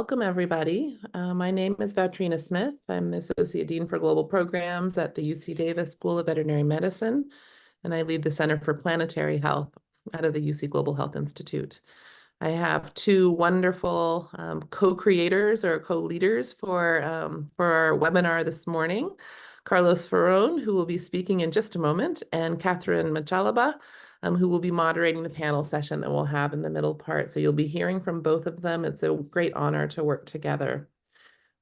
Welcome, everybody. My name is Valtrina Smith. I'm the Associate Dean for Global Programs at the UC Davis School of Veterinary Medicine, and I lead the Center for Planetary Health out of the UC Global Health Institute. I have two wonderful co-creators or co-leaders for our webinar this morning, Carlos Ferron, who will be speaking in just a moment, and Catherine Machalaba, who will be moderating the panel session that we'll have in the middle part. So you'll be hearing from both of them. It's a great honor to work together.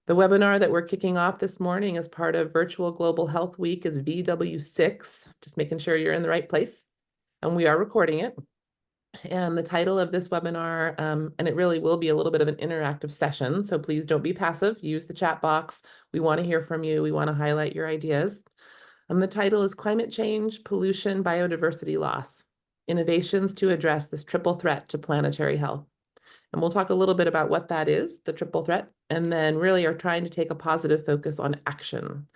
The webinar that we're kicking off this morning as part of Virtual Global Health Week is VW6, just making sure you're in the right place. And we are recording it. And the title of this webinar, and it really will be a little bit of an interactive session, so please don't be passive. Use the chat box. We want to hear from you. We want to highlight your ideas. The title is Climate Change, Pollution, Biodiversity Loss, Innovations to Address this Triple Threat to Planetary Health. And we'll talk a little bit about what that is, the triple threat, and then really are trying to take a positive focus on action.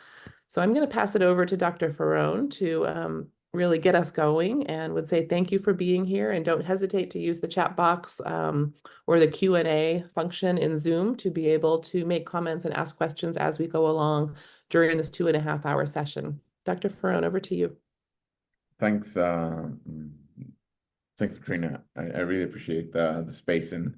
So I'm going to pass it over to Dr. Ferron to really get us going, and would say thank you for being here, and don't hesitate to use the chat box or the Q&A function in Zoom to be able to make comments and ask questions as we go along during this 2.5-hour session. Dr. Ferron, over to you. Thanks, Katrina. I really appreciate the space and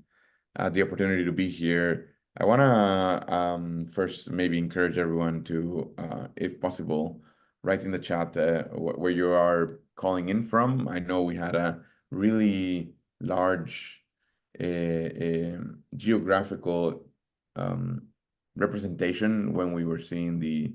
the opportunity to be here. I want to first maybe encourage everyone to, if possible, write in the chat where you are calling in from. I know we had a really large geographical representation when we were seeing the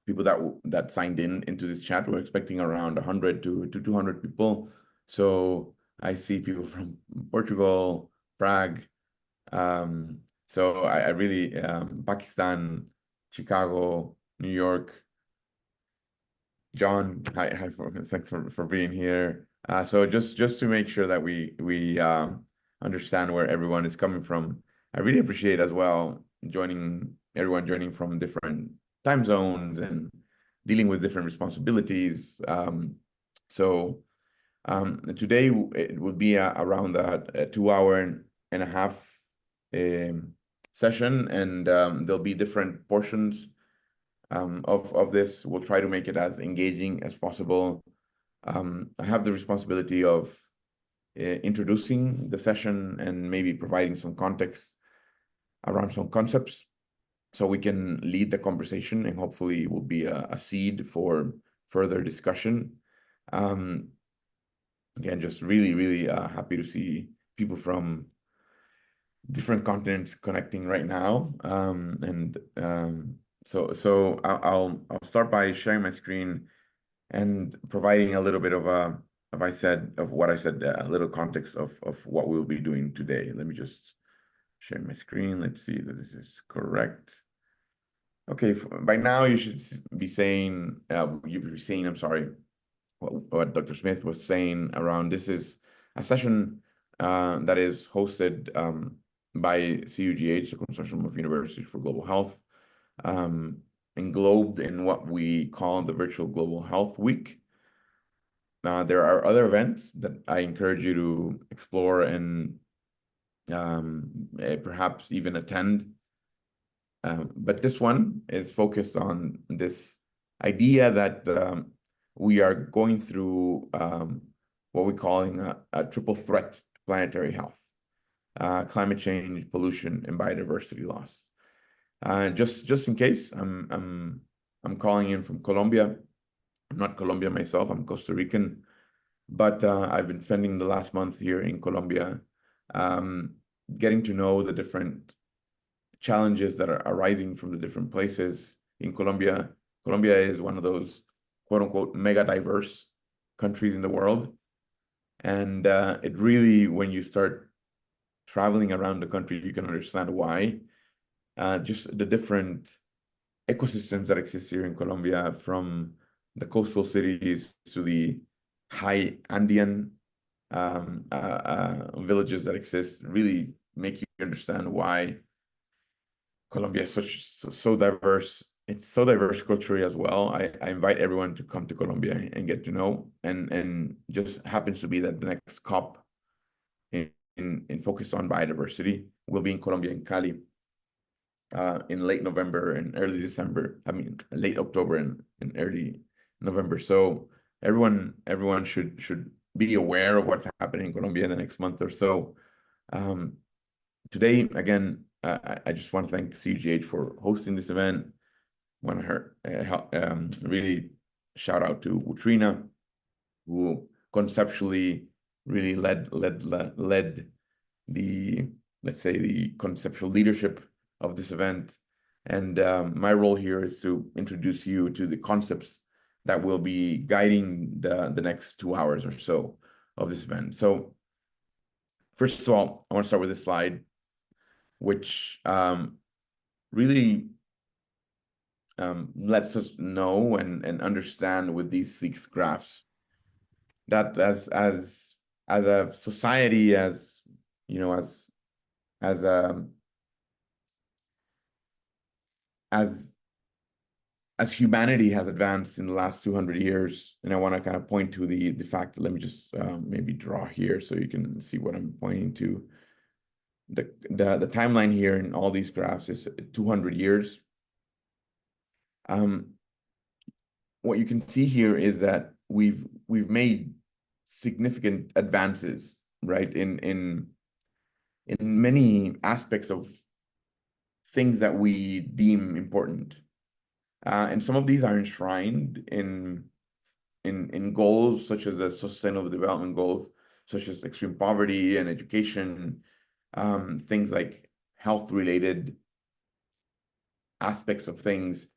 people that signed into this chat. We're expecting around 100 to 200 people. So I see people from Portugal, Prague. So I really, Pakistan, Chicago, New York. John, hi, thanks for being here. So just to make sure that we understand where everyone is coming from, I really appreciate as well everyone joining from different time zones and dealing with different responsibilities. Today it will be around a 2.5-hour session, and there'll be different portions of this. We'll try to make it as engaging as possible. I have the responsibility of introducing the session and maybe providing some context around some concepts so we can lead the conversation, and hopefully it will be a seed for further discussion. Again, just really happy to see people from different continents connecting right now. So I'll start by sharing my screen and providing a little bit of a what I said, a little context of what we'll be doing today. Let me just share my screen. Let's see that this is correct. Okay, by now you should be saying, I'm sorry, what Dr. Smith was saying around this is a session that is hosted by CUGH, the Consortium of Universities for Global Health, englobed in what we call the Virtual Global Health Week. There are other events that I encourage you to explore and perhaps even attend. But this one is focused on this idea that we are going through what we're calling a triple threat to planetary health: climate change, pollution, and biodiversity loss. Just in case, I'm calling in from Colombia. I'm not Colombian myself. I'm Costa Rican, but I've been spending the last month here in Colombia, getting to know the different challenges that are arising from the different places in Colombia. Colombia is one of those quote unquote mega diverse countries in the world. And it really, when you start traveling around the country, you can understand why. Just the different ecosystems that exist here in Colombia, from the coastal cities to the high Andean villages that exist, really make you understand why Colombia is so diverse. It's so diverse culturally as well. I invite everyone to come to Colombia and get to know. And just happens to be that the next COP in focused on biodiversity. We'll be in Colombia, in Cali, in late November and early December. I mean, late October and early November. So everyone should be aware of what's happening in Colombia in the next month or so. Today, again, I just want to thank CUGH for hosting this event. Want to really shout out to Utrina, who conceptually really led the, let's say, the conceptual leadership of this event. And my role here is to introduce you to the concepts that will be guiding the next 2 hours or so of this event. So first of all, I want to start with this slide, which really lets us know and understand with these 6 graphs that as a society, as you know, as humanity has advanced in the last 200 years, and I want to kind of point to the fact that, let me just maybe draw here so you can see what I'm pointing to. The timeline here in all these graphs is 200 years. What you can see here is that we've made significant advances, right, in many aspects of things that we deem important. And some of these are enshrined in goals such as the Sustainable Development Goals, such as extreme poverty and education, things like health-related aspects of things.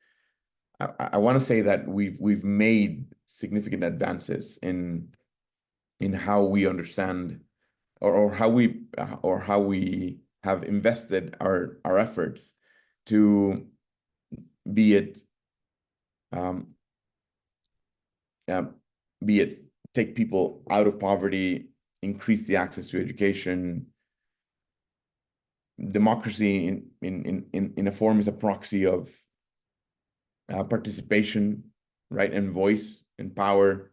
I want to say that we've made significant advances in how we understand or how we have invested our efforts to be it take people out of poverty, increase the access to education. Democracy in a form is a proxy of participation, right, and voice and power.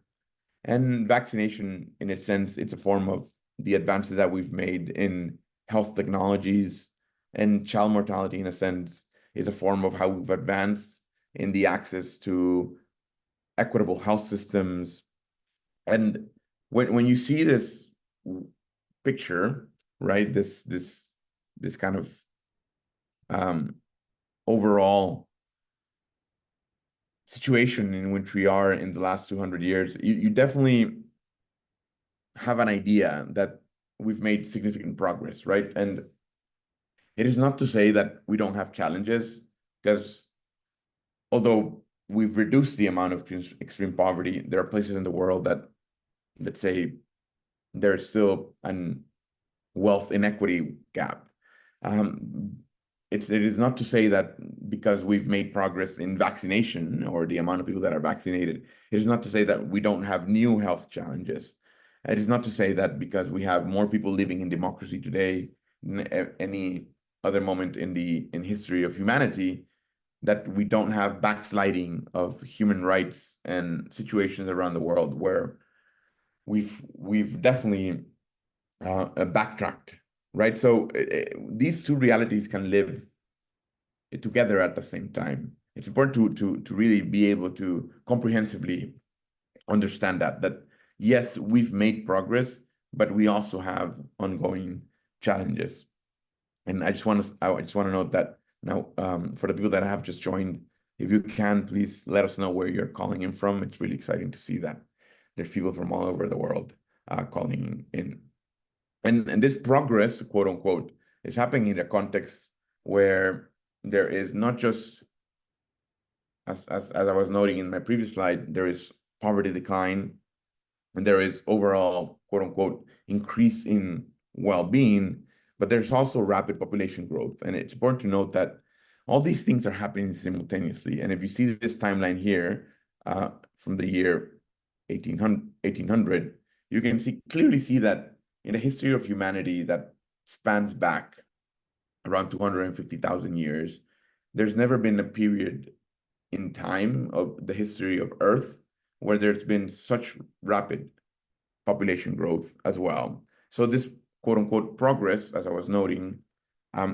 And vaccination, in its sense, it's a form of the advances that we've made in health technologies. And child mortality, in a sense, is a form of how we've advanced in the access to equitable health systems. And when you see this picture, right, this kind of overall situation in which we are in the last 200 years, you definitely have an idea that we've made significant progress, right? And it is not to say that we don't have challenges, because although we've reduced the amount of extreme poverty, there are places in the world that, let's say, there's still an wealth inequity gap. It is not to say that because we've made progress in vaccination or the amount of people that are vaccinated, it is not to say that we don't have new health challenges. It is not to say that because we have more people living in democracy today than any other moment in history of humanity, that we don't have backsliding of human rights and situations around the world where we've definitely backtracked. Right, so these two realities can live together at the same time. It's important to really be able to comprehensively understand that yes, we've made progress, but we also have ongoing challenges. And I just want to note that now, for the people that have just joined, if you can, please let us know where you're calling in from. It's really exciting to see that there's people from all over the world calling in. And this progress, quote unquote, is happening in a context where there is not just, as I was noting in my previous slide, there is poverty decline, and there is overall, quote unquote, increase in well-being, but there's also rapid population growth. And it's important to note that all these things are happening simultaneously. And if you see this timeline here from the year 1800, you can clearly see that in the history of humanity that spans back around 250,000 years, there's never been a period in time of the history of Earth where there's been such rapid population growth as well. So this quote unquote progress, as I was noting,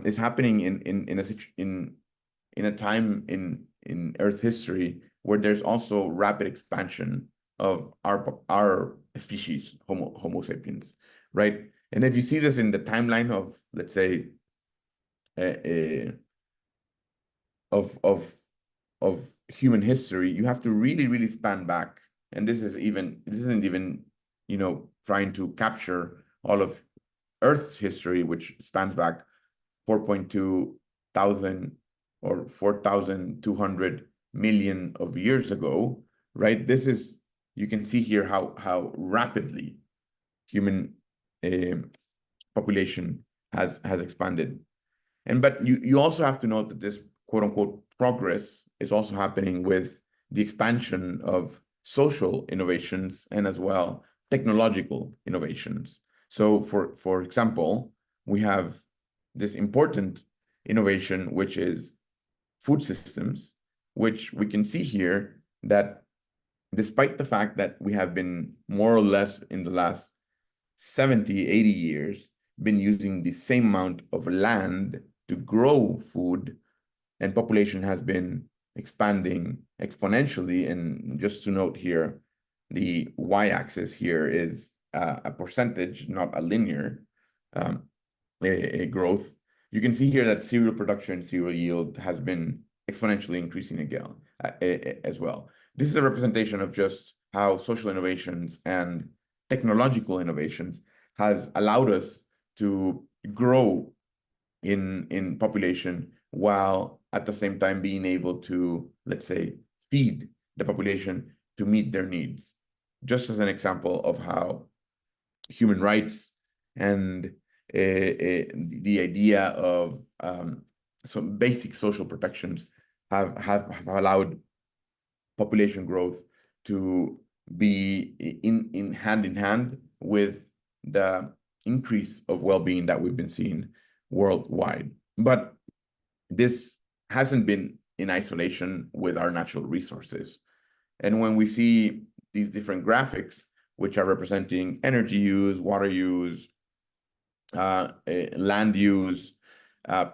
is happening in a time in Earth history where there's also rapid expansion of our species, Homo sapiens, right? And if you see this in the timeline of, let's say, of human history, you have to really span back. And this isn't even, trying to capture all of Earth's history, which spans back 4.2 thousand or 4,200 million of years ago, right? You can see here how rapidly human population has expanded. But you also have to note that this quote unquote progress is also happening with the expansion of social innovations and as well technological innovations. So for example, we have this important innovation, which is food systems, which we can see here that despite the fact that we have been more or less in the last 70, 80 years, been using the same amount of land to grow food, and population has been expanding exponentially. And just to note here, the y-axis here is a percentage, not a linear a growth. You can see here that cereal production, cereal yield has been exponentially increasing again as well. This is a representation of just how social innovations and technological innovations has allowed us to grow in population while at the same time being able to, let's say, feed the population to meet their needs. Just as an example of how human rights and the idea of some basic social protections have allowed population growth to be in hand with the increase of well-being that we've been seeing worldwide. But this hasn't been in isolation with our natural resources. And when we see these different graphics, which are representing energy use, water use, land use,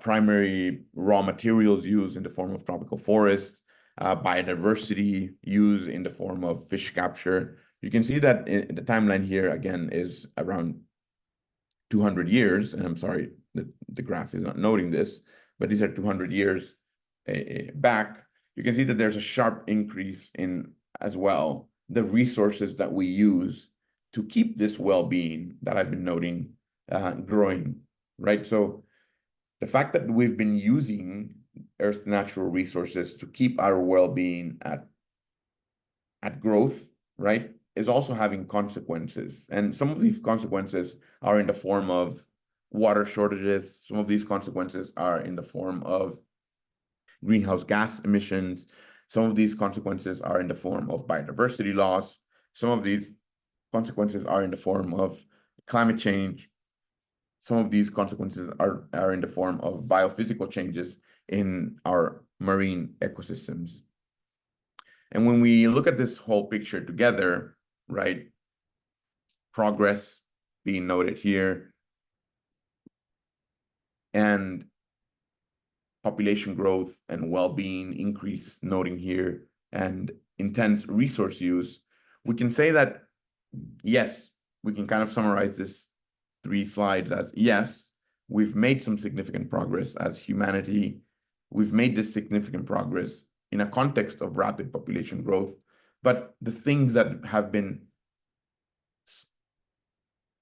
primary raw materials use in the form of tropical forests, biodiversity use in the form of fish capture. You can see that the timeline here, again, is around 200 years. And I'm sorry that the graph is not noting this, but these are 200 years back. You can see that there's a sharp increase in, as well, the resources that we use to keep this well-being that I've been noting growing, right? So the fact that we've been using Earth's natural resources to keep our well-being at growth, right, is also having consequences. And some of these consequences are in the form of water shortages. Some of these consequences are in the form of greenhouse gas emissions. Some of these consequences are in the form of biodiversity loss. Some of these consequences are in the form of climate change. Some of these consequences are in the form of biophysical changes in our marine ecosystems. And when we look at this whole picture together, right, progress being noted here, and population growth and well-being increase noting here, and intense resource use, we can say that, yes, we can kind of summarize this 3 slides as, yes, we've made some significant progress as humanity. We've made this significant progress in a context of rapid population growth, but the things that have been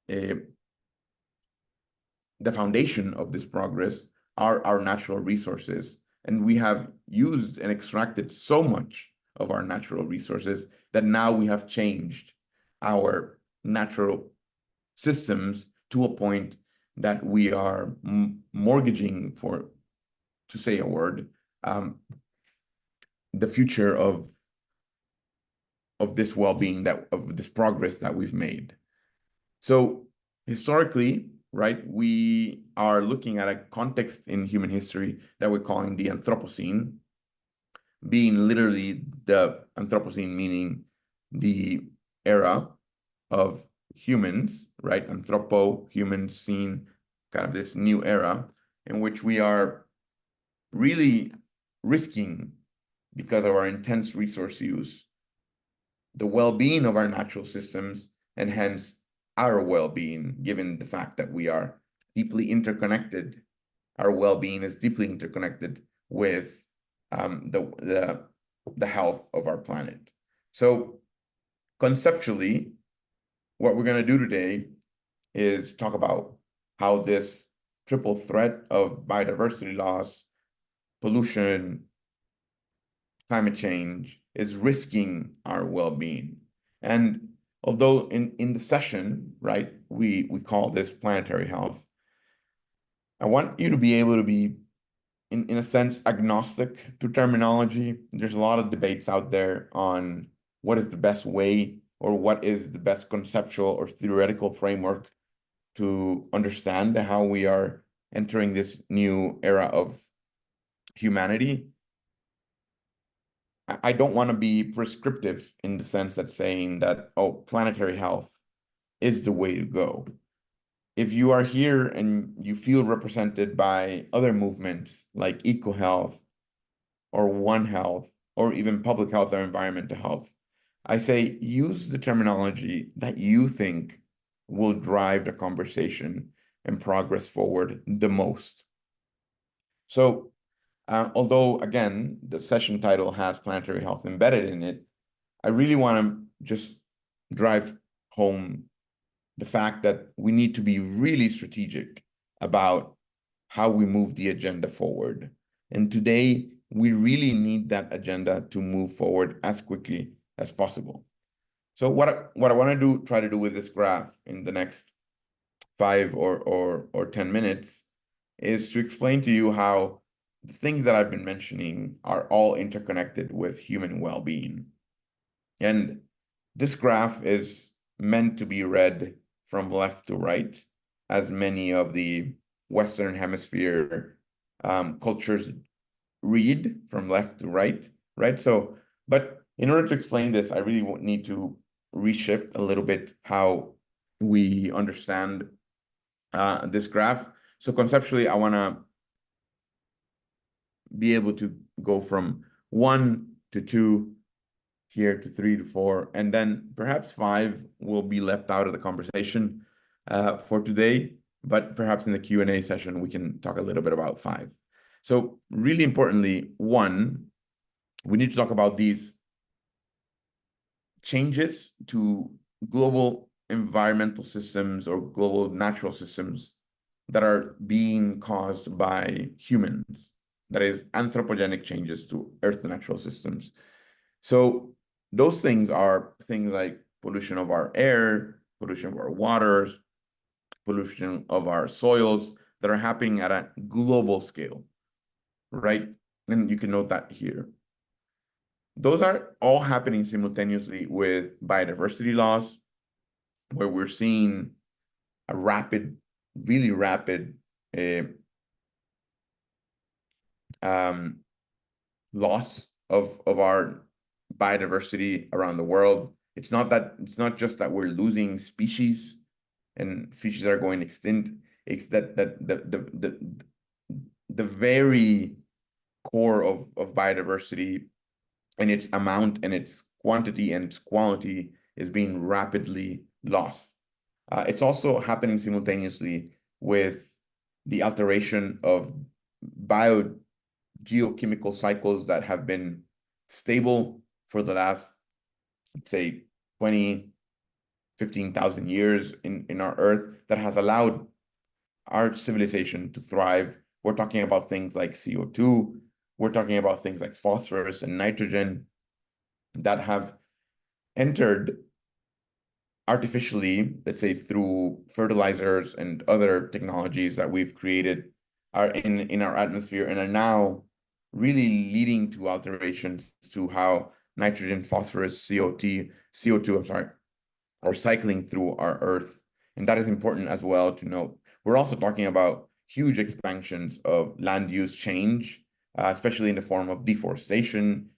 the foundation of this progress are our natural resources. And we have used and extracted so much of our natural resources that now we have changed our natural systems to a point that we are mortgaging, for, to say a word, the future of this well-being, of this progress that we've made. So historically, right, we are looking at a context in human history that we're calling the Anthropocene, being literally the Anthropocene, meaning the era of humans, right? Anthropo, human scene, kind of this new era in which we are really risking, because of our intense resource use, the well-being of our natural systems, and hence our well-being, given the fact that we are deeply interconnected. Our well-being is deeply interconnected with the health of our planet. So conceptually, what we're going to do today is talk about how this triple threat of biodiversity loss, pollution, climate change is risking our well-being. And although in the session, right, we call this planetary health, I want you to be able to be, in a sense, agnostic to terminology. There's a lot of debates out there on what is the best way or what is the best conceptual or theoretical framework to understand how we are entering this new era of humanity. I don't want to be prescriptive in the sense that saying that, oh, planetary health is the way to go. If you are here and you feel represented by other movements like eco health or One Health or even public health or environmental health, I say use the terminology that you think will drive the conversation and progress forward the most. So although, again, the session title has planetary health embedded in it, I really want to just drive home the fact that we need to be really strategic about how we move the agenda forward. And today, we really need that agenda to move forward as quickly as possible. So what I want to try to do with this graph in the next 5 or 10 minutes is to explain to you how the things that I've been mentioning are all interconnected with human well-being. And this graph is meant to be read from left to right, as many of the Western Hemisphere cultures read from left to right, right? So, but in order to explain this, I really need to reshift a little bit how we understand this graph. So conceptually, I want to be able to go from 1 to 2 here to 3 to 4, and then perhaps 5 will be left out of the conversation for today, but perhaps in the Q&A session, we can talk a little bit about 5. So really importantly, 1, we need to talk about these changes to global environmental systems or global natural systems that are being caused by humans. That is anthropogenic changes to Earth's natural systems. So those things are things like pollution of our air, pollution of our waters, pollution of our soils that are happening at a global scale, right? And you can note that here. Those are all happening simultaneously with biodiversity loss, where we're seeing a rapid, really rapid loss of our biodiversity around the world. It's not just that we're losing species and species are going extinct. It's that the very core of biodiversity and its amount and its quantity and its quality is being rapidly lost. It's also happening simultaneously with the alteration of geochemical cycles that have been stable for the last, let's say, 15,000 years in our Earth, that has allowed our civilization to thrive. We're talking about things like CO2. We're talking about things like phosphorus and nitrogen that have entered artificially, let's say through fertilizers and other technologies that we've created are in our atmosphere and are now really leading to alterations to how nitrogen, phosphorus, CO2, I'm sorry, are cycling through our Earth. And that is important as well to note. We're also talking about huge expansions of land use change, especially in the form of deforestation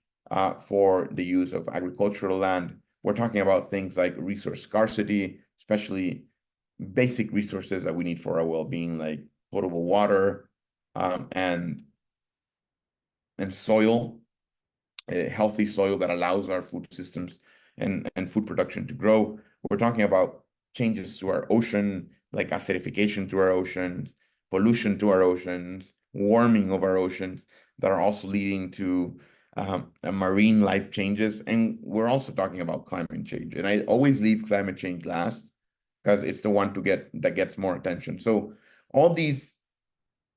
for the use of agricultural land. We're talking about things like resource scarcity, especially basic resources that we need for our well-being, like potable water, and soil, a healthy soil that allows our food systems and food production to grow. We're talking about changes to our ocean, like acidification to our oceans, pollution to our oceans, warming of our oceans, that are also leading to marine life changes. And we're also talking about climate change. And I always leave climate change last because it's the one that gets more attention. So all these,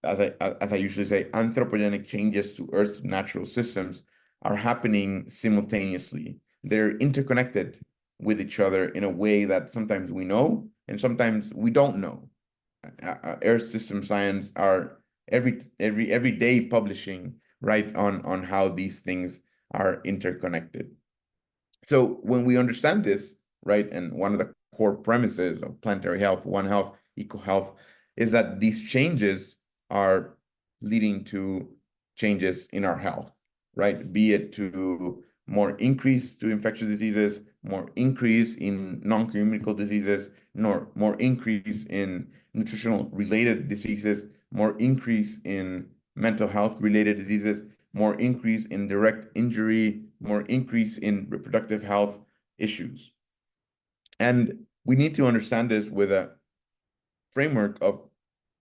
as I usually say, anthropogenic changes to Earth's natural systems are happening simultaneously. They're interconnected with each other in a way that sometimes we know and sometimes we don't know. Earth system science are every day publishing, right, on how these things are interconnected. So when we understand this, right, and one of the core premises of planetary health, One Health, Eco Health, is that these changes are leading to changes in our health, right? Be it to more increase to infectious diseases, more increase in non-communicable diseases, more increase in nutritional related diseases, more increase in mental health related diseases, more increase in direct injury, more increase in reproductive health issues. And we need to understand this with a framework of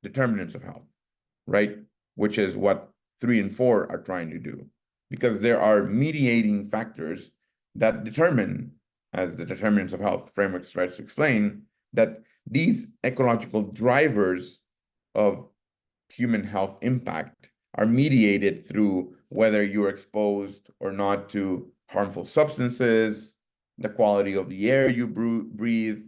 determinants of health, right? Which is what 3 and 4 are trying to do. Because there are mediating factors that determine, as the determinants of health framework tries to explain, that these ecological drivers of human health impact are mediated through whether you're exposed or not to harmful substances, the quality of the air you breathe,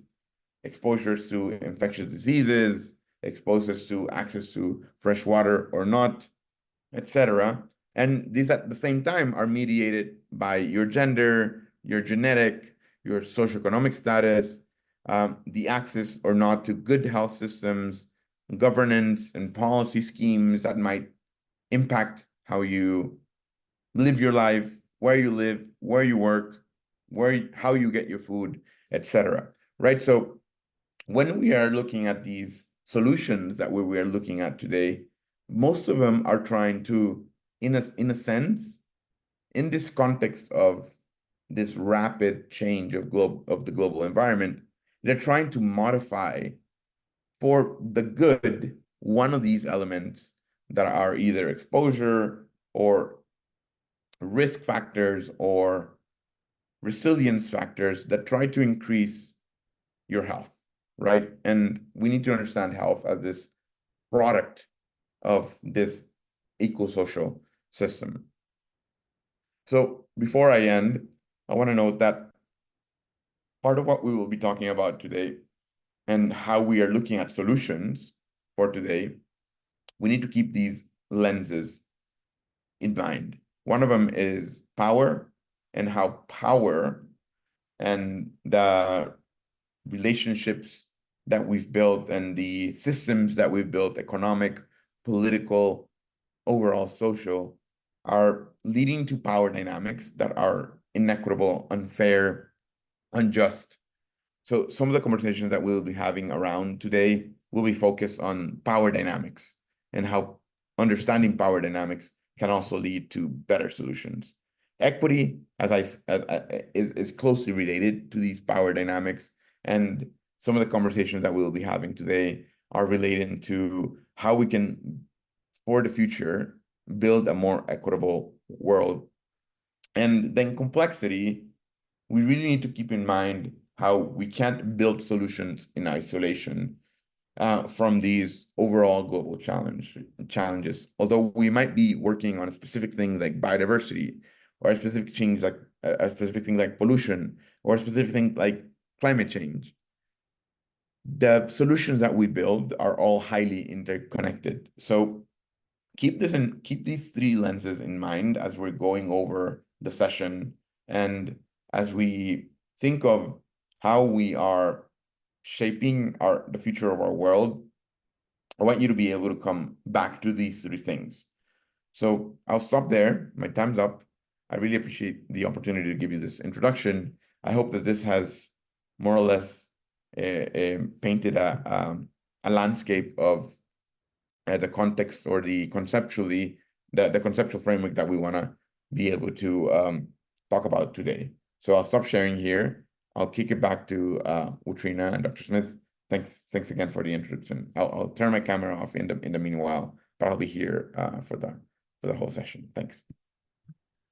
exposures to infectious diseases, exposures to access to fresh water or not, etc. And these at the same time are mediated by your gender, your genetic, your socioeconomic status, the access or not to good health systems, governance and policy schemes that might impact how you live your life, where you live, where you work, how you get your food, etc. Right? So when we are looking at these solutions that we are looking at today, most of them are trying to, in a sense, in this context of this rapid change of the global environment, they're trying to modify for the good one of these elements that are either exposure or risk factors or resilience factors that try to increase your health, right? And we need to understand health as this product of this eco-social system. So before I end, I want to note that part of what we will be talking about today and how we are looking at solutions for today, we need to keep these lenses in mind. One of them is power and how power and the relationships that we've built and the systems that we've built, economic, political, overall social, are leading to power dynamics that are inequitable, unfair, unjust. So some of the conversations that we'll be having around today will be focused on power dynamics and how understanding power dynamics can also lead to better solutions. Equity, is closely related to these power dynamics, and some of the conversations that we'll be having today are related to how we can, for the future, build a more equitable world. And then complexity, we really need to keep in mind how we can't build solutions in isolation from these overall global challenges. Although we might be working on a specific thing like biodiversity, or a specific thing like pollution, or a specific thing like climate change, the solutions that we build are all highly interconnected. So keep these 3 lenses in mind as we're going over the session and as we think of how we are shaping the future of our world. I want you to be able to come back to these 3 things. So I'll stop there. My time's up. I really appreciate the opportunity to give you this introduction. I hope that this has more or less painted a landscape of the context or the conceptual framework that we want to be able to talk about today. So I'll stop sharing here. I'll kick it back to Utrina and Dr. Smith. Thanks again for the introduction. I'll turn my camera off in the meanwhile, but I'll be here for the whole session. Thanks.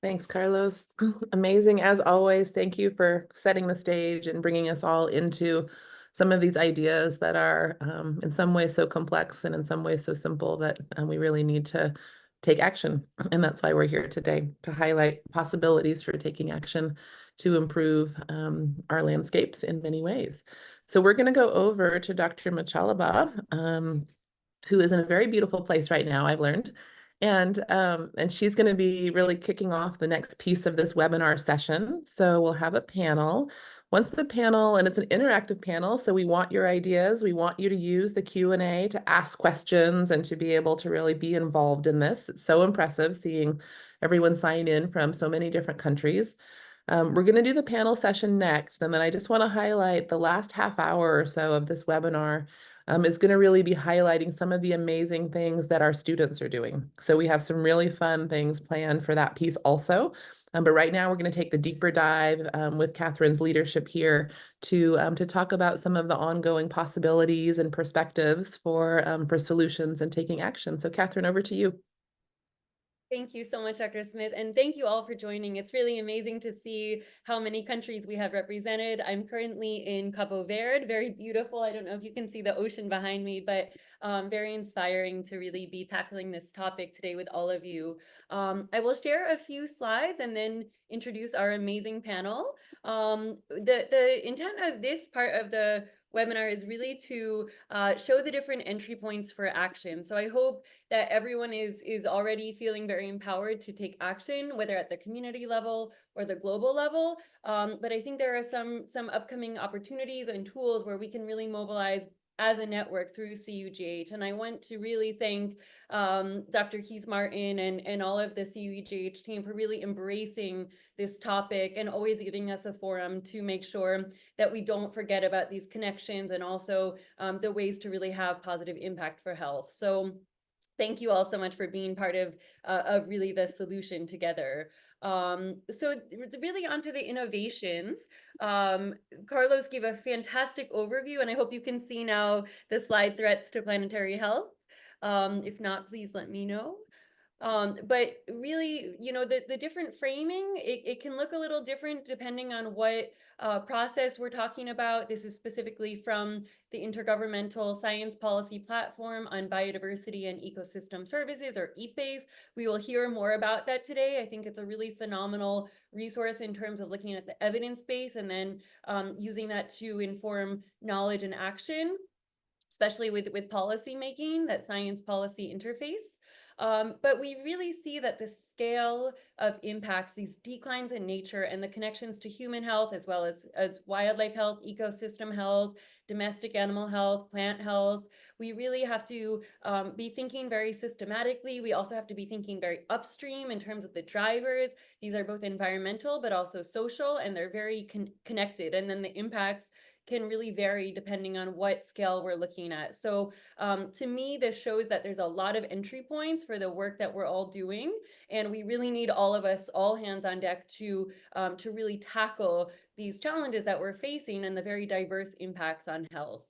Thanks, Carlos. Amazing as always. Thank you for setting the stage and bringing us all into some of these ideas that are in some ways so complex and in some ways so simple that we really need to take action. And that's why we're here today, to highlight possibilities for taking action to improve our landscapes in many ways. So we're going to go over to Dr. Machalaba, who is in a very beautiful place right now, I've learned. And she's going to be really kicking off the next piece of this webinar session. So we'll have a panel. Once the panel, and it's an interactive panel, so we want your ideas. We want you to use the Q&A to ask questions and to be able to really be involved in this. It's so impressive seeing everyone sign in from so many different countries. We're going to do the panel session next, and then I just want to highlight the last half hour or so of this webinar is going to really be highlighting some of the amazing things that our students are doing. So we have some really fun things planned for that piece also. But right now we're going to take the deeper dive with Catherine's leadership here to talk about some of the ongoing possibilities and perspectives for solutions and taking action. So Catherine, over to you. Thank you so much, Dr. Smith, and thank you all for joining. It's really amazing to see how many countries we have represented. I'm currently in Cabo Verde, very beautiful. I don't know if you can see the ocean behind me, but very inspiring to really be tackling this topic today with all of you. I will share a few slides and then introduce our amazing panel. The intent of this part of the webinar is really to show the different entry points for action. So I hope that everyone is already feeling very empowered to take action, whether at the community level or the global level. But I think there are some upcoming opportunities and tools where we can really mobilize as a network through CUGH. And I want to really thank Dr. Keith Martin and all of the CUGH team for really embracing this topic and always giving us a forum to make sure that we don't forget about these connections and also the ways to really have positive impact for health. So thank you all so much for being part of really the solution together. So really onto the innovations. Carlos gave a fantastic overview, and I hope you can see now the slide threats to planetary health. If not, please let me know. But really, you know, the different framing, it can look a little different depending on what process we're talking about. This is specifically from the Intergovernmental Science Policy Platform on Biodiversity and Ecosystem Services, or EPAS. We will hear more about that today. I think it's a really phenomenal resource in terms of looking at the evidence base and then using that to inform knowledge and action, especially with policy making, that science policy interface. But we really see that the scale of impacts, these declines in nature and the connections to human health, as well as wildlife health, ecosystem health, domestic animal health, plant health, we really have to be thinking very systematically. We also have to be thinking very upstream in terms of the drivers. These are both environmental, but also social, and they're very connected. And then the impacts can really vary depending on what scale we're looking at. So to me, this shows that there's a lot of entry points for the work that we're all doing, and we really need all of us, all hands on deck to really tackle these challenges that we're facing and the very diverse impacts on health.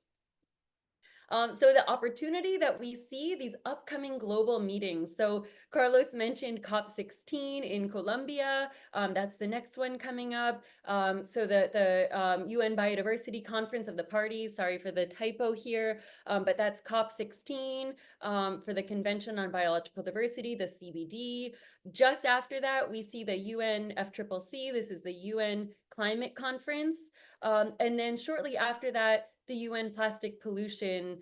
So the opportunity that we see, these upcoming global meetings. So Carlos mentioned COP16 in Colombia. That's the next one coming up. So the UN Biodiversity Conference of the Parties, sorry for the typo here, but that's COP16 for the Convention on Biological Diversity, the CBD. Just after that, we see the UN FCCC. This is the UN Climate Conference. And then shortly after that, the UN plastic pollution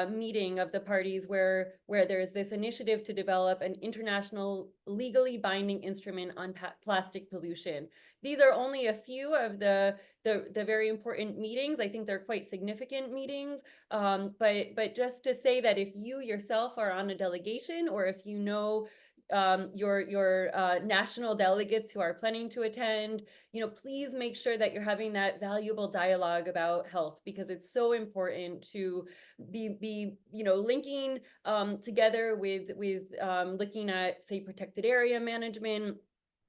meeting of the parties where there's this initiative to develop an international legally binding instrument on plastic pollution. These are only a few of the very important meetings. I think they're quite significant meetings, but just to say that if you yourself are on a delegation, or if you know your national delegates who are planning to attend, please make sure that you're having that valuable dialogue about health, because it's so important to be linking together with looking at, say, protected area management,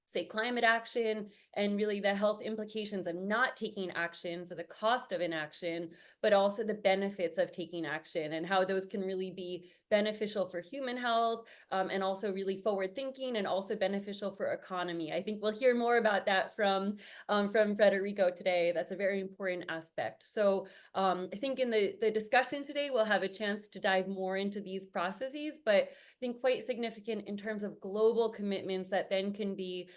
say climate action, and really the health implications of not taking action, so the cost of inaction, but also the benefits of taking action and how those can really be beneficial for human health, and also really forward thinking and also beneficial for economy. I think we'll hear more about that from Federico today. That's a very important aspect. So I think in the discussion today, we'll have a chance to dive more into these processes, but I think quite significant in terms of global commitments that then can be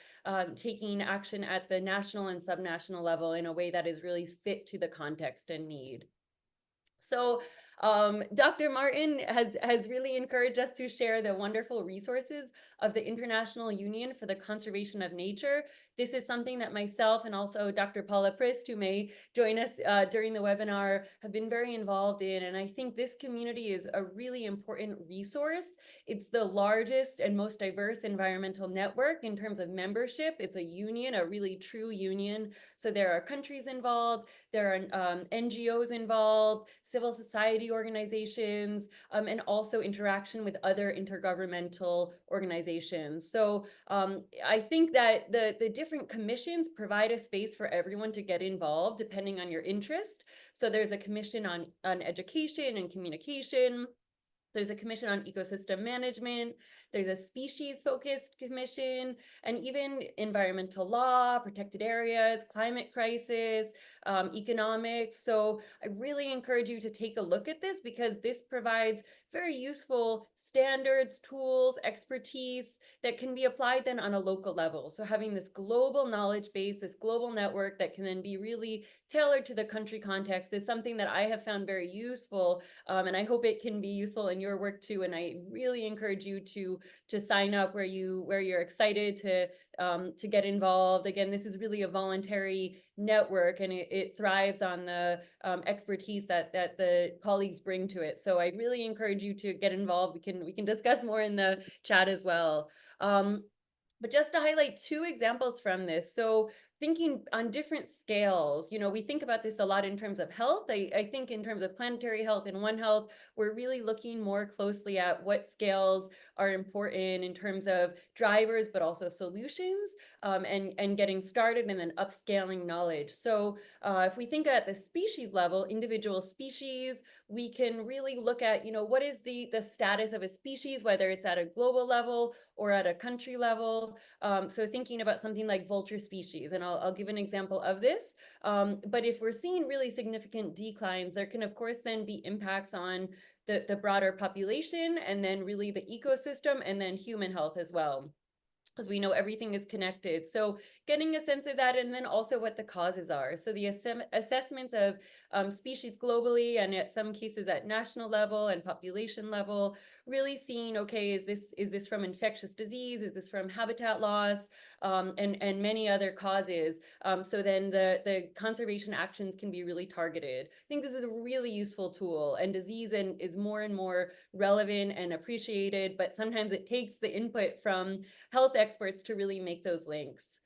taking action at the national and subnational level in a way that is really fit to the context and need. So Dr. Martin has really encouraged us to share the wonderful resources of the International Union for the Conservation of Nature. This is something that myself and also Dr. Paula Prist, who may join us during the webinar, have been very involved in. And I think this community is a really important resource. It's the largest and most diverse environmental network in terms of membership. It's a union, a really true union. So there are countries involved, there are NGOs involved, civil society organizations, and also interaction with other intergovernmental organizations. So I think that the different commissions provide a space for everyone to get involved depending on your interest. So there's a commission on education and communication. There's a commission on ecosystem management. There's a species-focused commission, and even environmental law, protected areas, climate crisis, economics. So I really encourage you to take a look at this, because this provides very useful standards, tools, expertise that can be applied then on a local level. So having this global knowledge base, this global network that can then be really tailored to the country context is something that I have found very useful, and I hope it can be useful in your work too. And I really encourage you to sign up where you're excited to get involved. Again, this is really a voluntary network, and it thrives on the expertise that the colleagues bring to it. So I really encourage you to get involved. We can discuss more in the chat as well. But just to highlight two examples from this. So thinking on different scales, we think about this a lot in terms of health. I think in terms of planetary health and One Health, we're really looking more closely at what scales are important in terms of drivers, but also solutions, and getting started and then upscaling knowledge. So if we think at the species level, individual species, we can really look at, what is the status of a species, whether it's at a global level or at a country level. So thinking about something like vulture species, and I'll give an example of this. But if we're seeing really significant declines, there can of course then be impacts on the broader population, and then really the ecosystem, and then human health as well, because we know everything is connected. So getting a sense of that, and then also what the causes are. So the assessments of species globally, and at some cases at national level and population level, really seeing, okay, is this from infectious disease? Is this from habitat loss? And many other causes. So then the conservation actions can be really targeted. I think this is a really useful tool, and disease is more and more relevant and appreciated, but sometimes it takes the input from health experts to really make those links.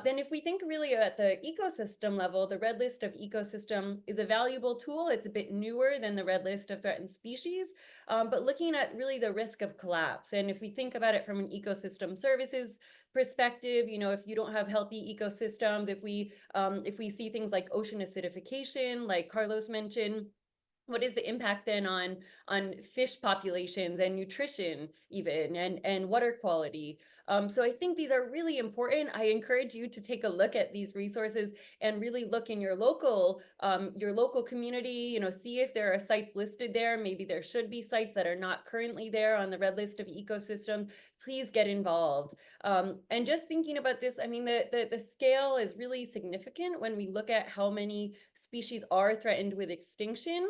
Then if we think really at the ecosystem level, the Red List of Ecosystem is a valuable tool. It's a bit newer than the Red List of Threatened Species, but looking at really the risk of collapse. And if we think about it from an ecosystem services perspective, if you don't have healthy ecosystems, if we see things like ocean acidification, like Carlos mentioned, what is the impact then on fish populations and nutrition even, and water quality? So I think these are really important. I encourage you to take a look at these resources and really look in your local community, see if there are sites listed there. Maybe there should be sites that are not currently there on the Red List of Ecosystem. Please get involved. And just thinking about this, I mean, the scale is really significant when we look at how many species are threatened with extinction.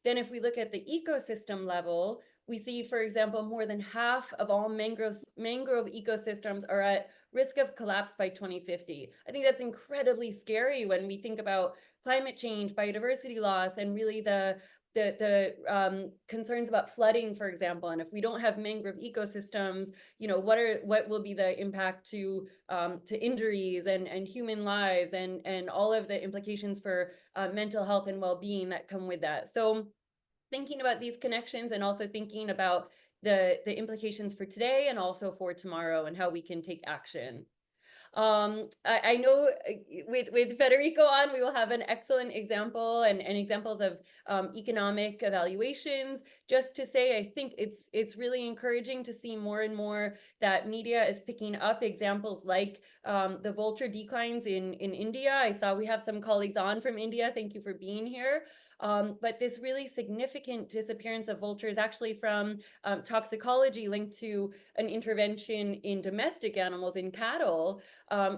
Then if we look at the ecosystem level, we see, for example, more than half of all mangrove ecosystems are at risk of collapse by 2050. I think that's incredibly scary when we think about climate change, biodiversity loss, and really the the concerns about flooding, for example, and if we don't have mangrove ecosystems, you know, what will be the impact to injuries and human lives and all of the implications for mental health and well-being that come with that. So thinking about these connections and also thinking about the implications for today and also for tomorrow and how we can take action. I know with Federico on, we will have an excellent example and examples of economic evaluations. Just to say, I think it's really encouraging to see more and more that media is picking up examples like the vulture declines in India. I saw we have some colleagues on from India. Thank you for being here. But this really significant disappearance of vultures actually from toxicology linked to an intervention in domestic animals, in cattle,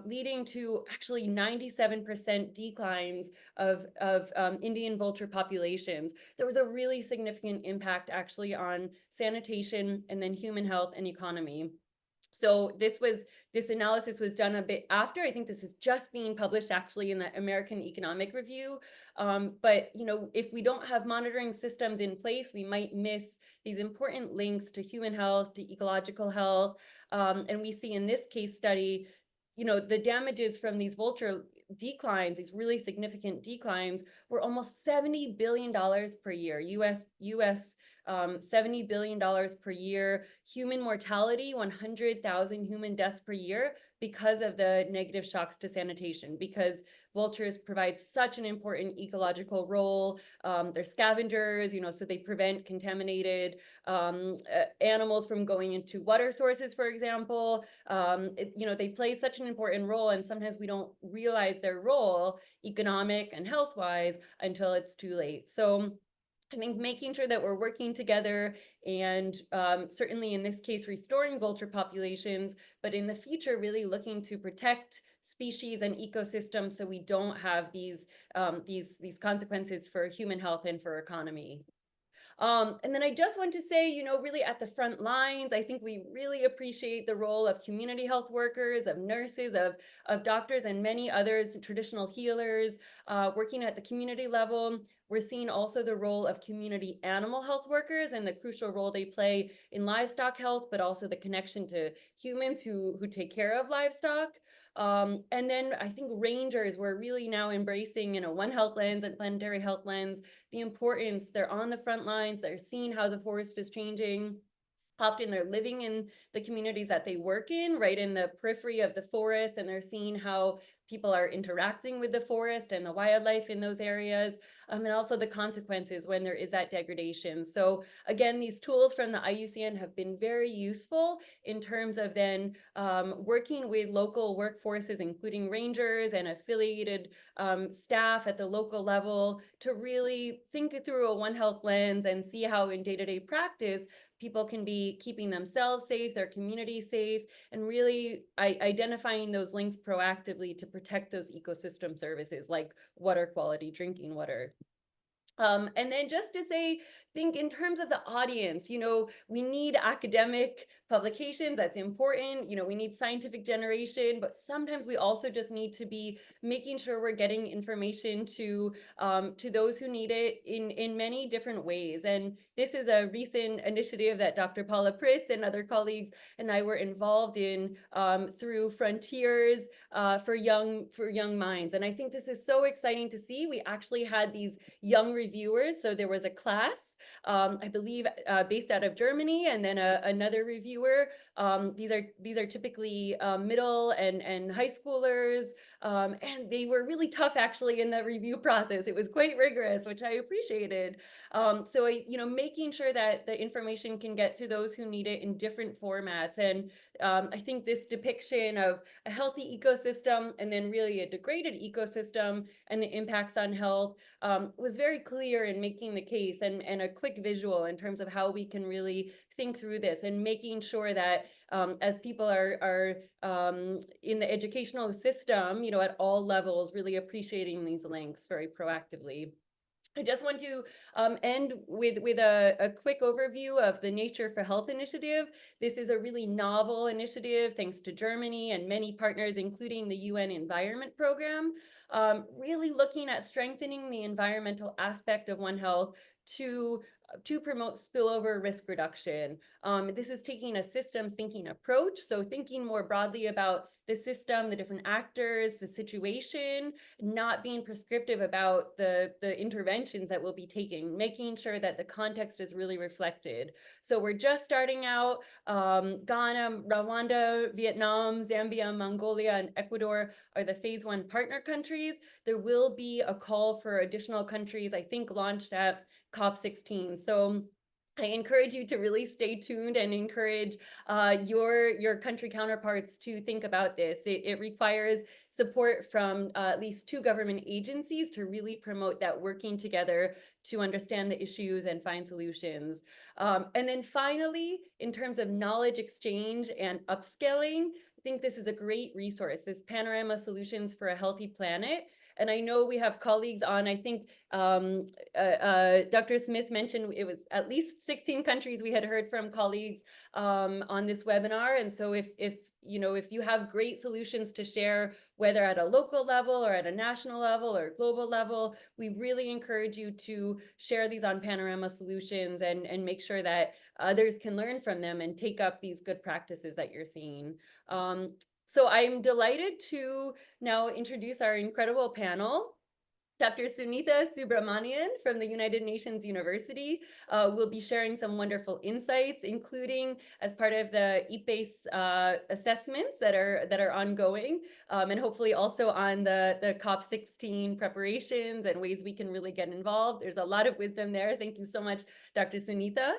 leading to actually 97% declines of Indian vulture populations. There was a really significant impact actually on sanitation and then human health and economy. So this analysis was done a bit after. I think this is just being published actually in the American Economic Review. But you know, if we don't have monitoring systems in place, we might miss these important links to human health, to ecological health. And we see in this case study, you know, the damages from these vulture declines, these really significant declines, were almost $70 billion per year, US $70 billion per year. Human mortality, 100,000 human deaths per year because of the negative shocks to sanitation, because vultures provide such an important ecological role. They're scavengers, you know, so they prevent contaminated animals from going into water sources, for example. You know, they play such an important role, and sometimes we don't realize their role, economic and health-wise, until it's too late. So I think making sure that we're working together and certainly in this case, restoring vulture populations, but in the future, really looking to protect species and ecosystems so we don't have these consequences for human health and for economy. And then I just want to say, you know, really at the front lines, I think we really appreciate the role of community health workers, of nurses, of doctors, and many others, traditional healers, working at the community level. We're seeing also the role of community animal health workers and the crucial role they play in livestock health, but also the connection to humans who take care of livestock. And then I think rangers, we're really now embracing, you know, One Health lens and planetary health lens, the importance, they're on the front lines, they're seeing how the forest is changing. Often they're living in the communities that they work in, right in the periphery of the forest, and they're seeing how people are interacting with the forest and the wildlife in those areas, and also the consequences when there is that degradation. So again, these tools from the IUCN have been very useful in terms of then working with local workforces, including rangers and affiliated staff at the local level, to really think through a One Health lens and see how in day-to-day practice people can be keeping themselves safe, their community safe, and really identifying those links proactively to protect those ecosystem services like water quality, drinking water. And then just to say, think in terms of the audience, you know, we need academic publications, that's important. You know, we need scientific generation, but sometimes we also just need to be making sure we're getting information to those who need it in many different ways. And this is a recent initiative that Dr. Paula Priss and other colleagues and I were involved in through Frontiers for Young Minds. And I think this is so exciting to see. We actually had these young reviewers. So there was a class, I believe, based out of Germany, and then another reviewer. These are typically middle and high schoolers, and they were really tough actually in the review process. It was quite rigorous, which I appreciated. So you know, making sure that the information can get to those who need it in different formats. And I think this depiction of a healthy ecosystem and then really a degraded ecosystem and the impacts on health was very clear in making the case, and a quick visual in terms of how we can really think through this and making sure that as people are in the educational system, you know, at all levels, really appreciating these links very proactively. I just want to end with a quick overview of the Nature for Health initiative. This is a really novel initiative, thanks to Germany and many partners, including the UN Environment Program, really looking at strengthening the environmental aspect of One Health to promote spillover risk reduction. This is taking a systems thinking approach, so thinking more broadly about the system, the different actors, the situation, not being prescriptive about the interventions that will be taken, making sure that the context is really reflected. So we're just starting out. Ghana, Rwanda, Vietnam, Zambia, Mongolia, and Ecuador are the phase 1 partner countries. There will be a call for additional countries, I think, launched at COP16. So I encourage you to really stay tuned and encourage your country counterparts to think about this. It requires support from at least 2 government agencies to really promote that working together to understand the issues and find solutions. And then finally, in terms of knowledge exchange and upskilling, I think this is a great resource, this Panorama Solutions for a Healthy Planet. And I know we have colleagues on, I think Dr. Smith mentioned it was at least 16 countries we had heard from colleagues on this webinar. And so if you have great solutions to share, whether at a local level or at a national level or global level, we really encourage you to share these on Panorama Solutions and make sure that others can learn from them and take up these good practices that you're seeing. So I'm delighted to now introduce our incredible panel. Dr. Sunitha Subramanian from the United Nations University will be sharing some wonderful insights, including as part of the EPACE assessments that are ongoing, and hopefully also on the COP16 preparations and ways we can really get involved. There's a lot of wisdom there. Thank you so much, Dr. Sunitha.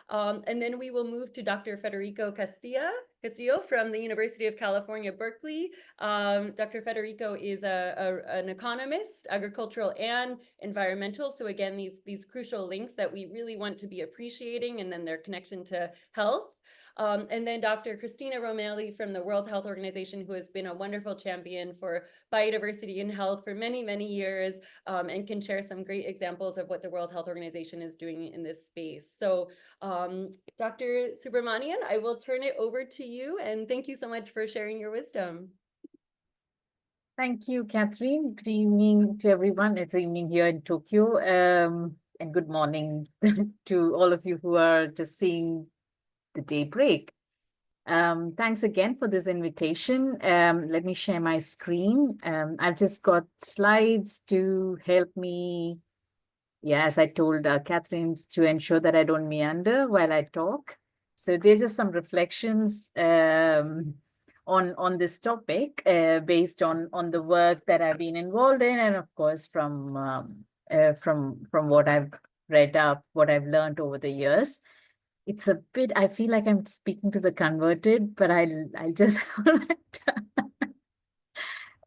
And then we will move to Dr. Federico Castillo from the University of California, Berkeley. Dr. Federico is an economist, agricultural and environmental. So again, these crucial links that we really want to be appreciating, and then their connection to health. And then Dr. Christina Romelli from the World Health Organization, who has been a wonderful champion for biodiversity and health for many, many years, and can share some great examples of what the World Health Organization is doing in this space. So Dr. Subramanian, I will turn it over to you, and thank you so much for sharing your wisdom. Thank you, Catherine. Good evening to everyone. It's evening here in Tokyo, and good morning to all of you who are just seeing the day break. Thanks again for this invitation. Let me share my screen. I've just got slides to help me, as I told Catherine, to ensure that I don't meander while I talk. So there's just some reflections on this topic based on the work that I've been involved in, and of course from what I've read up, what I've learned over the years. It's a bit, I feel like I'm speaking to the converted, but I'll just,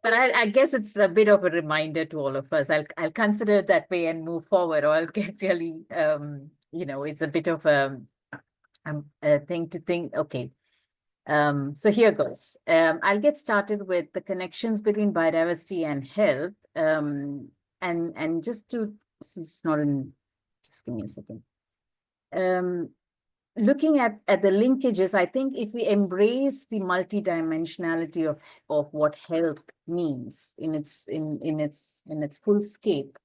but I guess it's a bit of a reminder to all of us. I'll consider it that way and move forward, or I'll get really, it's a bit of a thing to think, okay. So here goes. I'll get started with the connections between biodiversity and health. And just to, this is not in, just give me a second. Looking at the linkages, I think if we embrace the multidimensionality of what health means in its full scope,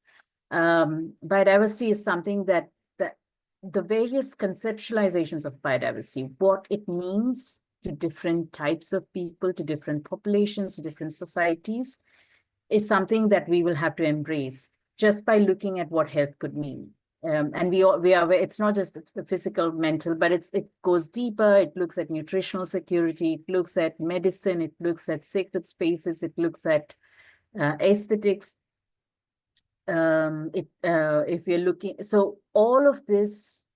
biodiversity is something that the various conceptualizations of biodiversity, what it means to different types of people, to different populations, to different societies, is something that we will have to embrace just by looking at what health could mean. And we are, it's not just the physical, mental, but it goes deeper. It looks at nutritional security. It looks at medicine. It looks at sacred spaces. It looks at aesthetics. If you're looking, so all of this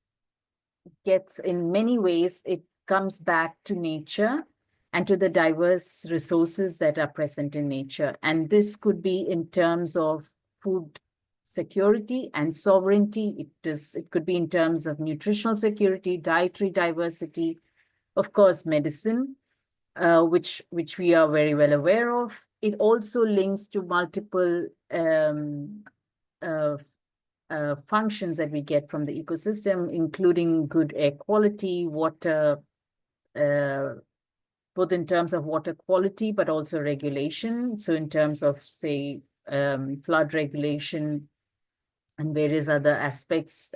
gets, in many ways, it comes back to nature and to the diverse resources that are present in nature. And this could be in terms of food security and sovereignty. It could be in terms of nutritional security, dietary diversity, of course, medicine, which we are very well aware of. It also links to multiple functions that we get from the ecosystem, including good air quality, water, both in terms of water quality, but also regulation. So in terms of, say, flood regulation, and various other aspects,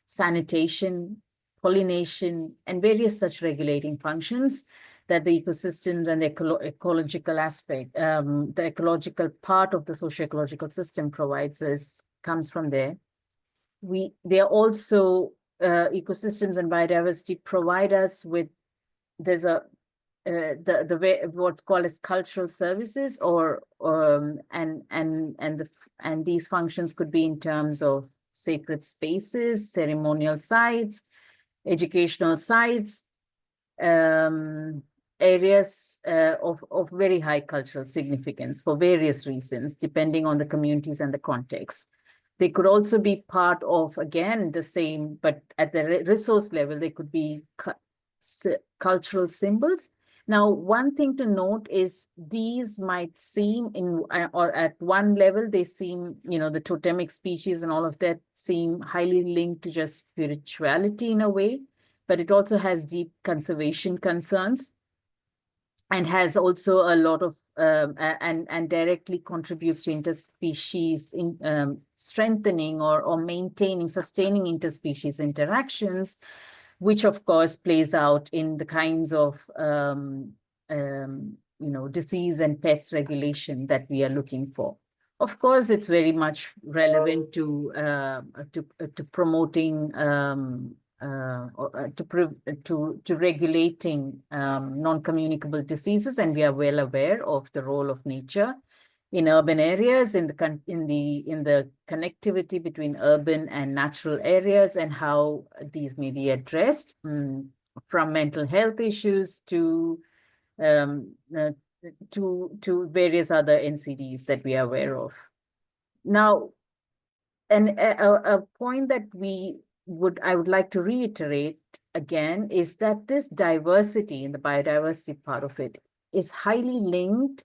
sanitation, pollination, and various such regulating functions that the ecosystems and the ecological aspect, the ecological part of the socio-ecological system provides us, comes from there. They are also, ecosystems and biodiversity provide us with, there's a, the way what's called as cultural services, or and these functions could be in terms of sacred spaces, ceremonial sites, educational sites, areas of very high cultural significance for various reasons, depending on the communities and the context. They could also be part of, again, the same, but at the resource level, they could be cultural symbols. Now, one thing to note is these might seem or at one level, they seem, the totemic species and all of that seem highly linked to just spirituality in a way, but it also has deep conservation concerns and has also a lot of, and directly contributes to interspecies in strengthening or maintaining, sustaining interspecies interactions, which of course plays out in the kinds of disease and pest regulation that we are looking for. Of course, it's very much relevant to promoting to regulating non-communicable diseases, and we are well aware of the role of nature in urban areas, in the connectivity between urban and natural areas, and how these may be addressed, from mental health issues to various other NCDs that we are aware of. Now, and a point that I would like to reiterate again is that this diversity in the biodiversity part of it is highly linked,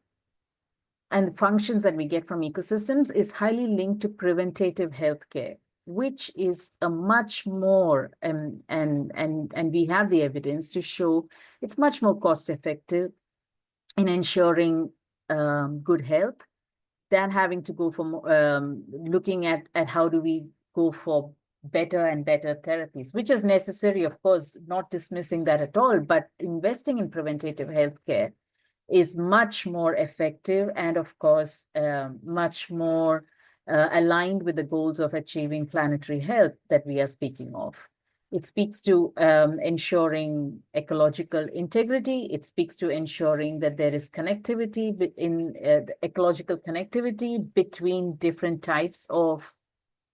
and the functions that we get from ecosystems is highly linked to preventative healthcare, which is a much more, and we have the evidence to show it's much more cost effective in ensuring good health than having to go for looking at how do we go for better and better therapies, which is necessary, of course, not dismissing that at all, but investing in preventative healthcare is much more effective and, of course, much more aligned with the goals of achieving planetary health that we are speaking of. It speaks to ensuring ecological integrity. It speaks to ensuring that there is connectivity in ecological connectivity between different types of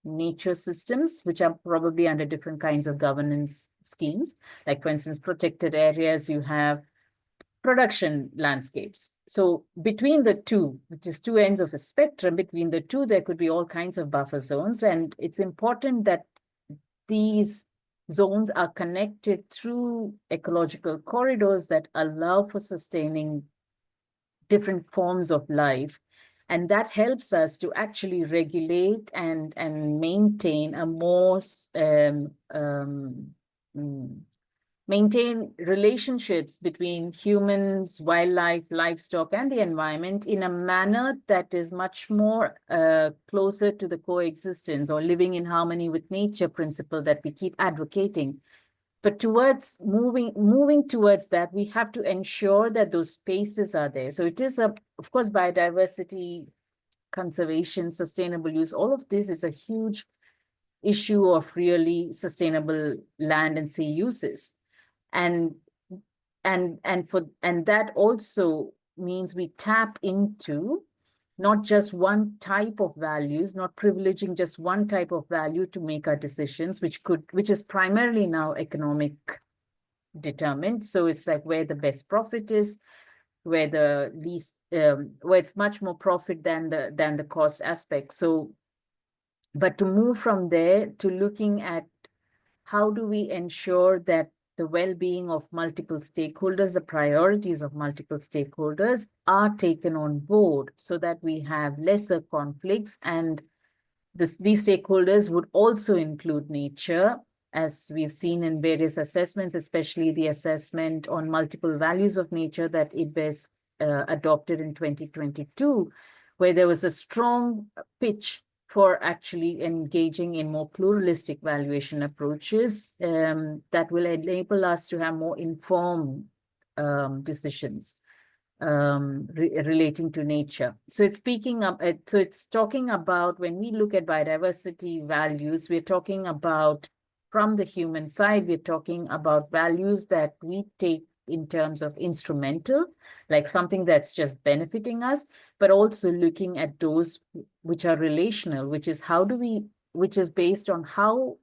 nature systems, which are probably under different kinds of governance schemes. Like, for instance, protected areas, you have production landscapes. So between the two, which is two ends of a spectrum, between the two, there could be all kinds of buffer zones. And it's important that these zones are connected through ecological corridors that allow for sustaining different forms of life. And that helps us to actually regulate and maintain a more maintain relationships between humans, wildlife, livestock, and the environment in a manner that is much more closer to the coexistence or living in harmony with nature principle that we keep advocating. But towards moving towards that, we have to ensure that those spaces are there. So it is, of course, biodiversity, conservation, sustainable use, all of this is a huge issue of really sustainable land and sea uses. And that also means we tap into not just one type of values, not privileging just one type of value to make our decisions, which is primarily now economic determined. So it's like where the best profit is, where the least, where it's much more profit than the cost aspect. So, but to move from there to looking at how do we ensure that the well-being of multiple stakeholders, the priorities of multiple stakeholders are taken on board so that we have lesser conflicts. And these stakeholders would also include nature, as we've seen in various assessments, especially the assessment on multiple values of nature that IBES adopted in 2022, where there was a strong pitch for actually engaging in more pluralistic valuation approaches that will enable us to have more informed decisions relating to nature. So it's so it's talking about, when we look at biodiversity values, we're talking about, from the human side, we're talking about values that we take in terms of instrumental, like something that's just benefiting us, but also looking at those which are relational, which is which is based on how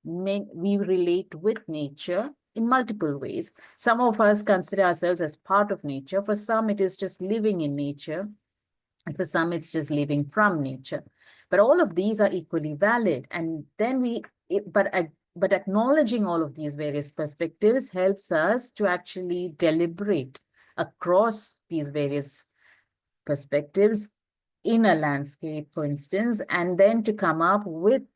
we relate with nature in multiple ways. Some of us consider ourselves as part of nature. For some, it is just living in nature. And for some, it's just living from nature. But all of these are equally valid. And then but acknowledging all of these various perspectives helps us to actually deliberate across these various perspectives in a landscape, for instance, and then to come up with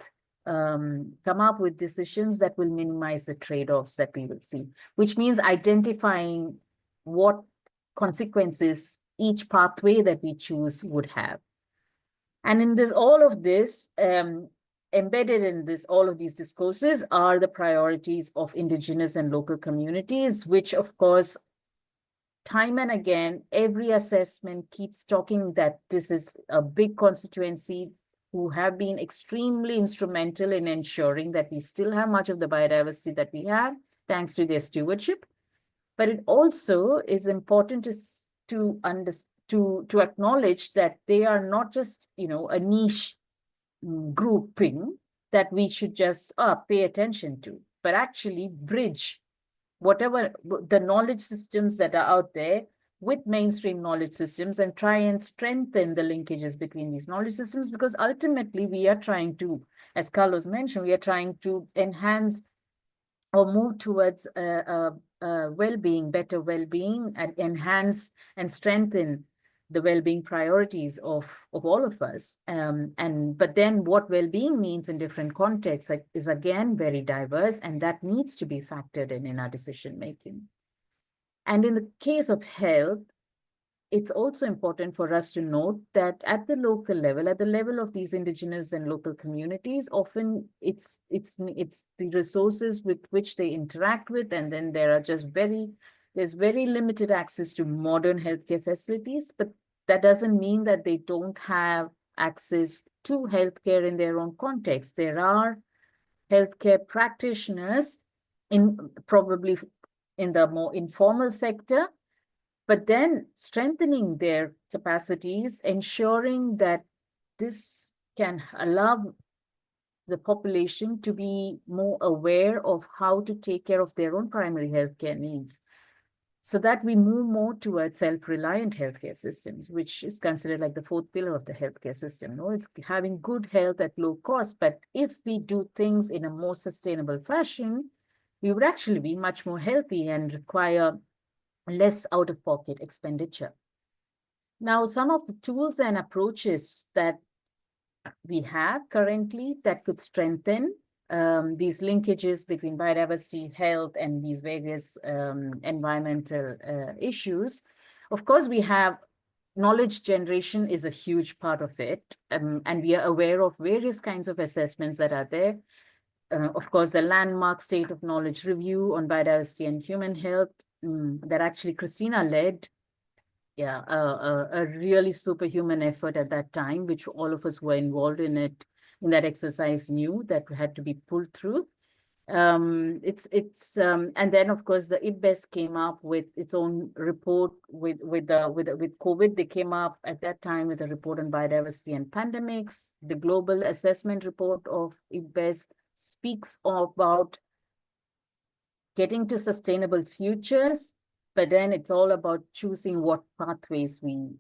decisions that will minimize the trade-offs that we will see, which means identifying what consequences each pathway that we choose would have. And in all of this, embedded in all of these discourses are the priorities of indigenous and local communities, which of course, time and again, every assessment keeps talking that this is a big constituency who have been extremely instrumental in ensuring that we still have much of the biodiversity that we have, thanks to their stewardship. But it also is important to acknowledge that they are not just, a niche grouping that we should just pay attention to, but actually bridge whatever the knowledge systems that are out there with mainstream knowledge systems and try and strengthen the linkages between these knowledge systems, because ultimately we are trying to, as Carlos mentioned, we are trying to enhance or move towards well-being, better well-being, and enhance and strengthen the well-being priorities of all of us. But then what well-being means in different contexts is again very diverse, and that needs to be factored in our decision-making. And in the case of health, it's also important for us to note that at the local level, at the level of these indigenous and local communities, often it's the resources with which they interact with, and then there's very limited access to modern healthcare facilities, but that doesn't mean that they don't have access to healthcare in their own context. There are healthcare practitioners probably in the more informal sector, but then strengthening their capacities, ensuring that this can allow the population to be more aware of how to take care of their own primary healthcare needs, so that we move more towards self-reliant healthcare systems, which is considered like the fourth pillar of the healthcare system. No, it's having good health at low cost, but if we do things in a more sustainable fashion, we would actually be much more healthy and require less out-of-pocket expenditure. Now, some of the tools and approaches that we have currently that could strengthen these linkages between biodiversity, health, and these various environmental issues. Of course, we have knowledge generation is a huge part of it, and we are aware of various kinds of assessments that are there. Of course, the landmark State of Knowledge Review on Biodiversity and Human Health that actually Christina led, a really superhuman effort at that time, which all of us who were involved in that exercise knew that had to be pulled through. And then of course the IPBES came up with its own report with COVID. They came up at that time with a report on biodiversity and pandemics. The global assessment report of IPBES speaks about getting to sustainable futures, but then it's all about choosing what pathways we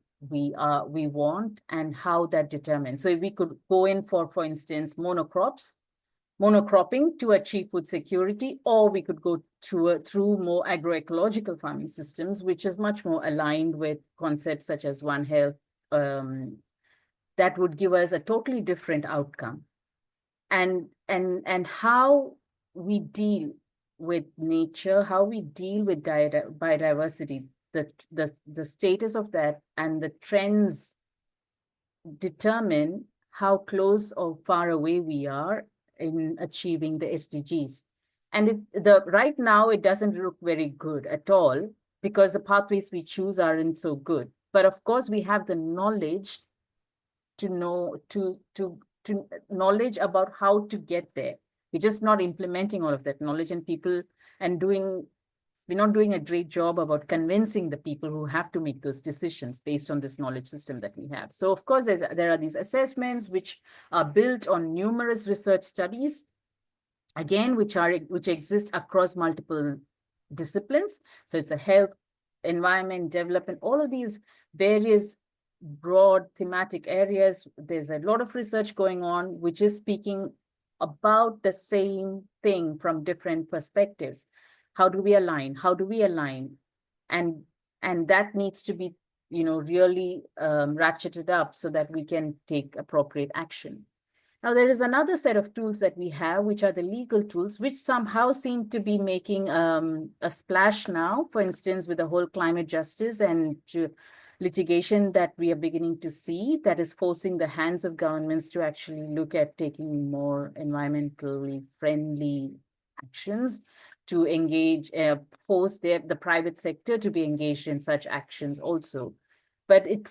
want and how that determines. So if we could go in for instance, monocropping to achieve food security, or we could go through more agroecological farming systems, which is much more aligned with concepts such as One Health, that would give us a totally different outcome. And how we deal with nature, how we deal with biodiversity, the status of that and the trends determine how close or far away we are in achieving the SDGs. And right now, it doesn't look very good at all because the pathways we choose aren't so good. But of course, we have the knowledge to know, to knowledge about how to get there. We're just not implementing all of that knowledge, and people we're not doing a great job about convincing the people who have to make those decisions based on this knowledge system that we have. So of course, there are these assessments which are built on numerous research studies, again, which exist across multiple disciplines. So it's a health, environment, development, all of these various broad thematic areas. There's a lot of research going on, which is speaking about the same thing from different perspectives. How do we align? How do we align? And that needs to be, really ratcheted up so that we can take appropriate action. Now, there is another set of tools that we have, which are the legal tools, which somehow seem to be making a splash now, for instance, with the whole climate justice and litigation that we are beginning to see, that is forcing the hands of governments to actually look at taking more environmentally friendly actions, to engage, force the private sector to be engaged in such actions also. But it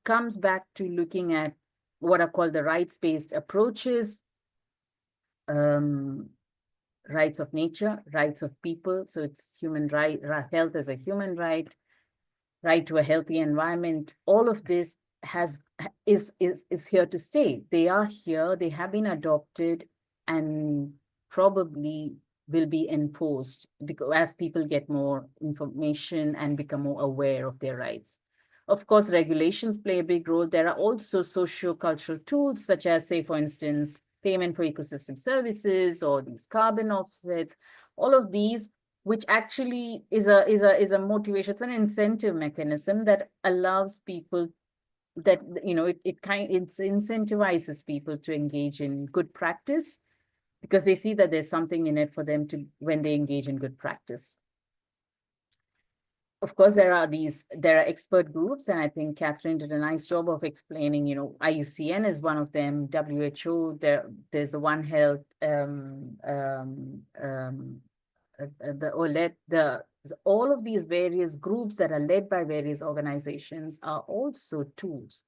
comes back to looking at what are called the rights-based approaches, rights of nature, rights of people. So it's human right, health as a human right, right to a healthy environment. All of this is here to stay. They are here, they have been adopted, and probably will be enforced because as people get more information and become more aware of their rights. Of course, regulations play a big role. There are also socio-cultural tools, such as, say, for instance, payment for ecosystem services or these carbon offsets. All of these, which actually is a motivation, it's an incentive mechanism that allows people that, it incentivizes people to engage in good practice, because they see that there's something in it for them to when they engage in good practice. Of course, there are expert groups, and I think Catherine did a nice job of explaining, IUCN is one of them, WHO, there's the One Health, all of these various groups that are led by various organizations are also tools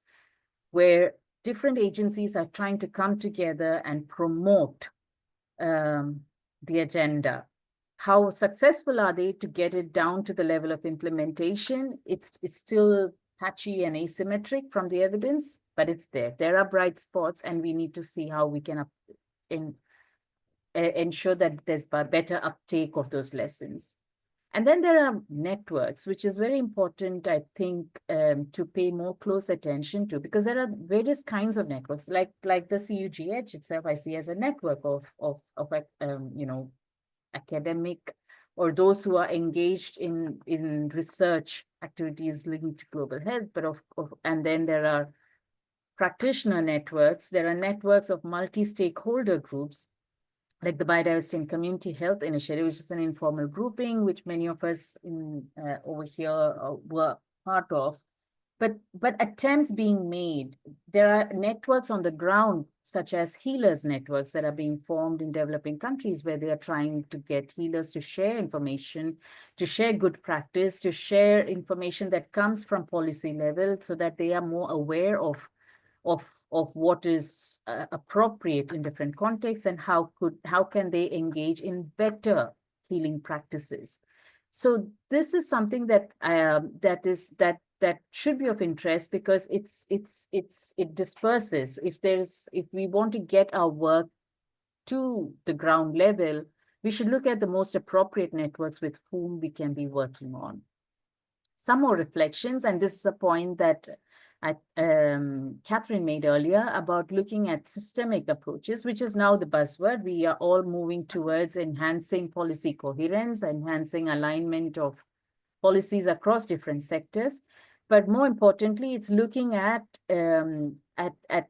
where different agencies are trying to come together and promote the agenda. How successful are they to get it down to the level of implementation? It's still patchy and asymmetric from the evidence, but it's there. There are bright spots, and we need to see how we can ensure that there's a better uptake of those lessons. And then there are networks, which is very important, I think, to pay more close attention to, because there are various kinds of networks, like the CUGH itself, I see as a network of academic or those who are engaged in research activities linked to global health, and then there are practitioner networks. There are networks of multi-stakeholder groups, like the Biodiversity and Community Health Initiative, which is an informal grouping, which many of us over here were part of. But attempts being made. There are networks on the ground, such as healers networks that are being formed in developing countries, where they are trying to get healers to share information, to share good practice, to share information that comes from policy level, so that they are more aware of what is appropriate in different contexts, and how can they engage in better healing practices. So this is something that that should be of interest, because it disperses. If we want to get our work to the ground level, we should look at the most appropriate networks with whom we can be working on. Some more reflections, and this is a point that Catherine made earlier about looking at systemic approaches, which is now the buzzword. We are all moving towards enhancing policy coherence, enhancing alignment of policies across different sectors. But more importantly, it's looking at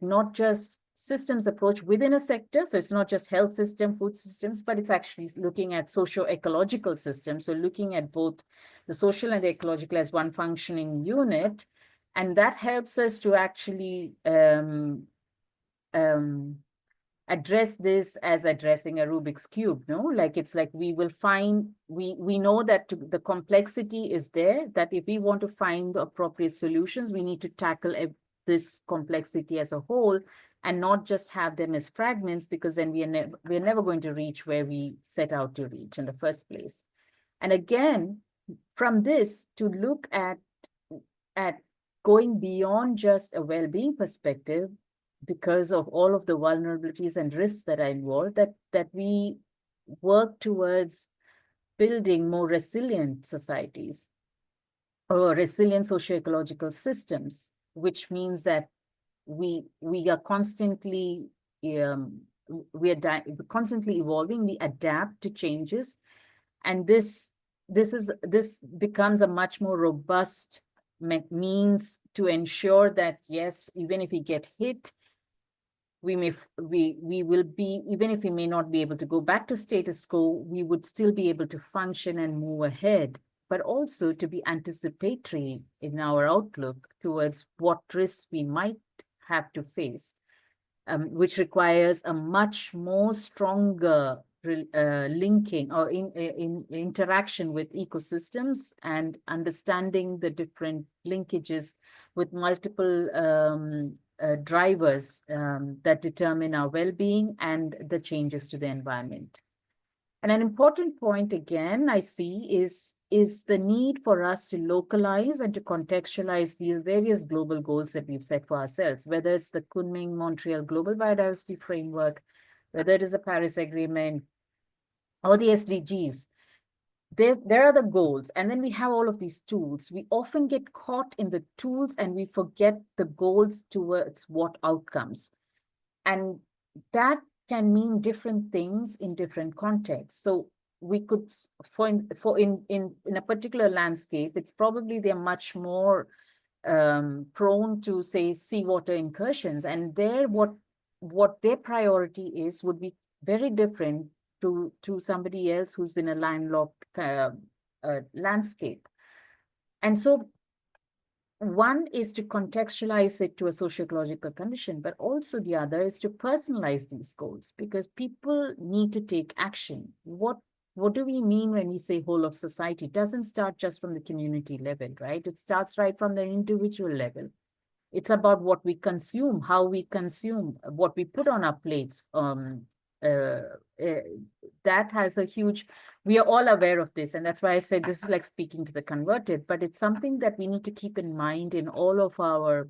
not just systems approach within a sector. So it's not just health system, food systems, but it's actually looking at socio-ecological systems. So looking at both the social and the ecological as one functioning unit. And that helps us to actually address this as addressing a Rubik's Cube, no? Like, it's like we will find, we know that the complexity is there, that if we want to find the appropriate solutions, we need to tackle this complexity as a whole and not just have them as fragments, because then we're never going to reach where we set out to reach in the first place. And again, from this, to look at going beyond just a well-being perspective, because of all of the vulnerabilities and risks that are involved, that we work towards building more resilient societies or resilient socio-ecological systems, which means that we are constantly constantly evolving, we adapt to changes, and this becomes a much more robust means to ensure that, yes, even if we get hit, we will be, even if we may not be able to go back to status quo, we would still be able to function and move ahead, but also to be anticipatory in our outlook towards what risks we might have to face, which requires a much more stronger linking or in interaction with ecosystems and understanding the different linkages with multiple drivers that determine our well-being and the changes to the environment. And an important point, again, I see is the need for us to localize and to contextualize the various global goals that we've set for ourselves, whether it's the Kunming-Montreal Global Biodiversity Framework, whether it is the Paris Agreement, or the SDGs. There are the goals, and then we have all of these tools. We often get caught in the tools and we forget the goals towards what outcomes. And that can mean different things in different contexts. So we could, in a particular landscape, it's probably they're much more prone to, say, seawater incursions, and there what their priority is would be very different to somebody else who's in a landlocked landscape. And so one is to contextualize it to a socio-ecological condition, but also the other is to personalize these goals, because people need to take action. What do we mean when we say whole of society? It doesn't start just from the community level, right? It starts right from the individual level. It's about what we consume, how we consume, what we put on our plates. That has a huge, we are all aware of this, and that's why I said this is like speaking to the converted, but it's something that we need to keep in mind in all of our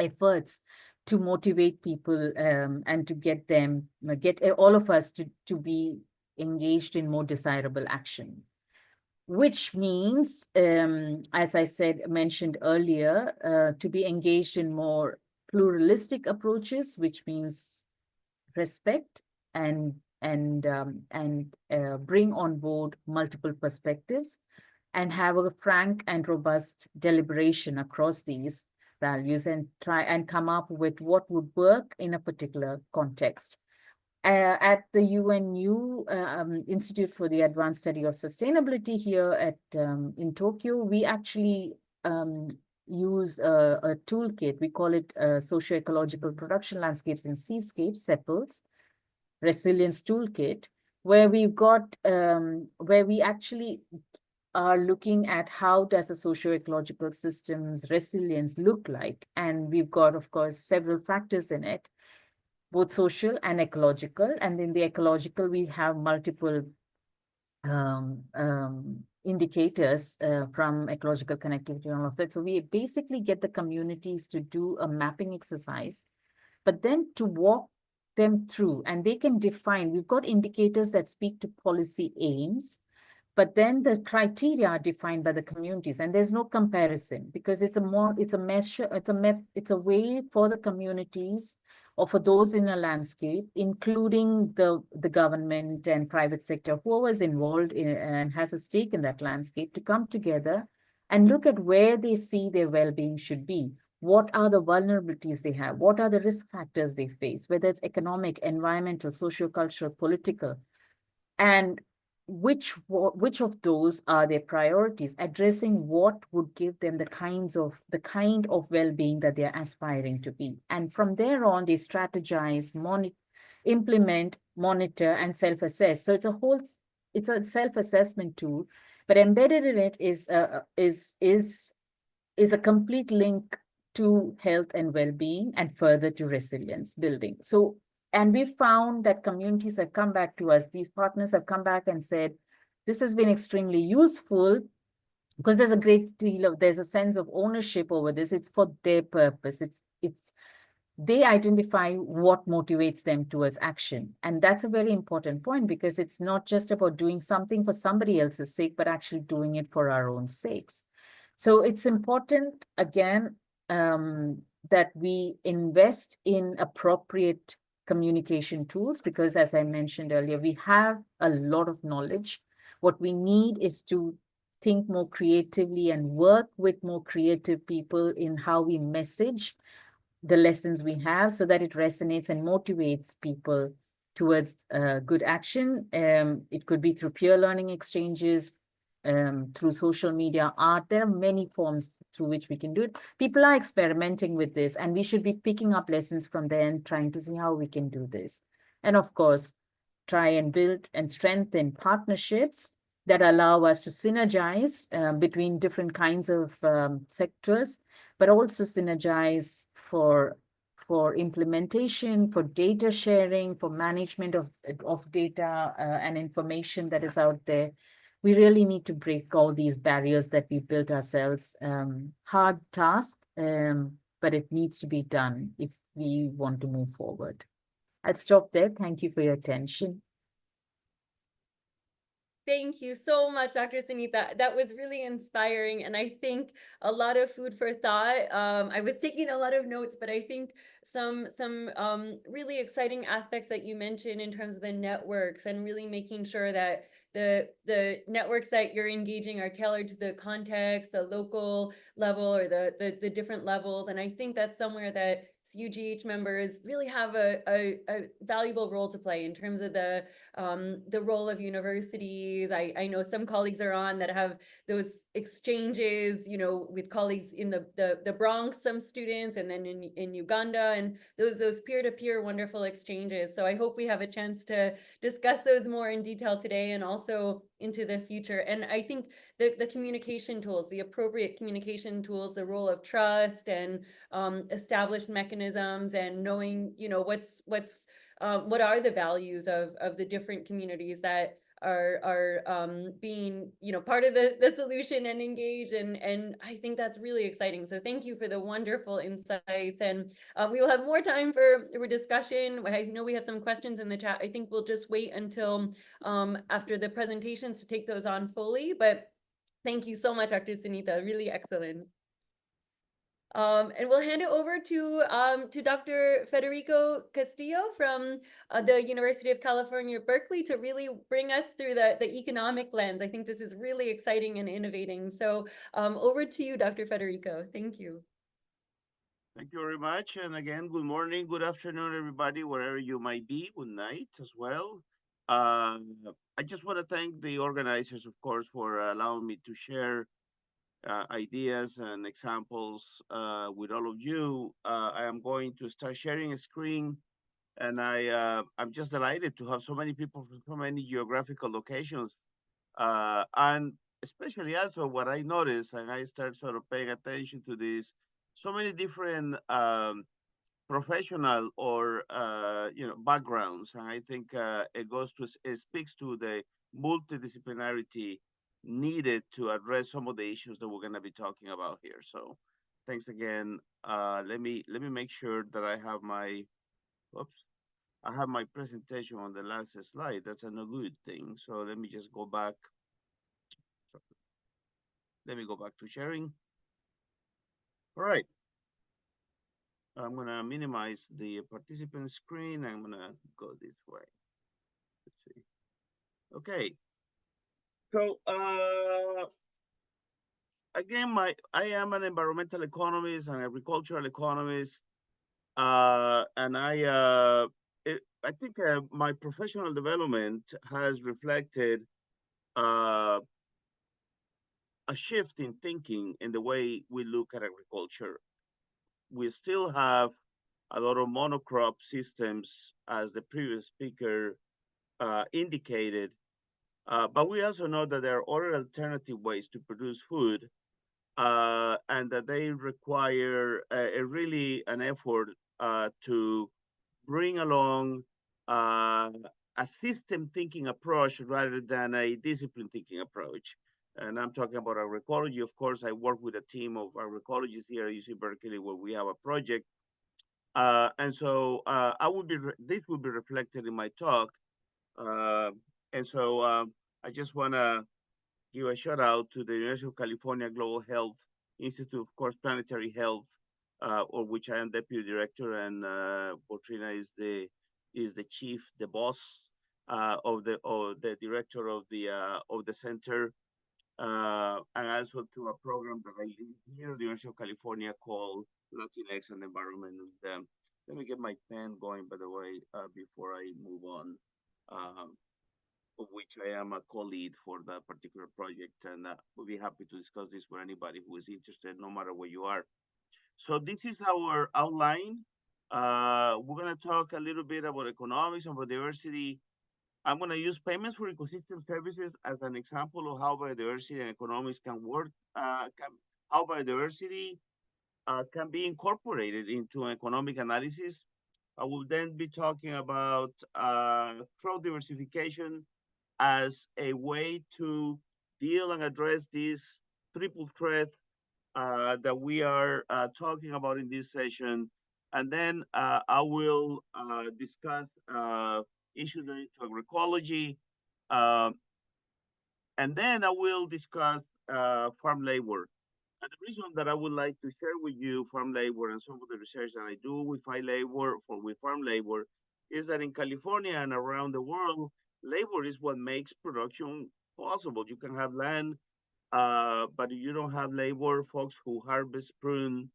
efforts to motivate people and to get all of us to be engaged in more desirable action, which means, as I mentioned earlier, to be engaged in more pluralistic approaches, which means respect and bring on board multiple perspectives and have a frank and robust deliberation across these values and try and come up with what would work in a particular context. At the UNU Institute for the Advanced Study of Sustainability here in Tokyo, we actually use a toolkit. We call it Socio-Ecological Production Landscapes and Seascapes, SEPLS, Resilience Toolkit, where we've got, where we actually are looking at how does a socio-ecological system's resilience look like. And we've got, of course, several factors in it, both social and ecological. And in the ecological, we have multiple indicators from ecological connectivity and all of that. So we basically get the communities to do a mapping exercise, but then to walk them through, and they can define, we've got indicators that speak to policy aims, but then the criteria are defined by the communities, and there's no comparison because it's a measure, it's a way for the communities or for those in a landscape, including the government and private sector, whoever is involved in and has a stake in that landscape, to come together and look at where they see their well-being should be. What are the vulnerabilities they have? What are the risk factors they face, whether it's economic, environmental, socio-cultural, political, and which of those are their priorities, addressing what would give them the kind of well-being that they're aspiring to be. And from there on, they strategize, implement, monitor, and self-assess. So it's a self-assessment tool, but embedded in it is a complete link to health and well-being and further to resilience building. So, and we found that communities have come back to us, these partners have come back and said, this has been extremely useful because there's a sense of ownership over this. It's for their purpose. They identify what motivates them towards action. And that's a very important point because it's not just about doing something for somebody else's sake, but actually doing it for our own sakes. So it's important, again, that we invest in appropriate communication tools because, as I mentioned earlier, we have a lot of knowledge. What we need is to think more creatively and work with more creative people in how we message the lessons we have so that it resonates and motivates people towards good action. It could be through peer learning exchanges, through social media, art. There are many forms through which we can do it. People are experimenting with this, and we should be picking up lessons from there and trying to see how we can do this. And of course, try and build and strengthen partnerships that allow us to synergize between different kinds of sectors, but also synergize for implementation, for data sharing, for management of data and information that is out there. We really need to break all these barriers that we built ourselves. Hard task, but it needs to be done if we want to move forward. I'll stop there. Thank you for your attention. Thank you so much, Dr. Sunita. That was really inspiring, and I think a lot of food for thought. I was taking a lot of notes, but I think some really exciting aspects that you mentioned in terms of the networks and really making sure that the networks that you're engaging are tailored to the context, the local level, or the different levels. And I think that's somewhere that CUGH members really have a valuable role to play in terms of the role of universities. I know some colleagues are on that have those exchanges, you know, with colleagues in the Bronx, some students, and then in Uganda, and those peer-to-peer wonderful exchanges. So I hope we have a chance to discuss those more in detail today and also into the future. And I think the communication tools, the appropriate communication tools, the role of trust and established mechanisms, and knowing, you know, what are the values of the different communities that are being, you know, part of the solution and engaged, and I think that's really exciting. So thank you for the wonderful insights, and we will have more time for discussion. I know we have some questions in the chat. I think we'll just wait until after the presentations to take those on fully, but thank you so much, Dr. Sunita, really excellent. And we'll hand it over to Dr. Federico Castillo from the University of California, Berkeley, to really bring us through the economic lens. I think this is really exciting and innovating. So over to you, Dr. Federico. Thank you. Thank you very much. And again, good morning, good afternoon, everybody, wherever you might be. Good night as well. I just want to thank the organizers, of course, for allowing me to share ideas and examples with all of you. I am going to start sharing a screen, and I'm just delighted to have so many people from so many geographical locations, and especially also what I noticed, and I start sort of paying attention to this, so many different professional or you know, backgrounds, and I think it speaks to the multidisciplinarity needed to address some of the issues that we're going to be talking about here. So thanks again. Let me make sure that I have my presentation on the last slide. That's a no good thing. So let me just go back. Let me go back to sharing. All right. I'm going to minimize the participant screen. I'm going to go this way. Let's see. Okay. So again, I am an environmental economist and agricultural economist, and I think my professional development has reflected uh, a shift in thinking in the way we look at agriculture. We still have a lot of monocrop systems, as the previous speaker indicated, but we also know that there are other alternative ways to produce food, and that they require really an effort to bring along uh, a system thinking approach rather than a discipline thinking approach. And I'm talking about agroecology. Of course, I work with a team of agroecologists here at UC Berkeley where we have a project. And so this will be reflected in my talk. Uh, and so I just want to give a shout out to the University of California Global Health Institute, of course, Planetary Health, of which I am deputy director, and Botrina is the chief, the boss of the director of the center, and also to a program that I lead here at the University of California called Latinx and Environment. And, let me get my pen going, by the way, before I move on. Of which I am a co-lead for that particular project, and we'll be happy to discuss this with anybody who is interested, no matter where you are. So this is our outline. We're going to talk a little bit about economics and biodiversity. I'm going to use payments for ecosystem services as an example of how biodiversity and economics can work, how biodiversity can be incorporated into economic analysis. I will then be talking about crop diversification as a way to deal and address this triple threat that we are talking about in this session. And then I will discuss issues related to agroecology. And then I will discuss farm labor. And the reason that I would like to share with you farm labor and some of the research that I do with farm labor is that in California and around the world, labor is what makes production possible. You can have land, but you don't have labor, folks who harvest, prune,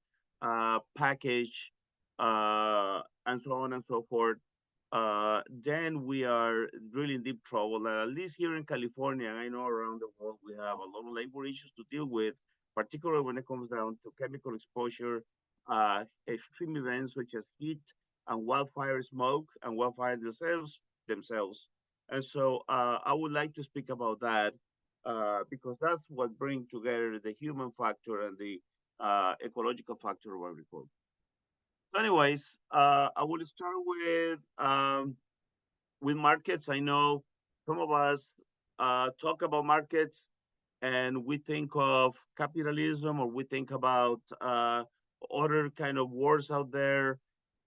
package, and so on and so forth, then we are really in deep trouble. At least here in California, I know around the world, we have a lot of labor issues to deal with, particularly when it comes down to chemical exposure, extreme events such as heat and wildfire smoke and wildfire themselves. And so I would like to speak about that because that's what brings together the human factor and the ecological factor of agriculture. So anyways, I will start with markets. I know some of us talk about markets and we think of capitalism or we think about other kind of wars out there.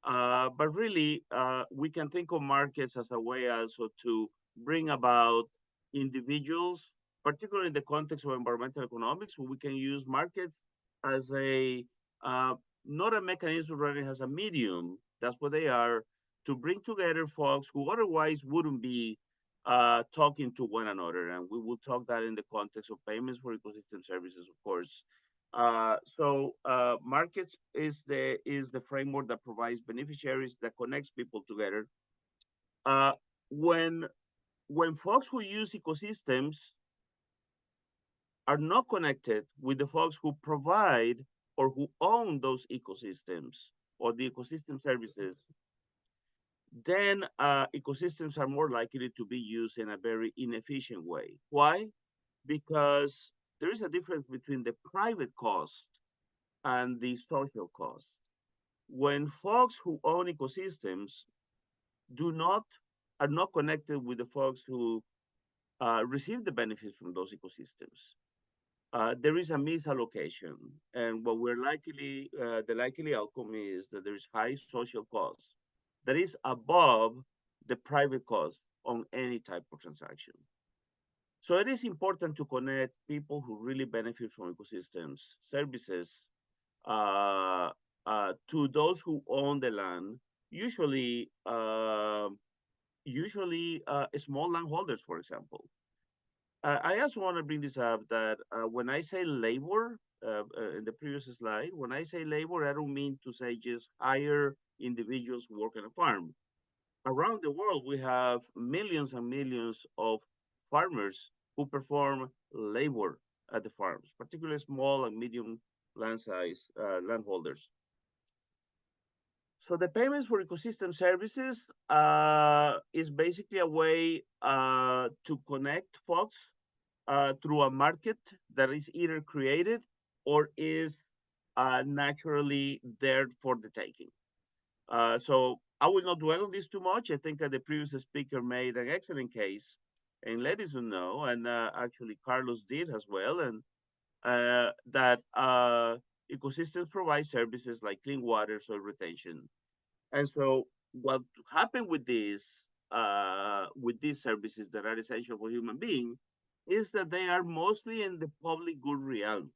But really, we can think of markets as a way also to bring about individuals, particularly in the context of environmental economics, where we can use markets as a not a mechanism, rather as a medium. That's what they are, to bring together folks who otherwise wouldn't be talking to one another. And we will talk that in the context of payments for ecosystem services, of course. So markets is the framework that provides beneficiaries, that connects people together. Uh, when folks who use ecosystems are not connected with the folks who provide or who own those ecosystems or the ecosystem services, then ecosystems are more likely to be used in a very inefficient way. Why? Because there is a difference between the private cost and the social cost. When folks who own ecosystems are not connected with the folks who receive the benefits from those ecosystems, there is a misallocation. And what the likely outcome is that there is high social cost that is above the private cost on any type of transaction. So it is important to connect people who really benefit from ecosystems services to those who own the land, usually small landholders, for example. I also want to bring this up that when I say labor, in the previous slide, when I say labor, I don't mean to say just hire individuals who work on a farm. Around the world, we have millions and millions of farmers who perform labor at the farms, particularly small and medium land size landholders. So the payments for ecosystem services is basically a way to connect folks through a market that is either created or is naturally there for the taking. So I will not dwell on this too much. I think that the previous speaker made an excellent case and let us know, and actually Carlos did as well, and that ecosystems provide services like clean water, soil retention. And so what happened with these services that are essential for human beings is that they are mostly in the public good realm.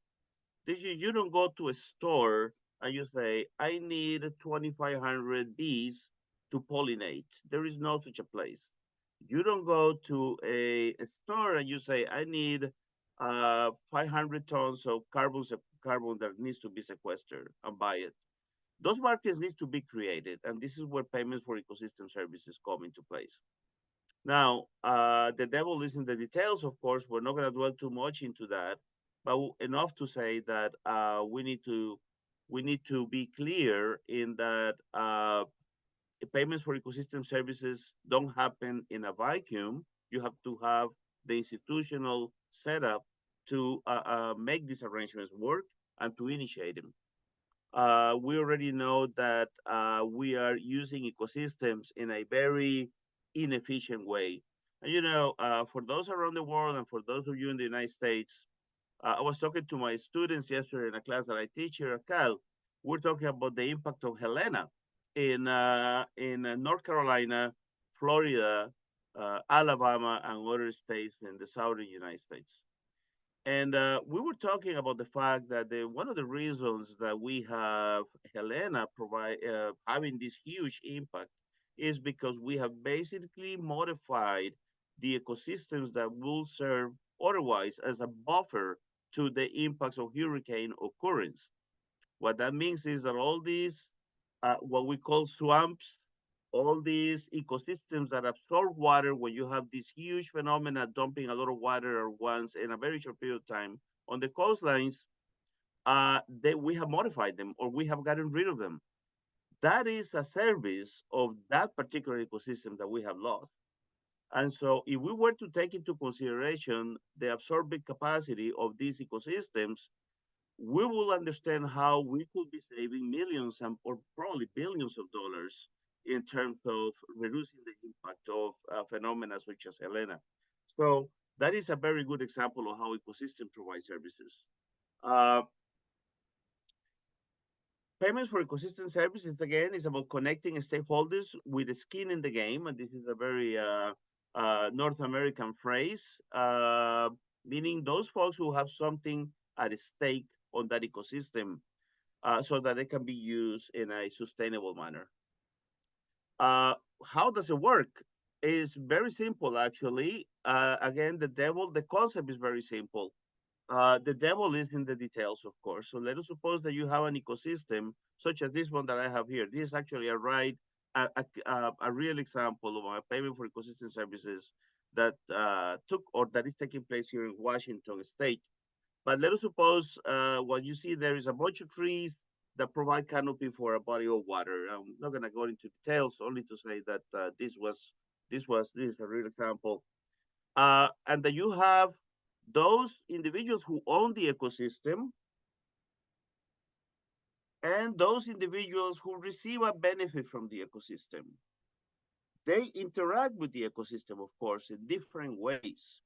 You don't go to a store and you say, I need 2,500 bees to pollinate. There is no such a place. You don't go to a store and you say, I need 500 tons of carbon that needs to be sequestered and buy it. Those markets need to be created, and this is where payments for ecosystem services come into place. Now, the devil is in the details, of course. We're not going to dwell too much into that, but enough to say that we need to be clear in that payments for ecosystem services don't happen in a vacuum. You have to have the institutional setup to make these arrangements work and to initiate them. We already know that we are using ecosystems in a very inefficient way. And for those around the world and for those of you in the United States, I was talking to my students yesterday in a class that I teach here at Cal. We're talking about the impact of Helena in North Carolina, Florida, Alabama, and other states in the southern United States. And we were talking about the fact that one of the reasons that we have Helena having this huge impact is because we have basically modified the ecosystems that will serve otherwise as a buffer to the impacts of hurricane occurrence. What that means is that all these, what we call swamps, all these ecosystems that absorb water when you have this huge phenomena dumping a lot of water at once in a very short period of time on the coastlines, we have modified them or we have gotten rid of them. That is a service of that particular ecosystem that we have lost. And so if we were to take into consideration the absorbing capacity of these ecosystems, we will understand how we could be saving millions or probably billions of dollars in terms of reducing the impact of phenomena such as Helena. So that is a very good example of how ecosystem provides services. Payments for ecosystem services, again, is about connecting stakeholders with skin in the game. And this is a very North American phrase, meaning those folks who have something at stake on that ecosystem so that it can be used in a sustainable manner. How does it work? It's very simple, actually. Again, the concept is very simple. The devil is in the details, of course. So let us suppose that you have an ecosystem such as this one that I have here. This is actually a real example of a payment for ecosystem services that that is taking place here in Washington State. But let us suppose what you see there is a bunch of trees that provide canopy for a body of water. I'm not going to go into details, only to say that this is a real example, and that you have those individuals who own the ecosystem and those individuals who receive a benefit from the ecosystem. They interact with the ecosystem, of course, in different ways.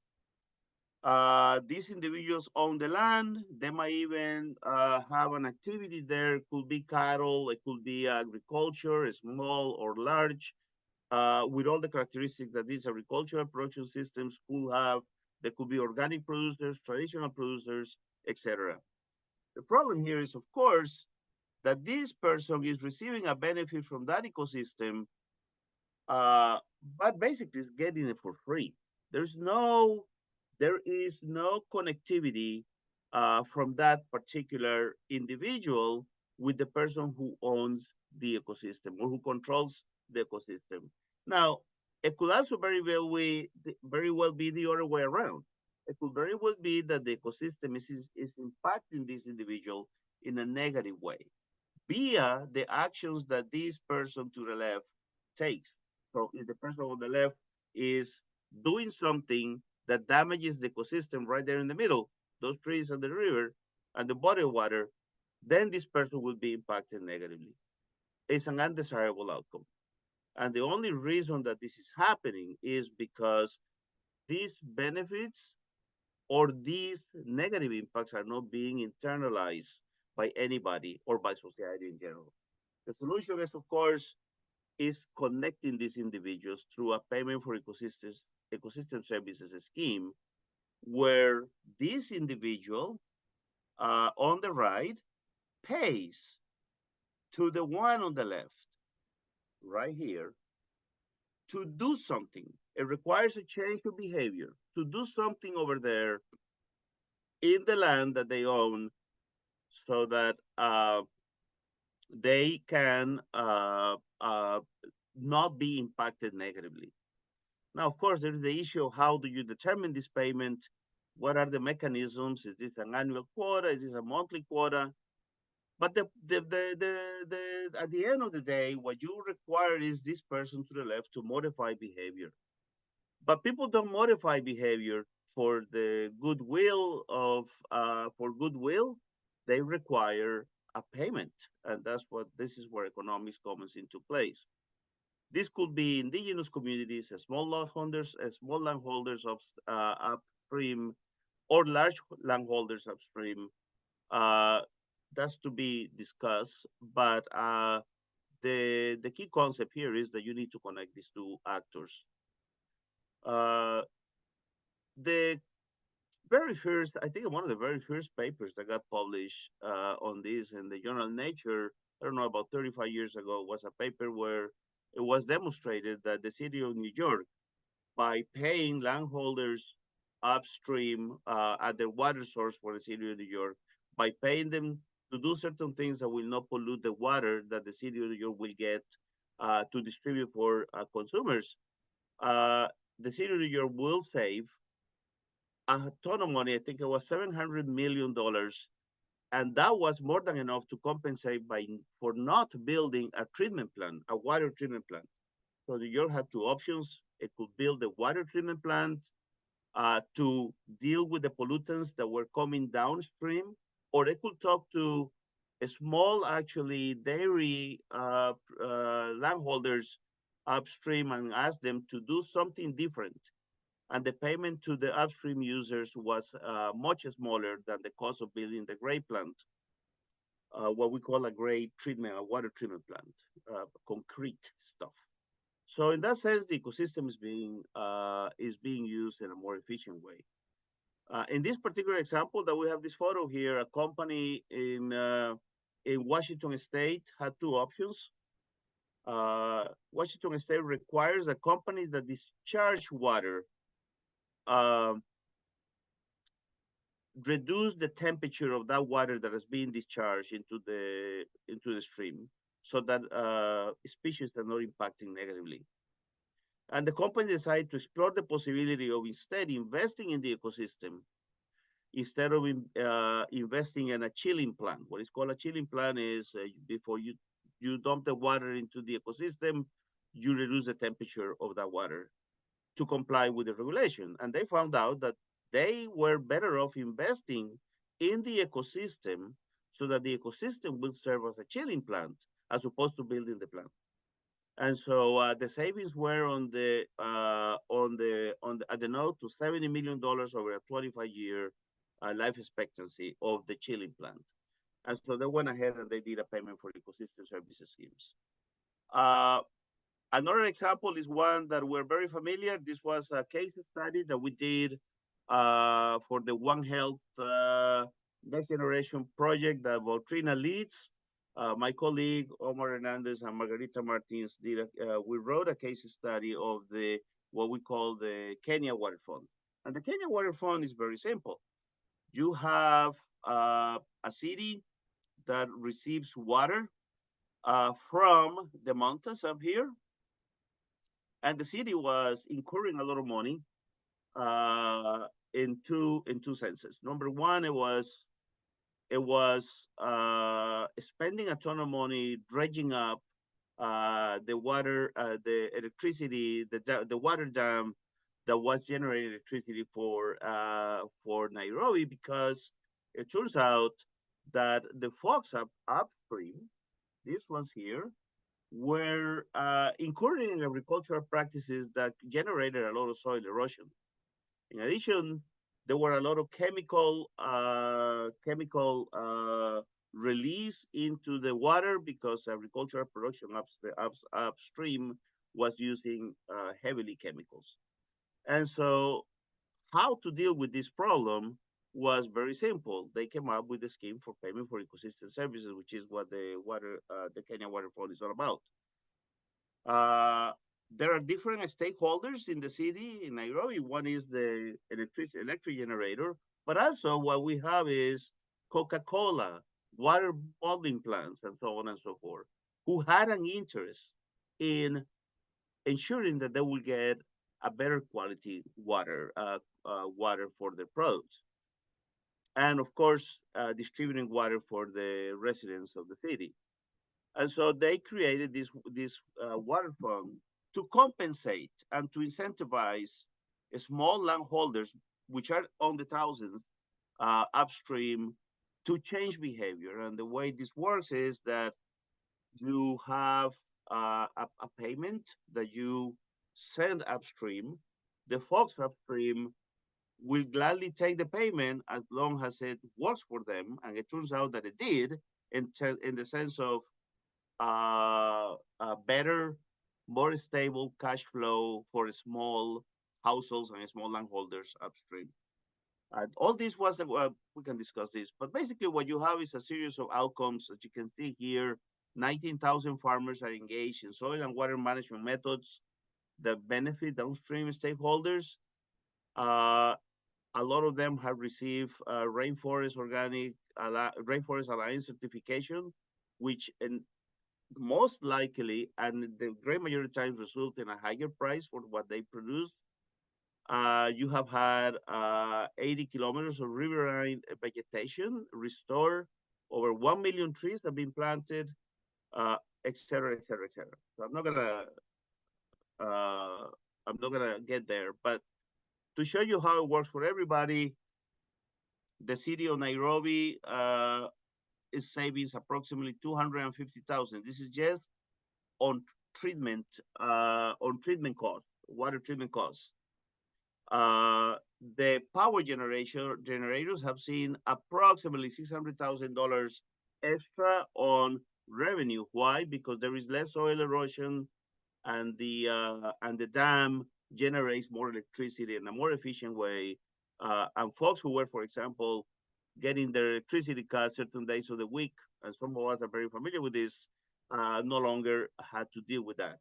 These individuals own the land. They might even have an activity there. It could be cattle, it could be agriculture, small or large, with all the characteristics that these agricultural production systems could have. There could be organic producers, traditional producers, etc. The problem here is, of course, that this person is receiving a benefit from that ecosystem, but basically is getting it for free. There is no connectivity from that particular individual with the person who owns the ecosystem or who controls the ecosystem. Now, it could also very well be the other way around. It could very well be that the ecosystem is impacting this individual in a negative way via the actions that this person to the left takes. So if the person on the left is doing something that damages the ecosystem right there in the middle, those trees and the river and the body of water, then this person will be impacted negatively. It's an undesirable outcome. And the only reason that this is happening is because these benefits or these negative impacts are not being internalized by anybody or by society in general. The solution is, of course, is connecting these individuals through a payment for ecosystem services scheme, where this individual on the right pays to the one on the left, right here, to do something. It requires a change of behavior to do something over there in the land that they own so that they can not be impacted negatively. Now, of course, there is the issue of how do you determine this payment? What are the mechanisms? Is this an annual quota? Is this a monthly quota? But at the end of the day, what you require is this person to the left to modify behavior. But people don't modify behavior for the goodwill of for goodwill. They require a payment, and this is where economics comes into place. This could be indigenous communities, small landholders upstream, or large landholders upstream. That's to be discussed, but the key concept here is that you need to connect these two actors. The very first, I think one of the very first papers that got published on this in the journal Nature, I don't know, about 35 years ago, was a paper where it was demonstrated that the city of New York, by paying landholders upstream at their water source for the city of New York, by paying them to do certain things that will not pollute the water that the city of New York will get to distribute for consumers, the city of New York will save a ton of money. I think it was $700 million. And that was more than enough to compensate for not building a treatment plant, a water treatment plant. So New York had two options. It could build a water treatment plant to deal with the pollutants that were coming downstream, or it could talk to a small, actually, dairy landholders upstream and ask them to do something different. And the payment to the upstream users was much smaller than the cost of building the gray plant, what we call a gray treatment, a water treatment plant, concrete stuff. So in that sense, the ecosystem is being used in a more efficient way. In this particular example that we have this photo here, a company in Washington State had two options. Washington State requires the companies that discharge water reduce the temperature of that water that is being discharged into the stream, so that species are not impacting negatively. And the company decided to explore the possibility of instead investing in the ecosystem instead of investing in a chilling plant. What is called a chilling plant is before you dump the water into the ecosystem, you reduce the temperature of that water to comply with the regulation. And they found out that they were better off investing in the ecosystem so that the ecosystem will serve as a chilling plant as opposed to building the plant. And so the savings were at the note to $70 million over a 25-year life expectancy of the chilling plant. And so they went ahead and they did a payment for ecosystem services schemes. Another example is one that we're very familiar. This was a case study that we did for the One Health Next Generation project that Valtrina leads. My colleague Omar Hernandez and Margarita Martins we wrote a case study of what we call the Kenya Water Fund. And the Kenya Water Fund is very simple. You have a city that receives water from the mountains up here, and the city was incurring a lot of money in two senses. Number one, it was spending a ton of money dredging up the water, the electricity, the water dam that was generating electricity for Nairobi, because it turns out that the folks upstream, these ones here, were incurring agricultural practices that generated a lot of soil erosion. In addition, there were a lot of chemical release into the water because agricultural production upstream was using heavily chemicals. And so how to deal with this problem was very simple. They came up with a scheme for payment for ecosystem services, which is what the Kenya Water Fund is all about. There are different stakeholders in the city in Nairobi. One is the electric generator, but also what we have is Coca-Cola, water bottling plants, and so on and so forth, who had an interest in ensuring that they will get a better quality water, water for their products, and of course, distributing water for the residents of the city. And so they created this water fund to compensate and to incentivize small landholders, which are on the thousands upstream, to change behavior. And the way this works is that you have a payment that you send upstream. The folks upstream will gladly take the payment as long as it works for them. And it turns out that it did, in the sense of a better, more stable cash flow for small households and small landholders upstream. All this was, we can discuss this, but basically what you have is a series of outcomes that you can see here. 19,000 farmers are engaged in soil and water management methods that benefit downstream stakeholders. A lot of them have received Rainforest Alliance certification, which most likely, and the great majority of times, result in a higher price for what they produce. You have had 80 kilometers of riverine vegetation restored, over 1 million trees have been planted, et cetera, et cetera, et cetera. So I'm not gonna get there, but to show you how it works for everybody, the city of Nairobi is saving approximately 250,000. This is just on treatment costs, water treatment costs. The power generators have seen approximately $600,000 extra on revenue. Why? Because there is less soil erosion, and the dam generates more electricity in a more efficient way. And folks who were, for example, getting their electricity cut certain days of the week, and some of us are very familiar with this, no longer had to deal with that.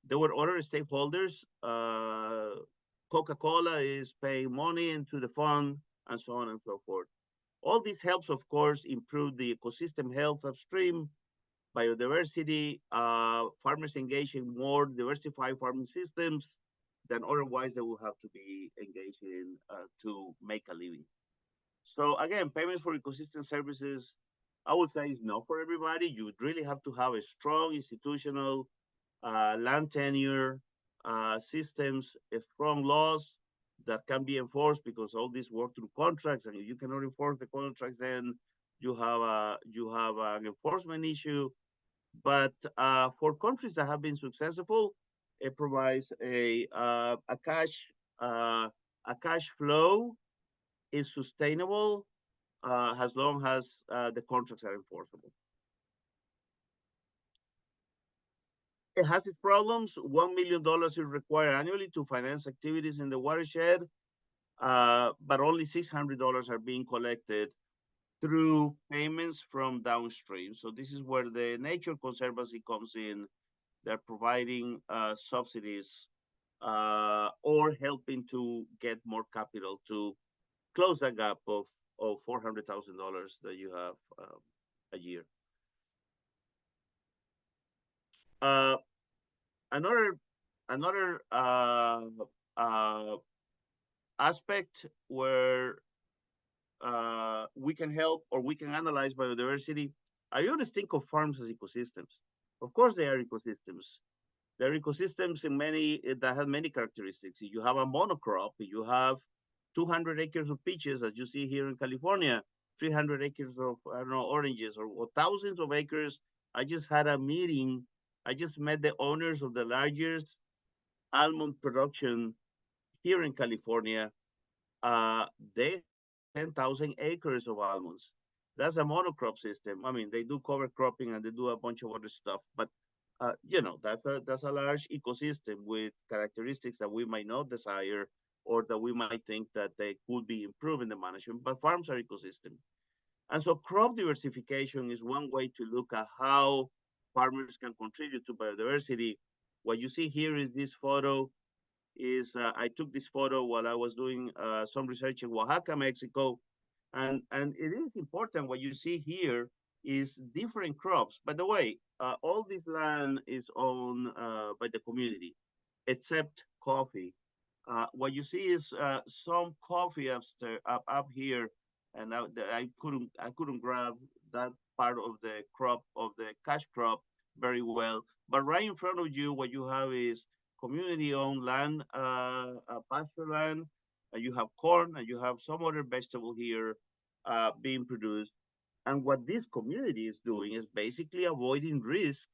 There were other stakeholders. Coca-Cola is paying money into the fund, and so on and so forth. All this helps, of course, improve the ecosystem health upstream, biodiversity, farmers engage in more diversified farming systems than otherwise they will have to be engaged in to make a living. So again, payments for ecosystem services, I would say, is not for everybody. You would really have to have a strong institutional land tenure systems, strong laws that can be enforced, because all this work through contracts, and if you cannot enforce the contracts, then you have an enforcement issue. But for countries that have been successful, it provides a cash flow, is sustainable as long as the contracts are enforceable. It has its problems. $1 million is required annually to finance activities in the watershed, but only $600 are being collected through payments from downstream. So this is where the Nature Conservancy comes in. They're providing subsidies or helping to get more capital to close that gap of $400,000 that you have a year. Another aspect where we can help or we can analyze biodiversity, I always think of farms as ecosystems. Of course, they are ecosystems. They're ecosystems in many that have many characteristics. If you have a monocrop, you have 200 acres of peaches, as you see here in California, 300 acres of, I don't know, oranges, or thousands of acres. I just had a meeting. I just met the owners of the largest almond production here in California. They have 10,000 acres of almonds. That's a monocrop system. I mean, they do cover cropping and they do a bunch of other stuff, but you know, that's a large ecosystem with characteristics that we might not desire or that we might think that they could be improved in the management. But farms are ecosystem, and so crop diversification is one way to look at how farmers can contribute to biodiversity. What you see here is this photo. I took this photo while I was doing some research in Oaxaca, Mexico, and it is important. What you see here is different crops. By the way, all this land is owned by the community, except coffee. What you see is some coffee up here, and I couldn't grab that part of the crop of the cash crop very well. But right in front of you, what you have is community-owned land, pasture land, and you have corn, and you have some other vegetable here being produced. And what this community is doing is basically avoiding risk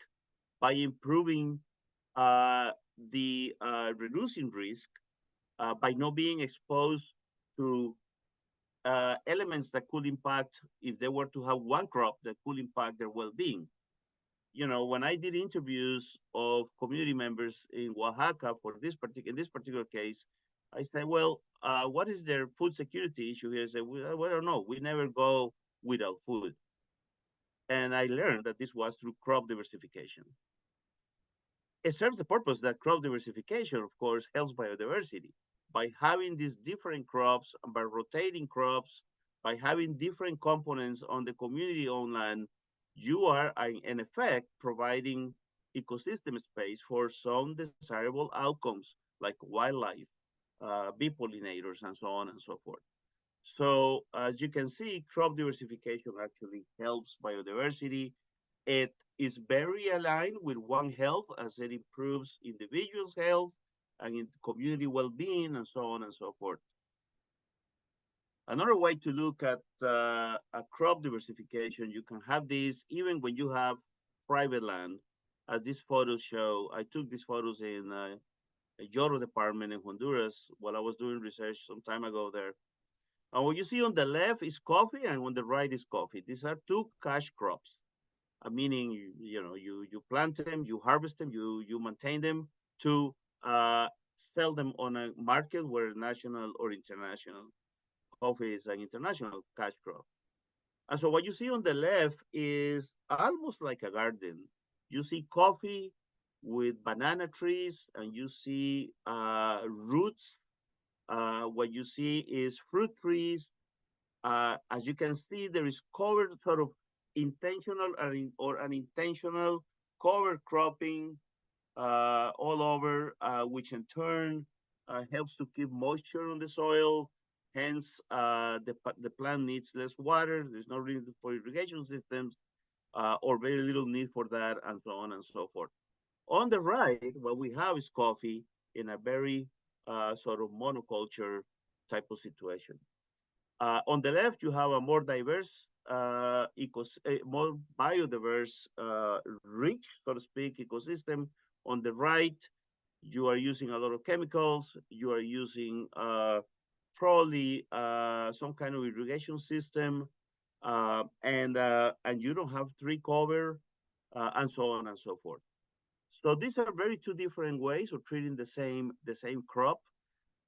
by improving the reducing risk by not being exposed to elements that could impact, if they were to have one crop, that could impact their well-being. You know, when I did interviews of community members in Oaxaca for in this particular case, I said, well, what is their food security issue here? I said, well, I don't know. We never go without food. And I learned that this was through crop diversification. It serves the purpose that crop diversification, of course, helps biodiversity. By having these different crops, and by rotating crops, by having different components on the community-owned land, you are, in effect, providing ecosystem space for some desirable outcomes like wildlife, bee pollinators, and so on and so forth. So as you can see, crop diversification actually helps biodiversity. It is very aligned with One Health as it improves individuals' health and in community well-being and so on and so forth. Another way to look at a crop diversification, you can have this even when you have private land, as these photos show. I took these photos in a Yoro department in Honduras while I was doing research some time ago there. And what you see on the left is coffee, and on the right is coffee. These are two cash crops, meaning you plant them, you harvest them, you maintain them to sell them on a market, where national or international. Coffee is an international cash crop. And so what you see on the left is almost like a garden. You see coffee with banana trees, and you see roots. What you see is fruit trees. As you can see, there is covered sort of intentional or unintentional cover cropping all over, which in turn helps to keep moisture on the soil. Hence, the plant needs less water. There's no need for irrigation systems, or very little need for that, and so on and so forth. On the right, what we have is coffee in a very sort of monoculture type of situation. On the left, you have a more diverse, more biodiverse, rich, so to speak, ecosystem. On the right, you are using a lot of chemicals. You are using probably some kind of irrigation system, and you don't have tree cover, and so on and so forth. So these are very two different ways of treating the same crop.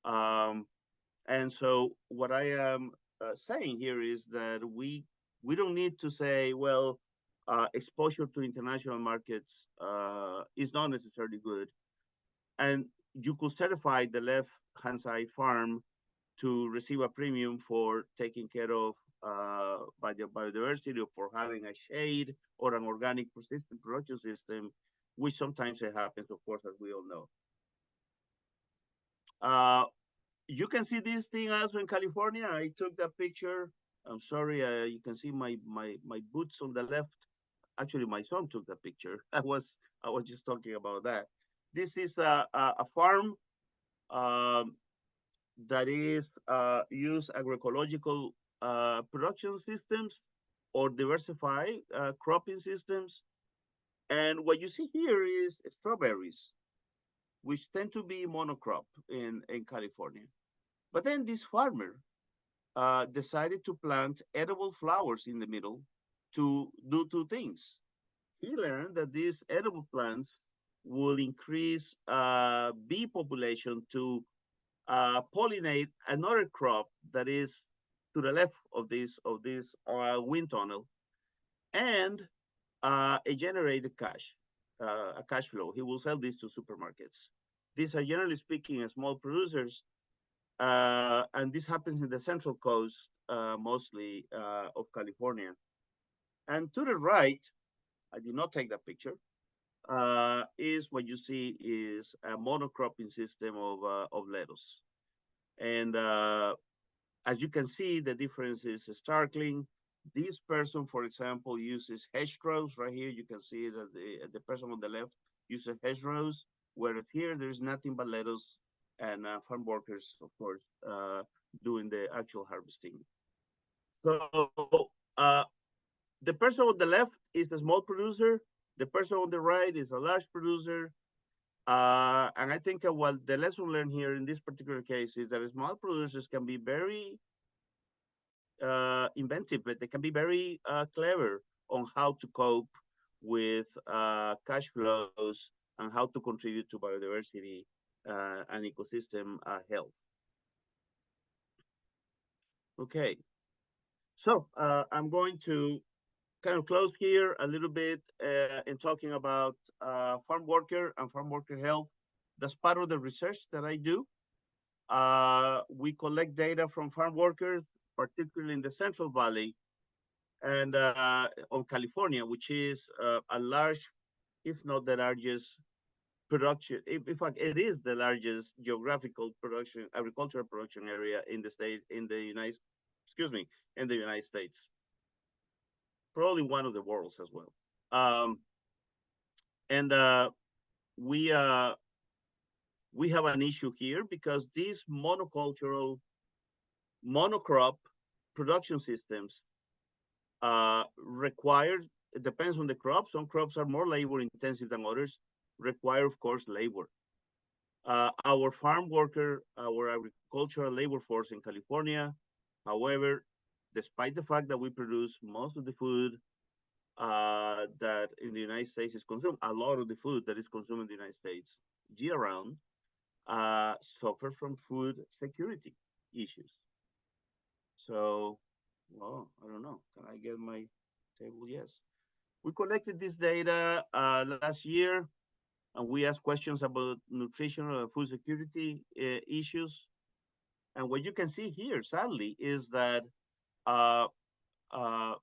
And so what I am saying here is that we don't need to say, well, exposure to international markets is not necessarily good. And you could certify the left-hand side farm to receive a premium for taking care of by the biodiversity, or for having a shade or an organic persistent production system, which sometimes it happens, of course, as we all know. You can see this thing also in California. I took that picture. I'm sorry, you can see my boots on the left. Actually, my son took the picture. I was just talking about that. This is a farm um, that is use agroecological production systems or diversify cropping systems. And what you see here is strawberries, which tend to be monocrop in California. But then this farmer decided to plant edible flowers in the middle to do two things. He learned that these edible plants will increase bee population to pollinate another crop that is to the left of this wind tunnel, and it generated cash, a cash flow. He will sell this to supermarkets. These are generally speaking small producers, and this happens in the central coast, mostly of California. And to the right, I did not take that picture, is what you see is a monocropping system of lettuce. And as you can see, the difference is startling. This person, for example, uses hedgerows. Right here, you can see that the person on the left uses hedgerows, whereas here there's nothing but lettuce and farm workers, of course, doing the actual harvesting. So uh, the person on the left is a small producer. The person on the right is a large producer. And I think what the lesson learned here in this particular case is that small producers can be very inventive, but they can be very clever on how to cope with cash flows and how to contribute to biodiversity and ecosystem health. Okay, so I'm going to kind of close here a little bit in talking about farm worker and farm worker health. That's part of the research that I do. We collect data from farm workers, particularly in the Central Valley and of California, which is a large, if not the largest production. In fact, it is the largest geographical production, agricultural production area in the state, in the United, excuse me, in the United States. Probably one of the world's as well. And we have an issue here because these monocultural, monocrop production systems require, it depends on the crop. Some crops are more labor intensive than others, require, of course, labor. Our farm worker, our agricultural labor force in California, however, despite the fact that we produce most of the food that in the United States is consumed, a lot of the food that is consumed in the United States year round, suffer from food security issues. So, well, I don't know. Can I get my table? Yes. We collected this data last year, and we asked questions about nutritional and food security issues. And what you can see here, sadly, is that uh, uh,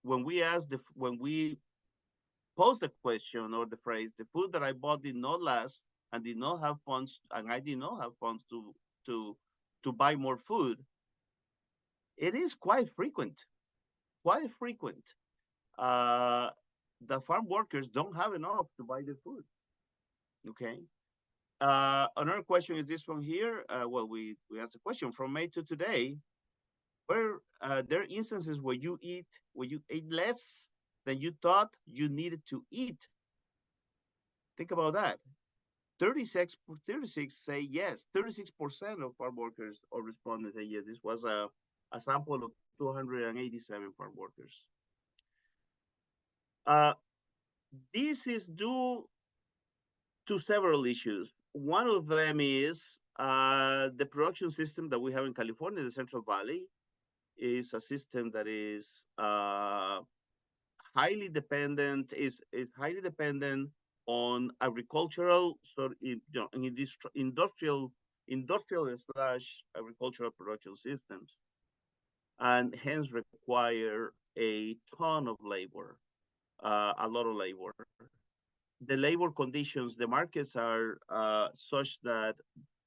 when we pose the question or the phrase, the food that I bought did not last and did not have funds, and I did not have funds to buy more food, it is quite frequent, quite frequent. The farm workers don't have enough to buy the food. Okay. Another question is this one here. Well, we asked the question from May to today, where there are instances where you ate less than you thought you needed to eat. Think about that. 36 say yes. 36% of farm workers or respondents say yes. This was a sample of 287 farm workers. This is due to several issues. One of them is the production system that we have in California, the Central Valley, is a system that is highly dependent on agricultural, so industrial slash agricultural production systems, and hence require a ton of labor, a lot of labor. The labor conditions, the markets are such that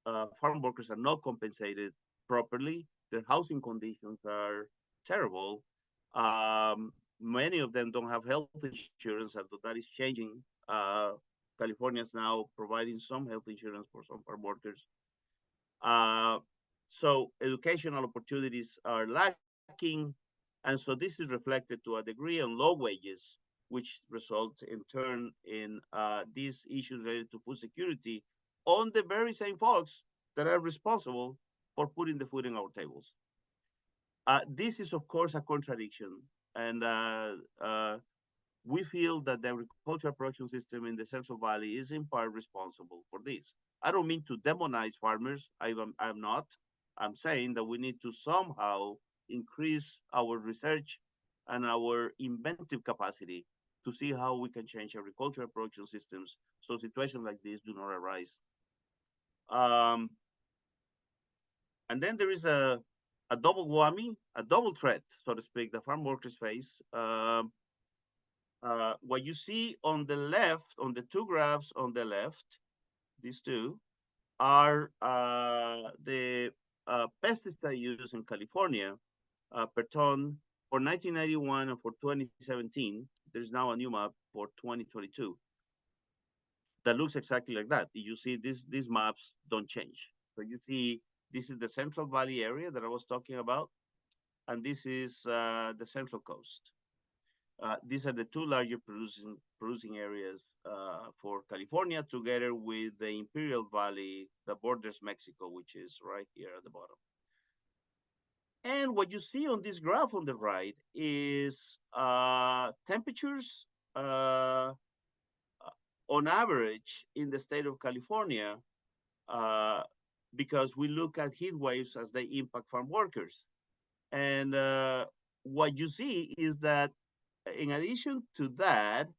farm workers are not compensated properly. Their housing conditions are terrible. Many of them don't have health insurance, although that is changing. California is now providing some health insurance for some farm workers. So educational opportunities are lacking, and so this is reflected to a degree on low wages, which results in turn in these issues related to food security on the very same folks that are responsible for putting the food in our tables. This is, of course, a contradiction, and we feel that the agricultural production system in the Central Valley is in part responsible for this. I don't mean to demonize farmers. I'm not. I'm saying that we need to somehow increase our research and our inventive capacity to see how we can change agricultural production systems so situations like this do not arise. And then there is a double whammy, a double threat, so to speak, the farm workers face. What you see on the left, on the two graphs on the left, these two, are the pesticide use in California per ton for 1991 and for 2017. There's now a new map for 2022 that looks exactly like that. You see these maps don't change. So you see this is the Central Valley area that I was talking about, and this is the Central Coast. These are the two larger producing areas for California, together with the Imperial Valley that borders Mexico, which is right here at the bottom. And what you see on this graph on the right is temperatures on average in the state of California, because we look at heat waves as they impact farm workers. And what you see is that in addition to that,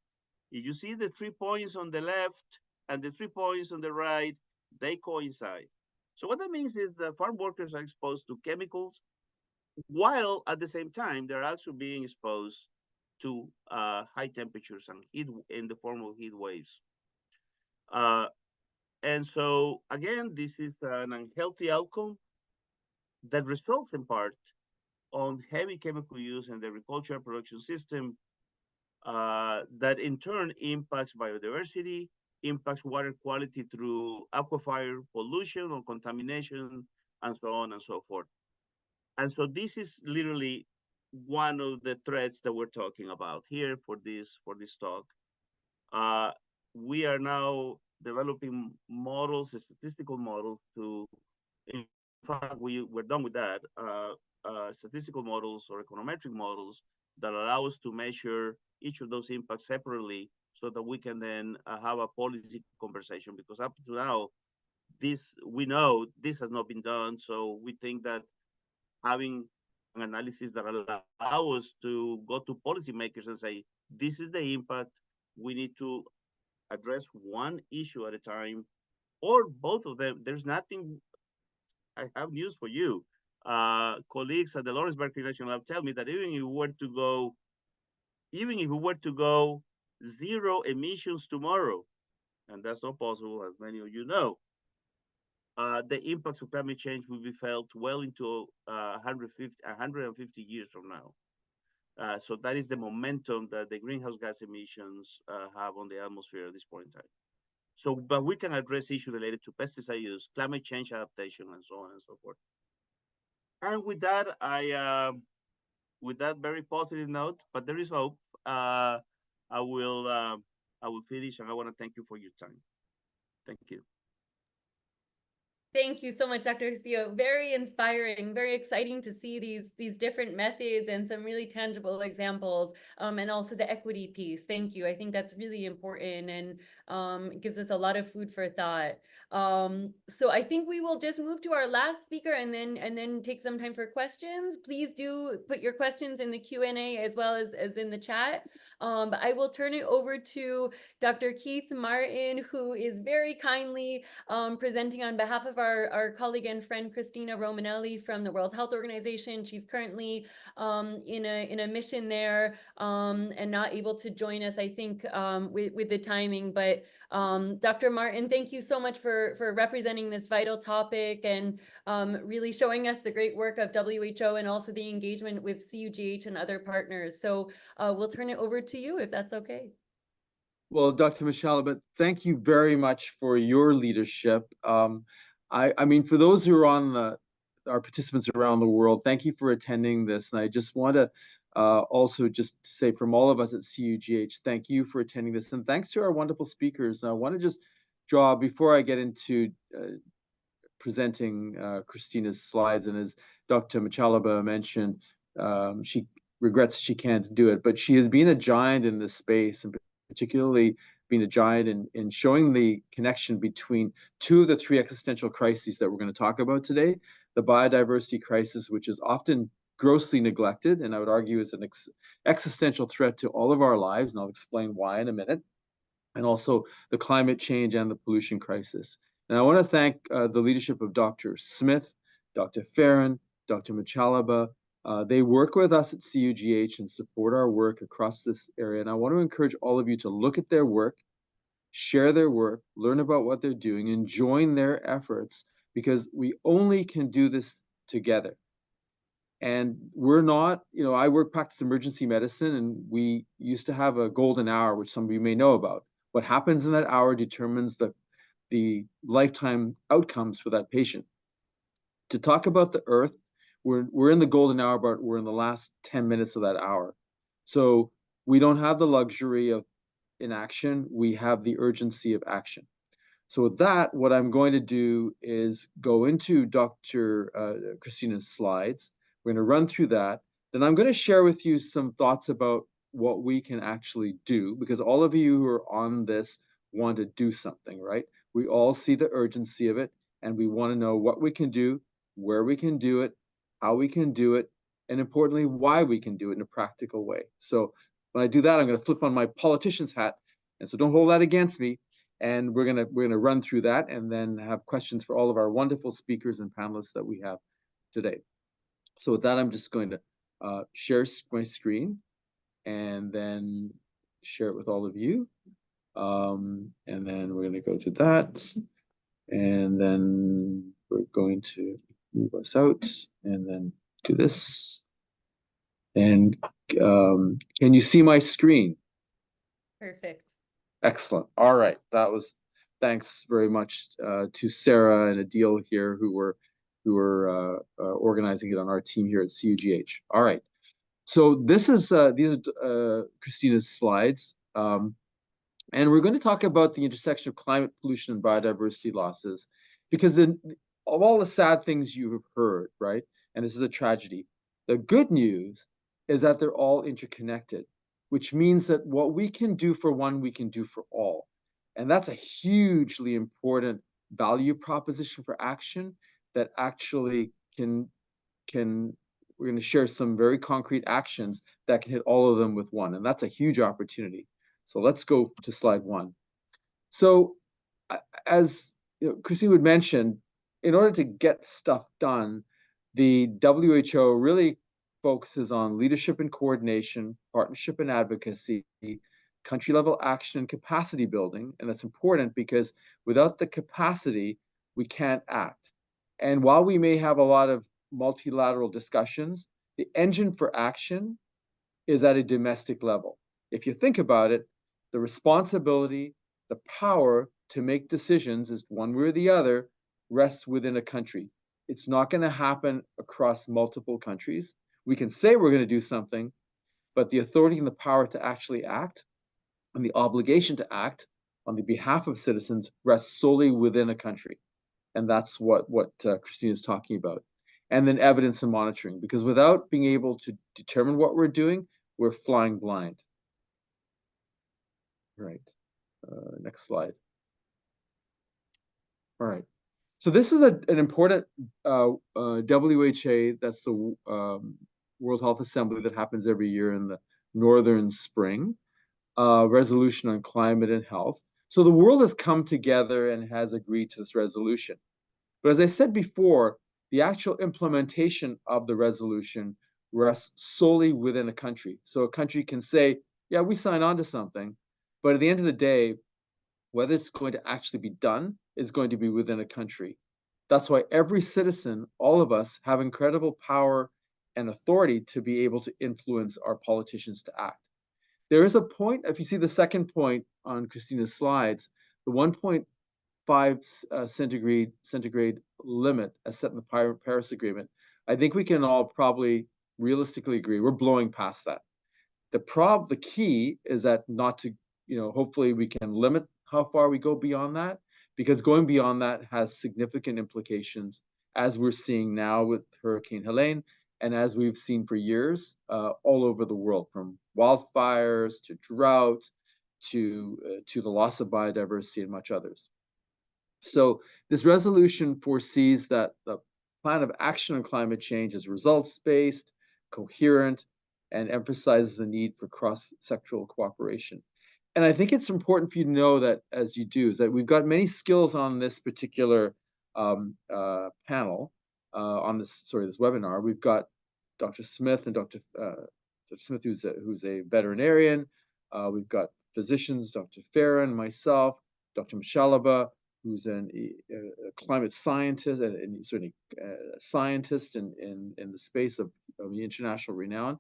you see the 3 points on the left and the 3 points on the right, they coincide. So what that means is that farm workers are exposed to chemicals, while at the same time, they're also being exposed to high temperatures and heat in the form of heat waves. And so again, this is an unhealthy outcome that results in part on heavy chemical use in the agricultural production system, that in turn impacts biodiversity, impacts water quality through aquifer pollution or contamination, and so on and so forth. And so this is literally one of the threats that we're talking about here for this talk. We are now developing models, statistical models to, in fact, we're done with that, statistical models or econometric models that allow us to measure each of those impacts separately so that we can then have a policy conversation, because up to now, we know this has not been done. So we think that having an analysis that allow us to go to policymakers and say, this is the impact, we need to address one issue at a time, or both of them. There's nothing, I have news for you. Colleagues at the Lawrence Berkeley National Lab tell me that even if we were to go zero emissions tomorrow, and that's not possible, as many of you know, the impacts of climate change will be felt well into 150 years from now. So that is the momentum that the greenhouse gas emissions have on the atmosphere at this point in time. So, but we can address issues related to pesticide use, climate change adaptation, and so on and so forth. And with that, with that very positive note, but there is hope, I will finish, and I want to thank you for your time. Thank you. Thank you so much, Dr. Castillo. Very inspiring, very exciting to see these different methods and some really tangible examples, and also the equity piece. Thank you. I think that's really important and gives us a lot of food for thought. So I think we will just move to our last speaker and then take some time for questions. Please do put your questions in the Q&A as well as in the chat. But I will turn it over to Dr. Keith Martin, who is very kindly presenting on behalf of our colleague and friend Christina Romanelli from the World Health Organization. She's currently in a mission there and not able to join us, I think, with the timing. But Dr. Martin, thank you so much for representing this vital topic and really showing us the great work of WHO and also the engagement with CUGH and other partners. So we'll turn it over to you if that's okay. Well, Dr. Michalaba, thank you very much for your leadership. I mean, for those who are on our participants around the world, thank you for attending this. And I just want to also just say from all of us at CUGH, thank you for attending this. And thanks to our wonderful speakers. And I want to just draw, before I get into presenting Christina's slides, and as Dr. Michalaba mentioned, she regrets she can't do it, but she has been a giant in this space, and particularly being a giant in showing the connection between two of the three existential crises that we're going to talk about today. The biodiversity crisis, which is often grossly neglected, and I would argue is an existential threat to all of our lives, and I'll explain why in a minute, and also the climate change and the pollution crisis. And I want to thank the leadership of Dr. Smith, Dr. Farron, Dr. Michalaba. They work with us at CUGH and support our work across this area. And I want to encourage all of you to look at their work, share their work, learn about what they're doing, and join their efforts, because we only can do this together. And we're not, you know, I practice emergency medicine, and we used to have a golden hour, which some of you may know about. What happens in that hour determines the lifetime outcomes for that patient. To talk about the earth, we're in the golden hour, but we're in the last 10 minutes of that hour. So we don't have the luxury of inaction, we have the urgency of action. So with that, what I'm going to do is go into Dr. Christina's slides. We're going to run through that. Then I'm going to share with you some thoughts about what we can actually do, because all of you who are on this want to do something, right? We all see the urgency of it, and we want to know what we can do, where we can do it, how we can do it, and importantly, why we can do it in a practical way. So when I do that, I'm going to flip on my politician's hat, and so don't hold that against me. And we're gonna run through that and then have questions for all of our wonderful speakers and panelists that we have today. So with that, I'm just going to share my screen and then share it with all of you. And then we're going to go to that, and then we're going to move us out and then do this. And can you see my screen? Perfect. Excellent. All right. Thanks very much to Sarah and Adil here who were organizing it on our team here at CUGH. All right. So these are Christina's slides. And we're going to talk about the intersection of climate pollution and biodiversity losses, because of all the sad things you have heard, right? And this is a tragedy. The good news is that they're all interconnected, which means that what we can do for one, we can do for all. And that's a hugely important value proposition for action that actually we're going to share some very concrete actions that can hit all of them with one. And that's a huge opportunity. So let's go to slide 1. So as Christine would mention, in order to get stuff done, the WHO really focuses on leadership and coordination, partnership and advocacy, country-level action and capacity building. And that's important because without the capacity, we can't act. And while we may have a lot of multilateral discussions, the engine for action is at a domestic level. If you think about it, the responsibility, the power to make decisions is one way or the other rests within a country. It's not going to happen across multiple countries. We can say we're going to do something, but the authority and the power to actually act and the obligation to act on the behalf of citizens rests solely within a country. And that's what Christine is talking about. And then evidence and monitoring, because without being able to determine what we're doing, we're flying blind. Right. Next slide. All right. So this is an important WHA, that's the World Health Assembly that happens every year in the northern spring. resolution on climate and health. So the world has come together and has agreed to this resolution. But as I said before, the actual implementation of the resolution rests solely within a country. So a country can say, yeah, we sign on to something, but at the end of the day, whether it's going to actually be done is going to be within a country. That's why every citizen, all of us, have incredible power and authority to be able to influence our politicians to act. There is a point, if you see the second point on Christina's slides, the 1.5 centigrade limit as set in the Paris Agreement, I think we can all probably realistically agree we're blowing past that. The key is that not to, hopefully we can limit how far we go beyond that, because going beyond that has significant implications, as we're seeing now with Hurricane Helene, and as we've seen for years all over the world, from wildfires to drought to the loss of biodiversity and much others. So this resolution foresees that the plan of action on climate change is results-based, coherent, and emphasizes the need for cross-sectoral cooperation. And I think it's important for you to know that, as you do, is that we've got many skills on this particular panel, on this webinar. We've got Dr. Smith and Dr. Smith, who's a veterinarian. We've got physicians, Dr. Farron, myself, Dr. Michalaba, who's a climate scientist and certainly a scientist in the space of international renown,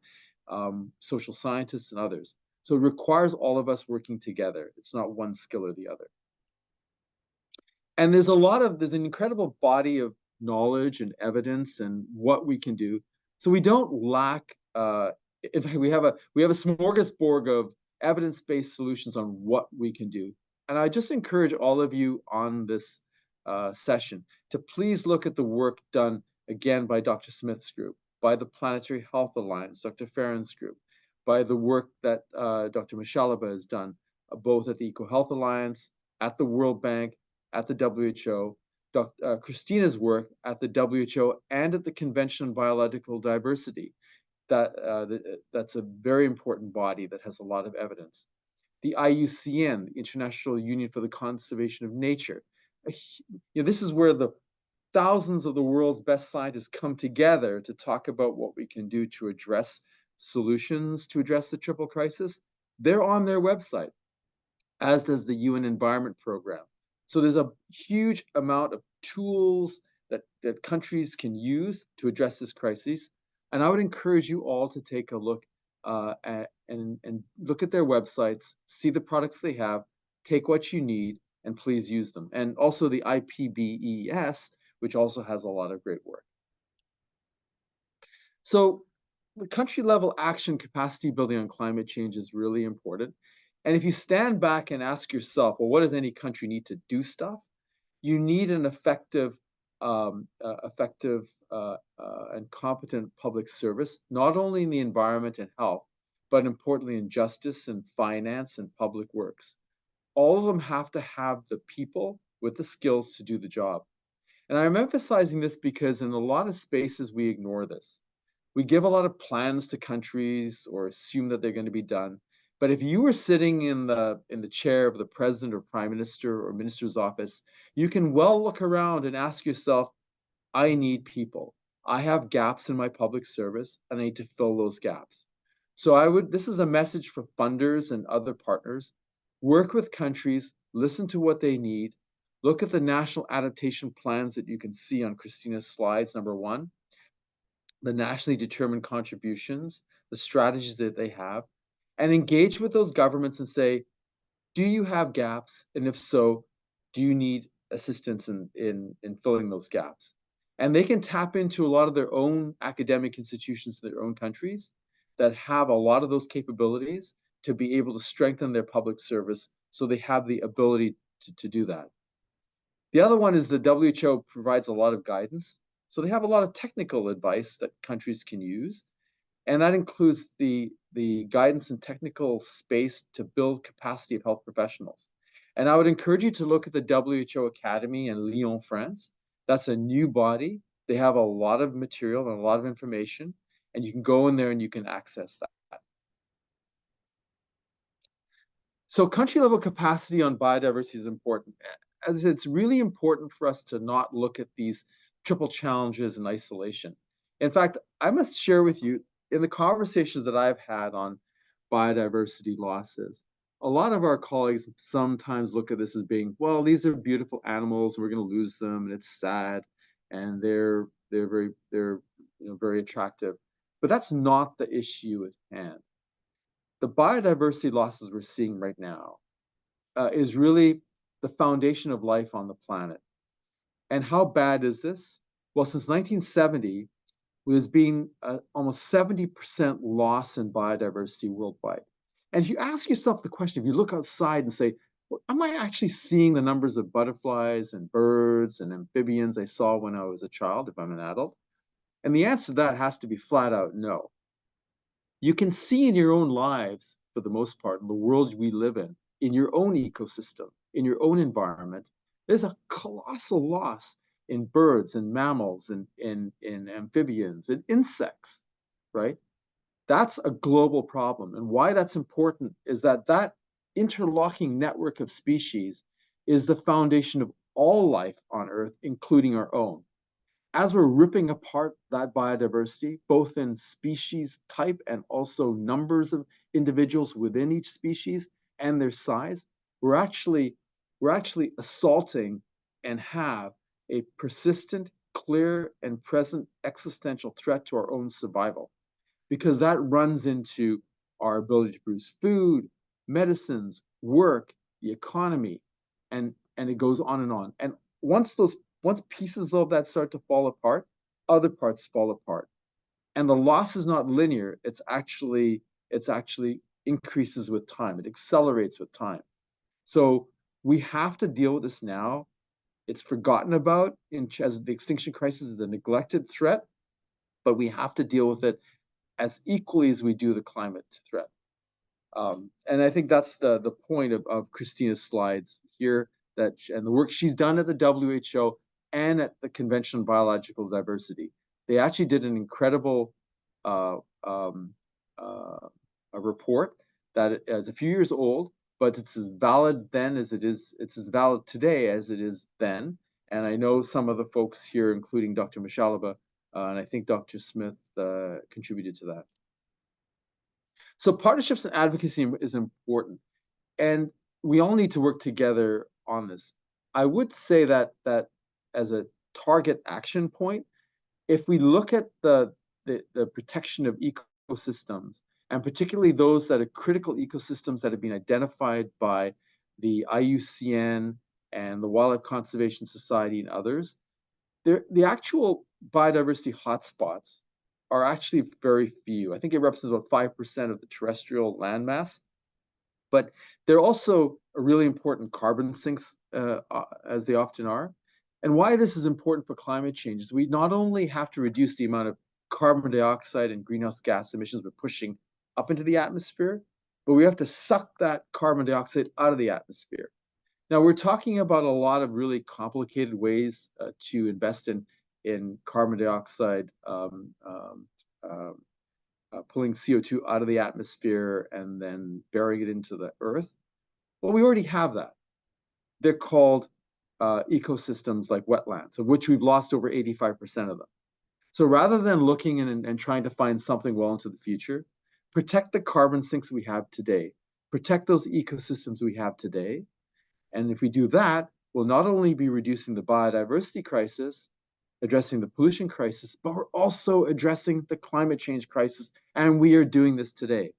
social scientists and others. So it requires all of us working together. It's not one skill or the other. And there's an incredible body of knowledge and evidence and what we can do. So we don't lack, in fact, we have a smorgasbord of evidence-based solutions on what we can do. And I just encourage all of you on this session to please look at the work done, again, by Dr. Smith's group, by the Planetary Health Alliance, Dr. Farron's group, by the work that Dr. Michalaba has done, both at the EcoHealth Alliance, at the World Bank, at the WHO, Christina's work at the WHO and at the Convention on Biological Diversity. That's a very important body that has a lot of evidence. The IUCN, the International Union for the Conservation of Nature. This is where the thousands of the world's best scientists come together to talk about what we can do to address solutions to address the triple crisis. They're on their website, as does the UN Environment Program. So there's a huge amount of tools that countries can use to address this crisis. And I would encourage you all to take a look and look at their websites, see the products they have, take what you need, and please use them. And also the IPBES, which also has a lot of great work. So the country level action capacity building on climate change is really important. And if you stand back and ask yourself, well, what does any country need to do stuff? You need an effective and competent public service, not only in the environment and health, but importantly in justice and finance and public works. All of them have to have the people with the skills to do the job. And I'm emphasizing this because in a lot of spaces we ignore this. We give a lot of plans to countries or assume that they're going to be done. But if you were sitting in the chair of the president or prime minister or minister's office, you can well look around and ask yourself, I need people. I have gaps in my public service and I need to fill those gaps. So this is a message for funders and other partners. Work with countries, listen to what they need, look at the national adaptation plans that you can see on Christina's slides, number 1, the nationally determined contributions, the strategies that they have, and engage with those governments and say, do you have gaps? And if so, do you need assistance in filling those gaps? And they can tap into a lot of their own academic institutions in their own countries that have a lot of those capabilities to be able to strengthen their public service so they have the ability to do that. The other one is the WHO provides a lot of guidance. So they have a lot of technical advice that countries can use. And that includes the guidance and technical space to build capacity of health professionals. And I would encourage you to look at the WHO Academy in Lyon, France. That's a new body. They have a lot of material and a lot of information, and you can go in there and you can access that. So country level capacity on biodiversity is important. As it's really important for us to not look at these triple challenges in isolation. In fact, I must share with you, in the conversations that I've had on biodiversity losses, a lot of our colleagues sometimes look at this as being, well, these are beautiful animals, we're going to lose them, and it's sad, and they're very attractive. But that's not the issue at hand. The biodiversity losses we're seeing right now is really the foundation of life on the planet. And how bad is this? Well, since 1970, there's been almost 70% loss in biodiversity worldwide. And if you ask yourself the question, if you look outside and say, well, am I actually seeing the numbers of butterflies and birds and amphibians I saw when I was a child, if I'm an adult? And the answer to that has to be flat out no. You can see in your own lives, for the most part, in the world we live in your own ecosystem, in your own environment, there's a colossal loss in birds and mammals and in amphibians and insects, right? That's a global problem. And why that's important is that that interlocking network of species is the foundation of all life on Earth, including our own. As we're ripping apart that biodiversity, both in species type and also numbers of individuals within each species and their size, we're actually assaulting and have a persistent, clear, and present existential threat to our own survival, because that runs into our ability to produce food, medicines, work, the economy, and it goes on and on. And once pieces of that start to fall apart, other parts fall apart. And the loss is not linear. It's actually increases with time. It accelerates with time. So we have to deal with this now. It's forgotten about as the extinction crisis is a neglected threat, but we have to deal with it as equally as we do the climate threat. And I think that's the point of Christina's slides here, and the work she's done at the WHO and at the Convention on Biological Diversity. They actually did an incredible a report that is a few years old, but it's as valid then as it's as valid today as it is then. And I know some of the folks here, including Dr. Michalaba, and I think Dr. Smith contributed to that. So partnerships and advocacy is important, and we all need to work together on this. I would say that as a target action point, if we look at the protection of ecosystems, and particularly those that are critical ecosystems that have been identified by the IUCN and the Wildlife Conservation Society and others, the actual biodiversity hotspots are actually very few. I think it represents about 5% of the terrestrial landmass, but they're also a really important carbon sinks, as they often are. And why this is important for climate change is we not only have to reduce the amount of carbon dioxide and greenhouse gas emissions we're pushing up into the atmosphere, but we have to suck that carbon dioxide out of the atmosphere. Now, we're talking about a lot of really complicated ways to invest in carbon dioxide, pulling CO2 out of the atmosphere and then burying it into the earth. Well, we already have that. They're called ecosystems like wetlands, of which we've lost over 85% of them. So rather than looking and trying to find something well into the future, protect the carbon sinks we have today, protect those ecosystems we have today. And if we do that, we'll not only be reducing the biodiversity crisis, addressing the pollution crisis, but we're also addressing the climate change crisis, and we are doing this today.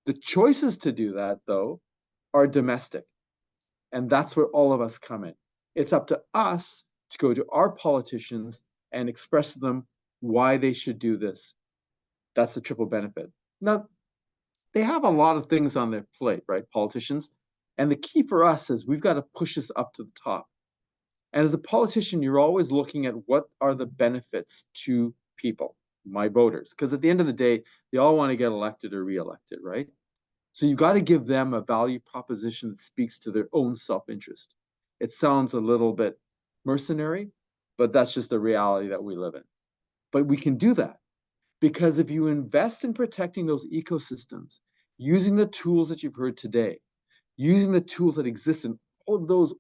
The choices to do that, though, are domestic, and that's where all of us come in. It's up to us to go to our politicians and express to them why they should do this. That's the triple benefit. Now, they have a lot of things on their plate, right, politicians? And the key for us is we've got to push this up to the top. And as a politician, you're always looking at what are the benefits to people, my voters, because at the end of the day, they all want to get elected or reelected, right? So you've got to give them a value proposition that speaks to their own self-interest. It sounds a little bit mercenary, but that's just the reality that we live in. But we can do that because if you invest in protecting those ecosystems, using the tools that you've heard today, using the tools that exist in all of those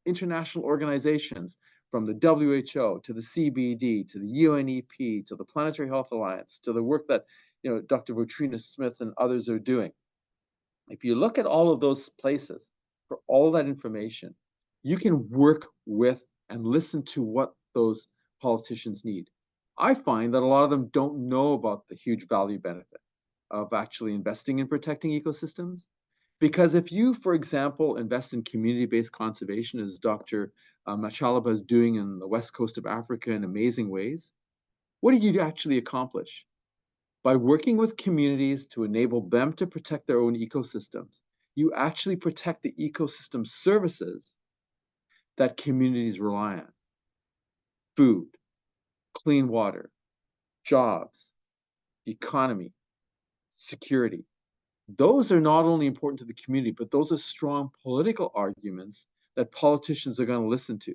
international organizations, from the WHO to the CBD to the UNEP to the Planetary Health Alliance to the work that Dr. Vatrina Smith and others are doing. If you look at all of those places for all that information, you can work with and listen to what those politicians need. I find that a lot of them don't know about the huge value benefit of actually investing in protecting ecosystems. Because if you, for example, invest in community-based conservation, as Dr. Machalaba is doing in the west coast of Africa in amazing ways, what do you actually accomplish? By working with communities to enable them to protect their own ecosystems, you actually protect the ecosystem services that communities rely on. Food, clean water, jobs, the economy, security. Those are not only important to the community, but those are strong political arguments that politicians are going to listen to.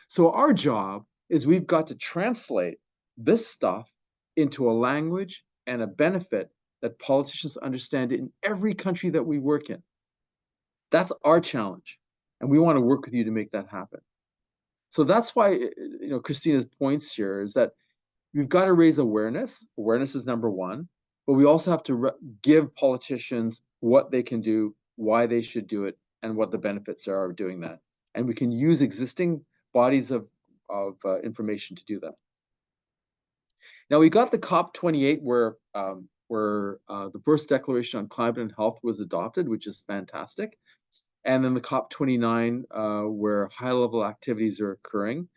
So our job is we've got to translate this stuff into a language and a benefit that politicians understand in every country that we work in. That's our challenge, and we want to work with you to make that happen. So that's why, Christina's points here is that we've got to raise awareness. Awareness is number one, but we also have to give politicians what they can do, why they should do it, and what the benefits are of doing that. And we can use existing bodies of information to do that. Now, we got the COP28 where the first declaration on climate and health was adopted, which is fantastic. And then the COP29 where high-level activities are occurring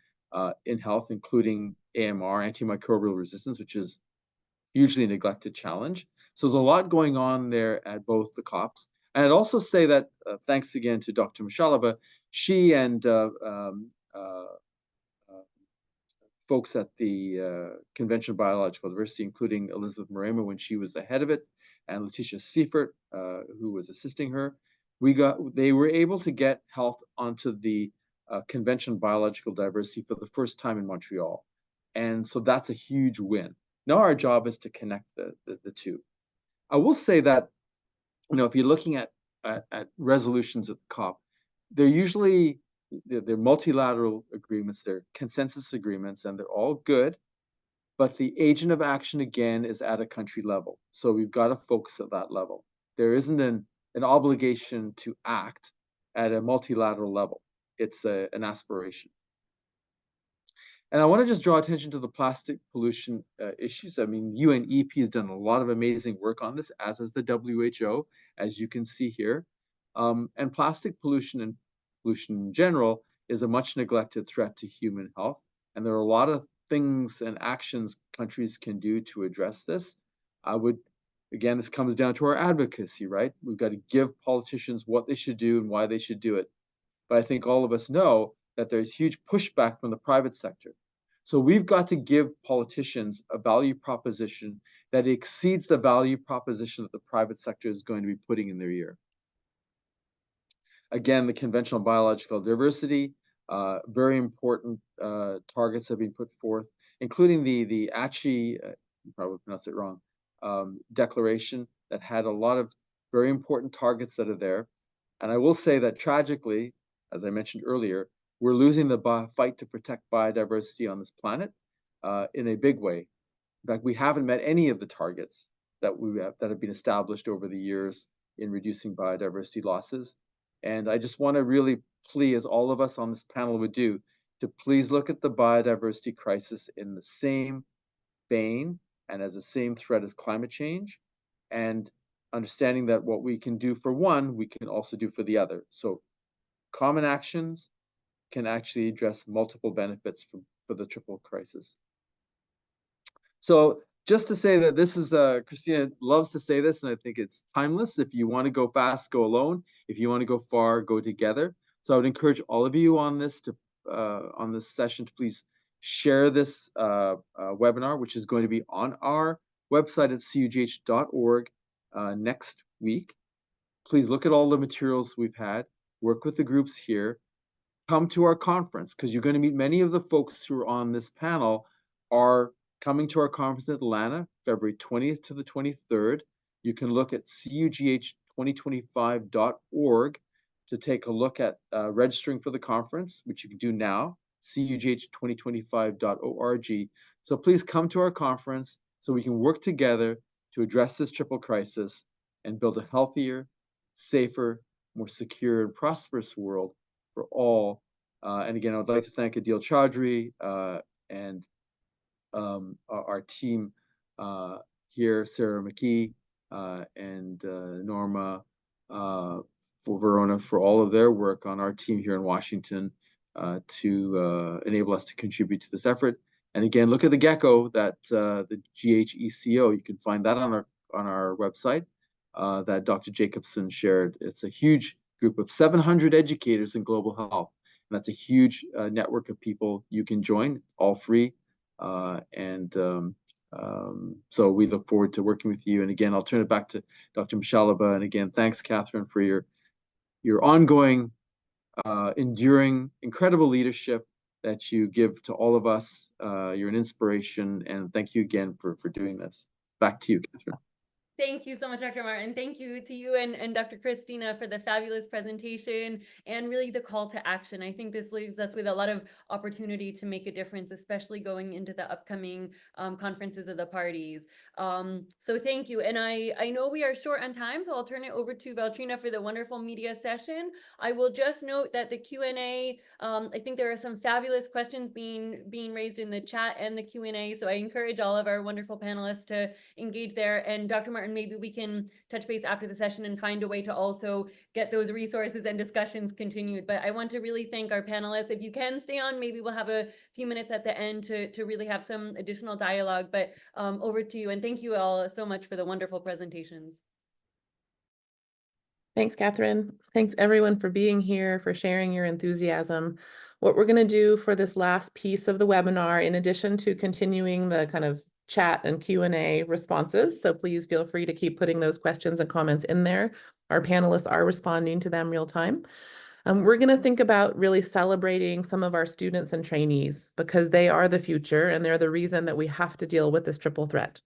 in health, including AMR, antimicrobial resistance, which is hugely neglected challenge. So there's a lot going on there at both the COPs. And I'd also say that thanks again to Dr. Machalaba, she and folks at the Convention of Biological Diversity, including Elizabeth Marema when she was the head of it, and Letitia Seifert, who was assisting her, they were able to get health onto the Convention on Biological Diversity for the first time in Montreal. And so that's a huge win. Now our job is to connect the two. I will say that, if you're looking at resolutions at the COP, they're multilateral agreements, they're consensus agreements, and they're all good. But the agent of action, again, is at a country level. So we've got to focus at that level. There isn't an obligation to act at a multilateral level. It's an aspiration. And I want to just draw attention to the plastic pollution issues. I mean, UNEP has done a lot of amazing work on this, as has the WHO, as you can see here. And plastic pollution and pollution in general is a much neglected threat to human health. And there are a lot of things and actions countries can do to address this. Again, this comes down to our advocacy, right? We've got to give politicians what they should do and why they should do it. But I think all of us know that there's huge pushback from the private sector. So we've got to give politicians a value proposition that exceeds the value proposition that the private sector is going to be putting in their ear. Again, the conventional biological diversity, very important targets have been put forth, including the ACHI, probably pronounced it wrong, declaration that had a lot of very important targets that are there. And I will say that tragically, as I mentioned earlier, we're losing the fight to protect biodiversity on this planet in a big way. In fact, we haven't met any of the targets that have been established over the years in reducing biodiversity losses. And I just want to really plea, as all of us on this panel would do, to please look at the biodiversity crisis in the same vein and as the same threat as climate change, and understanding that what we can do for one, we can also do for the other. So common actions can actually address multiple benefits for the triple crisis. So just to say that this is, Christina loves to say this, and I think it's timeless. If you want to go fast, go alone. If you want to go far, go together. So I would encourage all of you on this session to please share this webinar, which is going to be on our website at CUGH.org next week. Please look at all the materials we've had, work with the groups here, come to our conference, because you're going to meet many of the folks who are on this panel are coming to our conference in Atlanta, February 20th to the 23rd. You can look at CUGH CUGH2025.org to take a look at registering for the conference, which you can do now, CUGH2025.org. So please come to our conference so we can work together to address this triple crisis and build a healthier, safer, more secure and prosperous world for all. And again, I would like to thank Adil Chaudhry and our team here, Sarah McKee and Norma for Verona, for all of their work on our team here in Washington to enable us to contribute to this effort. And again, look at the gecko, that the GHECO. You can find that on our website that Dr. Jacobson shared. It's a huge group of 700 educators in global health. And that's a huge network of people you can join, all free. So we look forward to working with you. And again, I'll turn it back to Dr. Michalaba. And again, thanks, Catherine, for your ongoing, enduring, incredible leadership that you give to all of us. You're an inspiration. And thank you again for doing this. Back to you, Catherine. Thank you so much, Dr. Martin. Thank you to you and Dr. Christina for the fabulous presentation and really the call to action. I think this leaves us with a lot of opportunity to make a difference, especially going into the upcoming conferences of the parties. So thank you. And I know we are short on time, so I'll turn it over to Valtrina for the wonderful media session. I will just note that the Q&A, I think there are some fabulous questions being raised in the chat and the Q&A. So I encourage all of our wonderful panelists to engage there. And Dr. Martin, maybe we can touch base after the session and find a way to also get those resources and discussions continued. But I want to really thank our panelists. If you can stay on, maybe we'll have a few minutes at the end to really have some additional dialogue. But over to you. And thank you all so much for the wonderful presentations. Thanks, Catherine. Thanks everyone for being here, for sharing your enthusiasm. What we're going to do for this last piece of the webinar, in addition to continuing the kind of chat and Q&A responses, so please feel free to keep putting those questions and comments in there. Our panelists are responding to them real time. We're going to think about really celebrating some of our students and trainees because they are the future and they're the reason that we have to deal with this triple threat.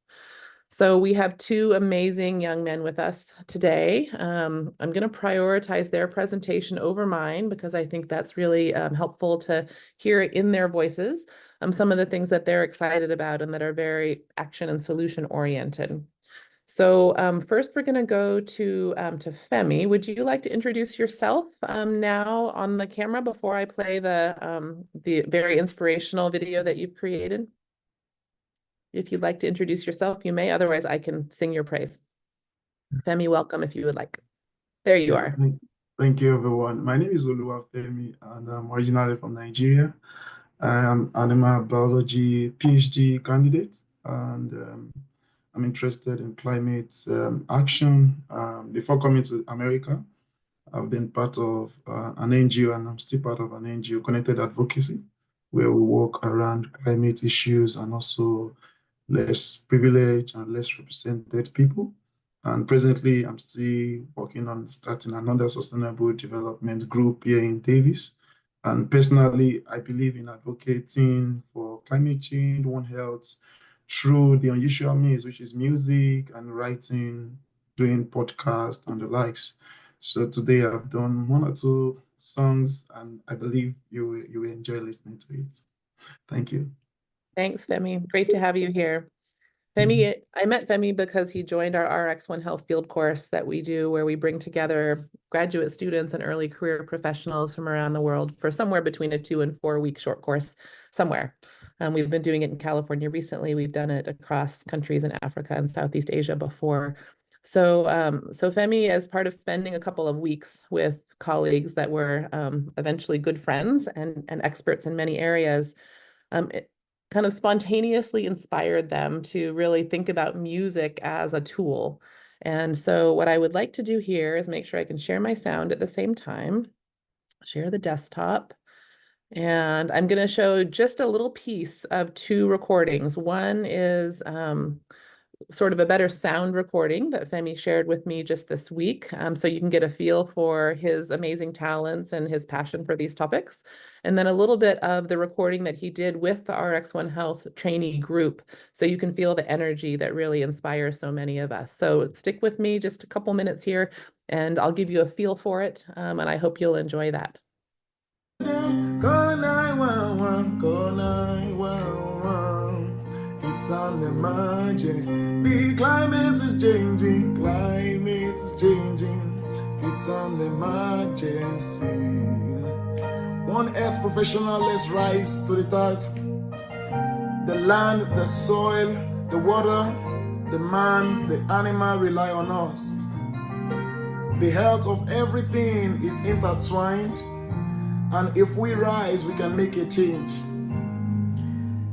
So we have two amazing young men with us today. I'm going to prioritize their presentation over mine because I think that's really helpful to hear in their voices some of the things that they're excited about and that are very action and solution oriented. So first we're going to go to Femi. Would you like to introduce yourself now on the camera before I play the very inspirational video that you've created? If you'd like to introduce yourself, you may. Otherwise, I can sing your praise. Femi, welcome if you would like. There you are. Thank you, everyone. My name is Femi, and I'm originally from Nigeria. I am animal biology PhD candidate, and I'm interested in climate action. Before coming to America, I've been part of an NGO, and I'm still part of an NGO, Connected Advocacy, where we work around climate issues and also less privileged and less represented people. And presently, I'm still working on starting another sustainable development group here in Davis. And personally, I believe in advocating for climate change, One Health, through the unusual means, which is music and writing, doing podcasts and the likes. So today I've done one or two songs, and I believe you will enjoy listening to it. Thank you. Thanks, Femi. Great to have you here. Femi, I met Femi because he joined our RX One Health field course that we do, where we bring together graduate students and early career professionals from around the world for somewhere between a 2 and 4 week short course somewhere. We've been doing it in California recently. We've done it across countries in Africa and Southeast Asia before. So Femi, as part of spending a couple of weeks with colleagues that were eventually good friends and experts in many areas, it kind of spontaneously inspired them to really think about music as a tool. And so what I would like to do here is make sure I can share my sound at the same time, share the desktop. And I'm going to show just a little piece of 2 recordings. One is sort of a better sound recording that Femi shared with me just this week. So you can get a feel for his amazing talents and his passion for these topics. And then a little bit of the recording that he did with the RX1 Health trainee group. So you can feel the energy that really inspires so many of us. So stick with me just a couple minutes here and I'll give you a feel for it. And I hope you'll enjoy that. Call 911, call 911. It's an emergency. The climate is changing, climate is changing. It's an emergency. One earth professional, let's rise to the task. The land, the soil, the water, the man, the animal rely on us. The health of everything is intertwined. And if we rise, we can make a change.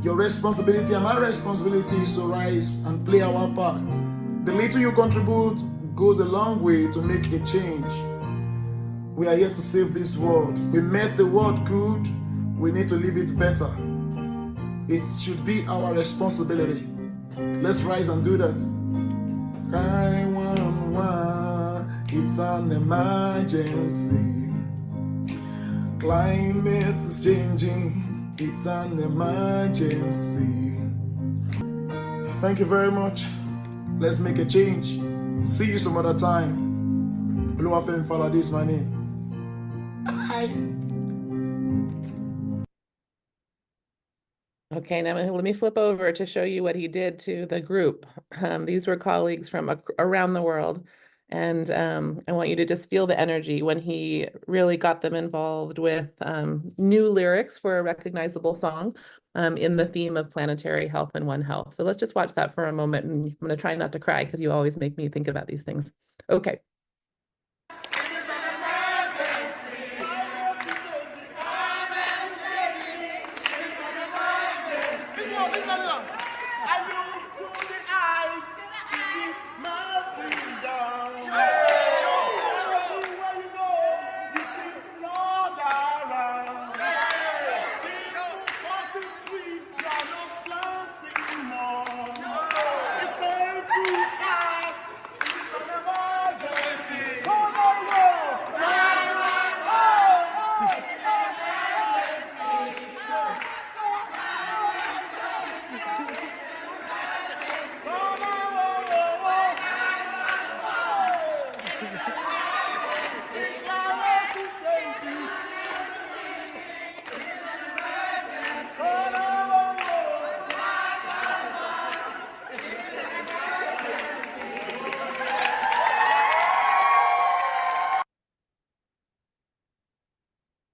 Your responsibility and my responsibility is to rise and play our part. The little you contribute goes a long way to make a change. We are here to save this world. We made the world good. We need to leave it better. It should be our responsibility. Let's rise and do that. 911, it's an emergency. Climate is changing, it's an emergency. Thank you very much. Let's make a change. See you some other time. Oluwafemi Falade is my name. Bye. Okay, now let me flip over to show you what he did to the group. These were colleagues from around the world. And I want you to just feel the energy when he really got them involved with new lyrics for a recognizable song in the theme of planetary health and One Health. So let's just watch that for a moment. And I'm going to try not to cry because you always make me think about these things. Okay.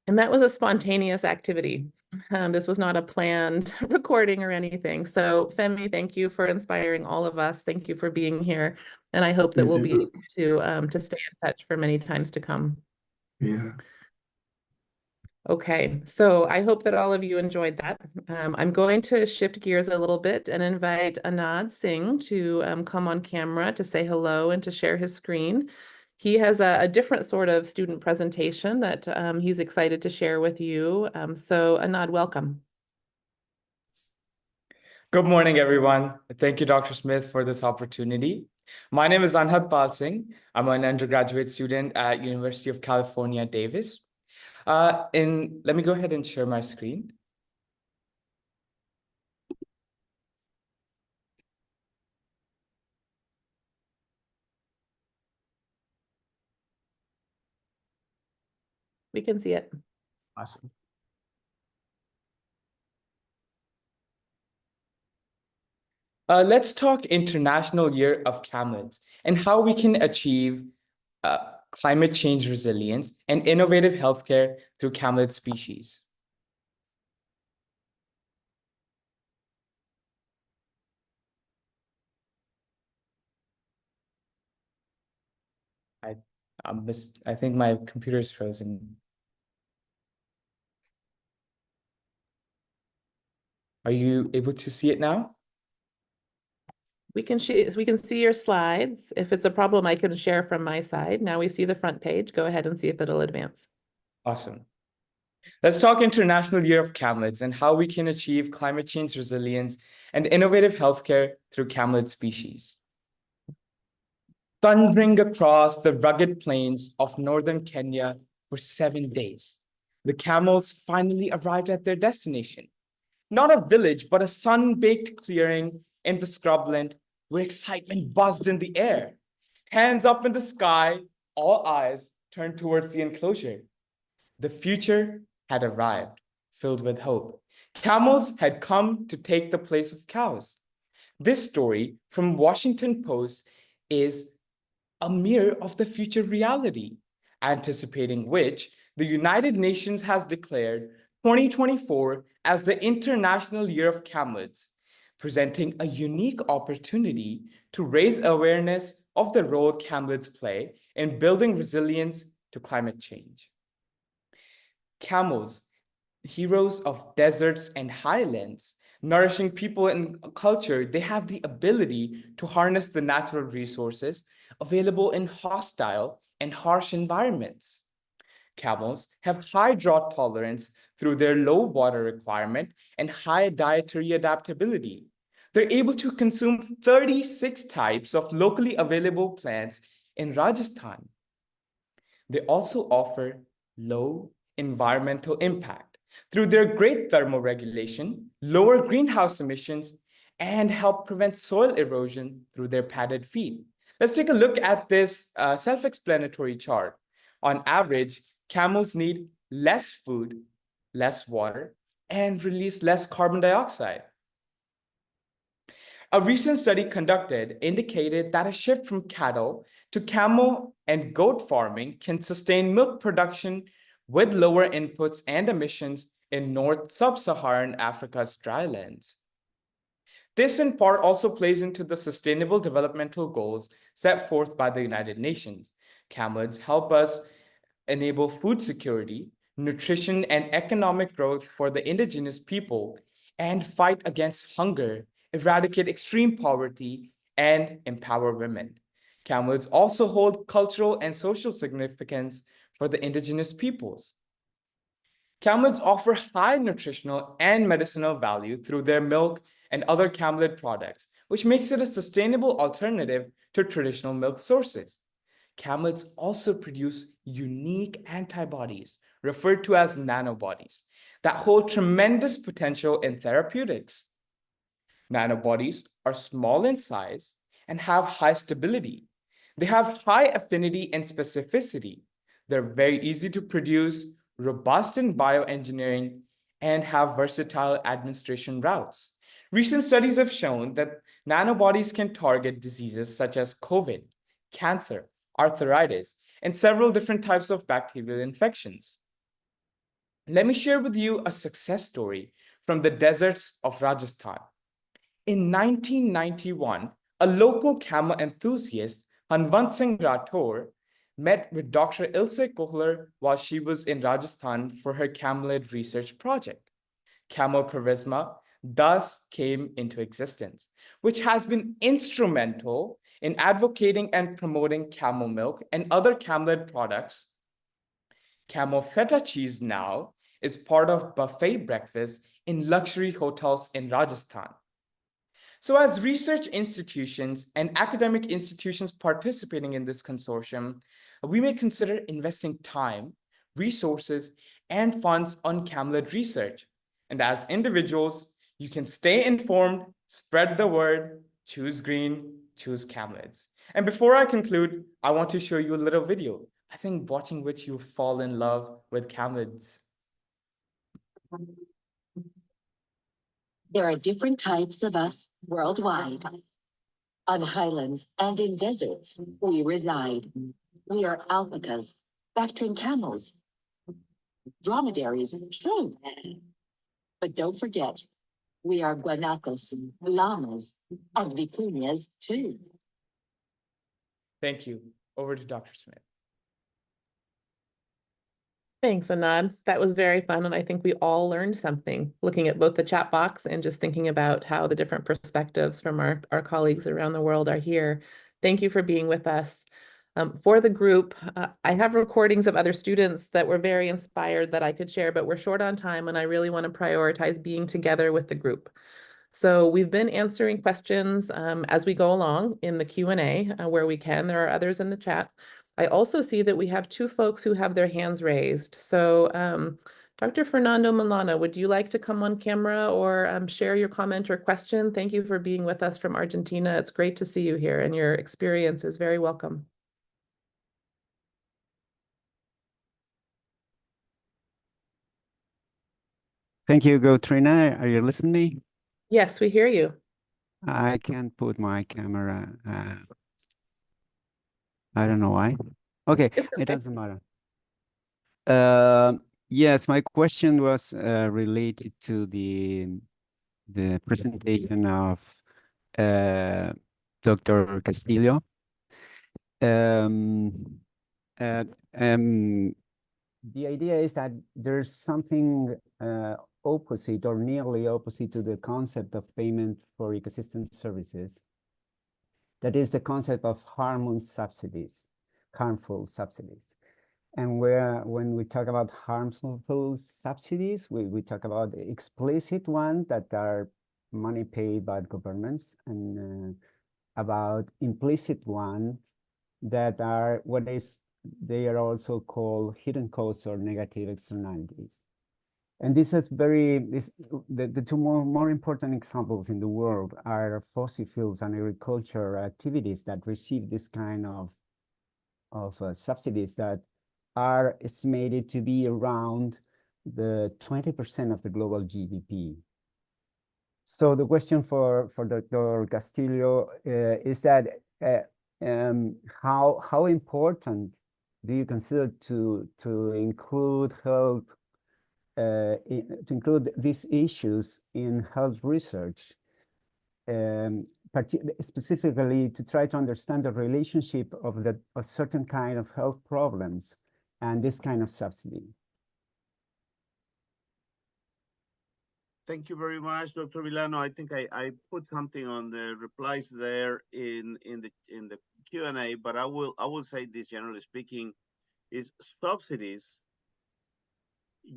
And that was a spontaneous activity. This was not a planned recording or anything. So Femi, thank you for inspiring all of us. Thank you for being here. And I hope that we'll be able to stay in touch for many times to come. Yeah. Okay, so I hope that all of you enjoyed that. I'm going to shift gears a little bit and invite Anand Singh to come on camera to say hello and to share his screen. He has a different sort of student presentation that he's excited to share with you. So Anand, welcome. Good morning, everyone. Thank you, Dr. Smith, for this opportunity. My name is Anand Pal Singh. I'm an undergraduate student at University of California, Davis. Let me go ahead and share my screen. We can see it. Awesome. Let's talk International Year of Camelids and how we can achieve climate change resilience and innovative healthcare through camelid species. I think my computer is frozen. Are you able to see it now? We can see your slides. If it's a problem, I can share from my side. Now we see the front page. Go ahead and see if it'll advance. Awesome. Let's talk International Year of Camelids and how we can achieve climate change resilience and innovative healthcare through camelid species. Thundering across the rugged plains of northern Kenya for 7 days, the camels finally arrived at their destination. Not a village, but a sun-baked clearing in the scrubland where excitement buzzed in the air. Hands up in the sky, all eyes turned towards the enclosure. The future had arrived, filled with hope. Camels had come to take the place of cows. This story from Washington Post is a mirror of the future reality, anticipating which the United Nations has declared 2024 as the International Year of Camelids, presenting a unique opportunity to raise awareness of the role camelids play in building resilience to climate change. Camels, heroes of deserts and highlands, nourishing people and culture, they have the ability to harness the natural resources available in hostile and harsh environments. Camels have high drought tolerance through their low water requirement and high dietary adaptability. They're able to consume 36 types of locally available plants in Rajasthan. They also offer low environmental impact through their great thermoregulation, lower greenhouse emissions, and help prevent soil erosion through their padded feet. Let's take a look at this self-explanatory chart. On average, camels need less food, less water, and release less carbon dioxide. A recent study conducted indicated that a shift from cattle to camel and goat farming can sustain milk production with lower inputs and emissions in North Sub-Saharan Africa's drylands. This in part also plays into the Sustainable Developmental Goals set forth by the United Nations. Camelids help us enable food security, nutrition, and economic growth for the indigenous people, and fight against hunger, eradicate extreme poverty, and empower women. Camelids also hold cultural and social significance for the indigenous peoples. Camelids offer high nutritional and medicinal value through their milk and other camelid products, which makes it a sustainable alternative to traditional milk sources. Camelids also produce unique antibodies, referred to as nanobodies, that hold tremendous potential in therapeutics. Nanobodies are small in size and have high stability. They have high affinity and specificity. They're very easy to produce, robust in bioengineering, and have versatile administration routes. Recent studies have shown that nanobodies can target diseases such as COVID, cancer, arthritis, and several different types of bacterial infections. Let me share with you a success story from the deserts of Rajasthan. In 1991, a local camel enthusiast, Hanwant Singh Rathore, met with Dr. Ilse Kohler while she was in Rajasthan for her camelid research project. Camel Charisma thus came into existence, which has been instrumental in advocating and promoting camel milk and other camelid products. Camel feta cheese now is part of buffet breakfast in luxury hotels in Rajasthan. So as research institutions and academic institutions participating in this consortium, we may consider investing time, resources, and funds on camelid research. And as individuals, you can stay informed, spread the word, choose green, choose camelids. And before I conclude, I want to show you a little video, I think watching which you'll fall in love with camelids. There are different types of us worldwide. On highlands and in deserts, we reside. We are alpacas, Bactrian camels, dromedaries, true. But don't forget, we are guanacos, llamas, and vicuñas too. Thank you. Over to Dr. Smith. Thanks, Anand. That was very fun, and I think we all learned something looking at both the chat box and just thinking about how the different perspectives from our colleagues around the world are here. Thank you for being with us. For the group, I have recordings of other students that were very inspired that I could share, but we're short on time and I really want to prioritize being together with the group. So we've been answering questions as we go along in the Q&A where we can. There are others in the chat. I also see that we have two folks who have their hands raised. So Dr. Fernando Milano, would you like to come on camera or share your comment or question? Thank you for being with us from Argentina. It's great to see you here and your experience is very welcome. Thank you, Trina. Are you listening to me? Yes, we hear you. I can't put my camera. I don't know why. Okay, it doesn't matter. Yes, my question was related to the presentation of Dr. Castillo. The idea is that there's something opposite or nearly opposite to the concept of payment for ecosystem services. That is the concept of harmful subsidies. And when we talk about harmful subsidies, we talk about explicit ones that are money paid by governments and about implicit ones that are they are also called hidden costs or negative externalities. And this is the two more important examples in the world are fossil fuels and agriculture activities that receive this kind of subsidies that are estimated to be around the 20% of the global GDP. So the question for Dr. Castillo is that how important do you consider to include health to include these issues in health research, specifically to try to understand the relationship of a certain kind of health problems and this kind of subsidy? Thank you very much, Dr. Milano. I think I put something on the replies there in the Q&A, but I will say this, generally speaking, is subsidies,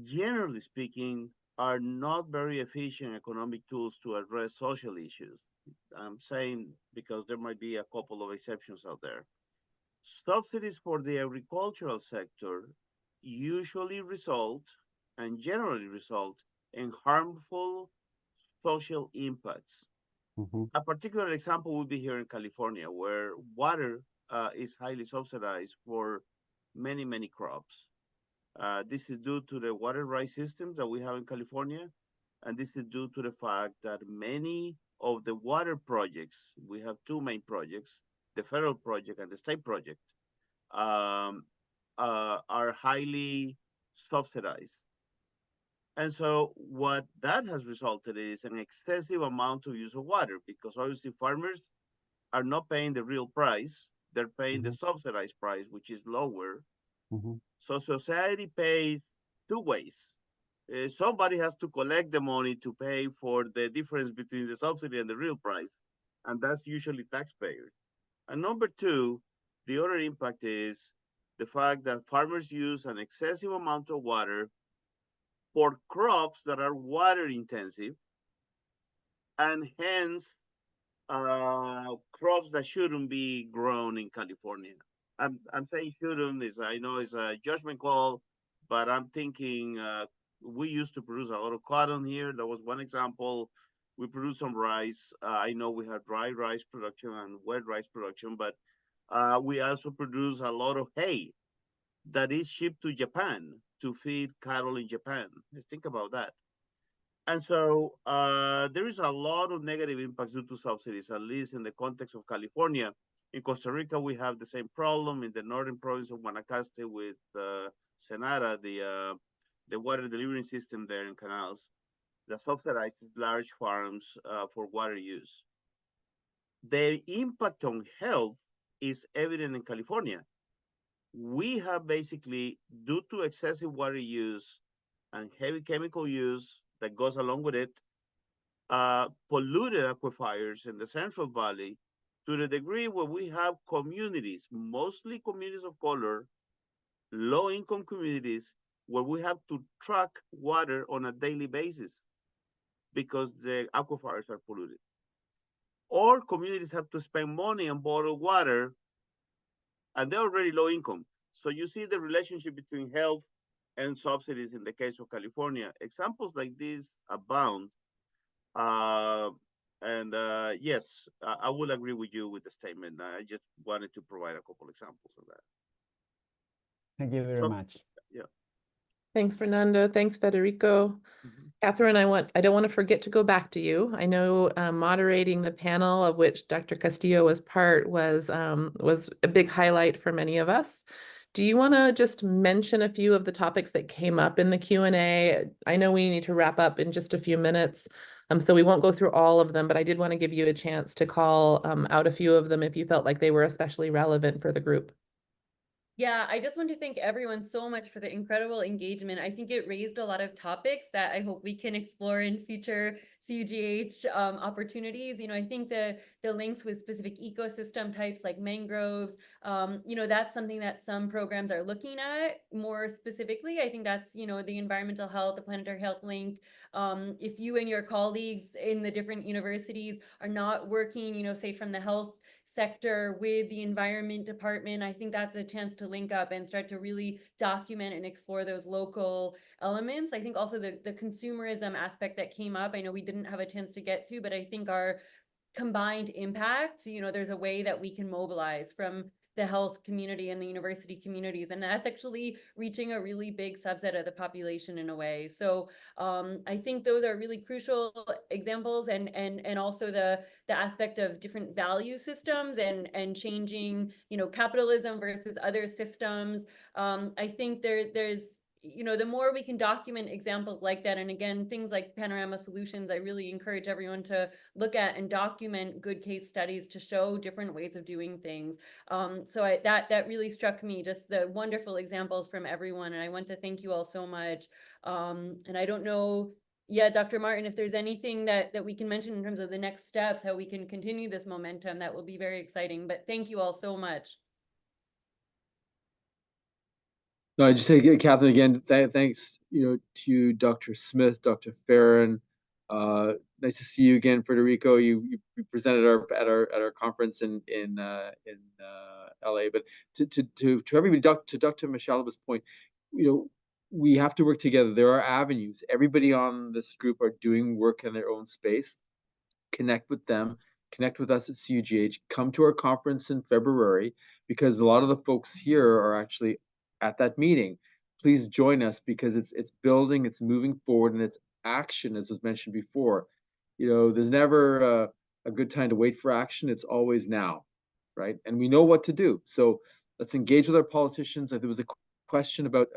generally speaking, are not very efficient economic tools to address social issues. I'm saying because there might be a couple of exceptions out there. Subsidies for the agricultural sector usually result and generally result in harmful social impacts. A particular example would be here in California, where water is highly subsidized for many, many crops. This is due to the water rights systems that we have in California, and this is due to the fact that many of the water projects, we have two main projects, the federal project and the state project, are highly subsidized. And so what that has resulted is an excessive amount of use of water, because obviously farmers are not paying the real price, they're paying the subsidized price, which is lower. So society pays two ways. Somebody has to collect the money to pay for the difference between the subsidy and the real price, and that's usually taxpayers. And number two, the other impact is the fact that farmers use an excessive amount of water for crops that are water intensive, and hence crops that shouldn't be grown in California. I'm saying shouldn't, I know it's a judgment call, but I'm thinking we used to produce a lot of cotton here. That was one example. We produce some rice. I know we have dry rice production and wet rice production, but we also produce a lot of hay that is shipped to Japan to feed cattle in Japan. Let's think about that. And so there is a lot of negative impacts due to subsidies, at least in the context of California. In Costa Rica, we have the same problem in the northern province of Guanacaste with Senara, the water delivery system there in canals that subsidizes large farms for water use. The impact on health is evident in California. We have basically, due to excessive water use and heavy chemical use that goes along with it, polluted aquifers in the Central Valley to the degree where we have communities, mostly communities of color, low-income communities, where we have to track water on a daily basis because the aquifers are polluted. Or communities have to spend money on bottled water, and they're already low income. So you see the relationship between health and subsidies in the case of California. Examples like this abound. Yes, I will agree with you with the statement. I just wanted to provide a couple examples of that. Thank you very much. Yeah. Thanks, Fernando. Thanks, Federico. Catherine, I don't want to forget to go back to you. I know moderating the panel of which Dr. Castillo was part was a big highlight for many of us. Do you want to just mention a few of the topics that came up in the Q&A? I know we need to wrap up in just a few minutes, so we won't go through all of them, but I did want to give you a chance to call out a few of them if you felt like they were especially relevant for the group. Yeah, I just want to thank everyone so much for the incredible engagement. I think it raised a lot of topics that I hope we can explore in future CUGH opportunities. You know, I think the links with specific ecosystem types like mangroves, you know, that's something that some programs are looking at more specifically. I think that's, you know, the environmental health, the planetary health link. If you and your colleagues in the different universities are not working, you know, say from the health sector with the environment department, I think that's a chance to link up and start to really document and explore those local elements. I think also the consumerism aspect that came up, I know we didn't have a chance to get to, but I think our combined impact, you know, there's a way that we can mobilize from the health community and the university communities, and that's actually reaching a really big subset of the population in a way. So I think those are really crucial examples, and also the aspect of different value systems and changing, you know, capitalism versus other systems. I think there's, you know, the more we can document examples like that, and again, things like Panorama Solutions, I really encourage everyone to look at and document good case studies to show different ways of doing things. So that really struck me, just the wonderful examples from everyone, and I want to thank you all so much. And I don't know, yeah, Dr. Martin, if there's anything that we can mention in terms of the next steps, how we can continue this momentum, that will be very exciting. But thank you all so much. No, I just say, Catherine, again, thanks, you know, to you, Dr. Smith, Dr. Farron. Nice to see you again, Federico. You presented at our conference in LA. But to everybody, to Dr. Machalaba's point, you know, we have to work together. There are avenues. Everybody on this group are doing work in their own space. Connect with them. Connect with us at CUGH. Come to our conference in February, because a lot of the folks here are actually at that meeting. Please join us, because it's building, it's moving forward, and it's action, as was mentioned before. You know, there's never a good time to wait for action. It's always now, right? And we know what to do. So let's engage with our politicians. There was a question about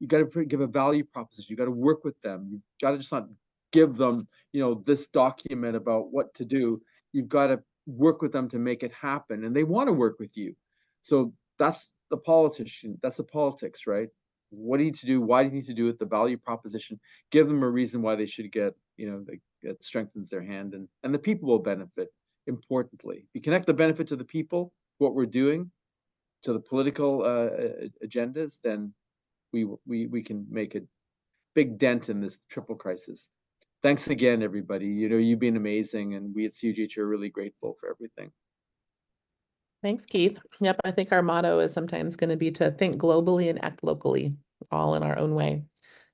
you got to give a value proposition. You got to work with them. You got to just not give them, you know, this document about what to do. You've got to work with them to make it happen, and they want to work with you. So that's the politician, that's the politics, right? What do you need to do? Why do you need to do it? The value proposition. Give them a reason why they should get, you know, it strengthens their hand, and the people will benefit. Importantly, if you connect the benefit to the people, what we're doing, to the political agendas, then we can make a big dent in this triple crisis. Thanks again, everybody. You know, you've been amazing, and we at CUGH are really grateful for everything. Thanks, Keith. Yep, I think our motto is sometimes going to be to think globally and act locally, all in our own way.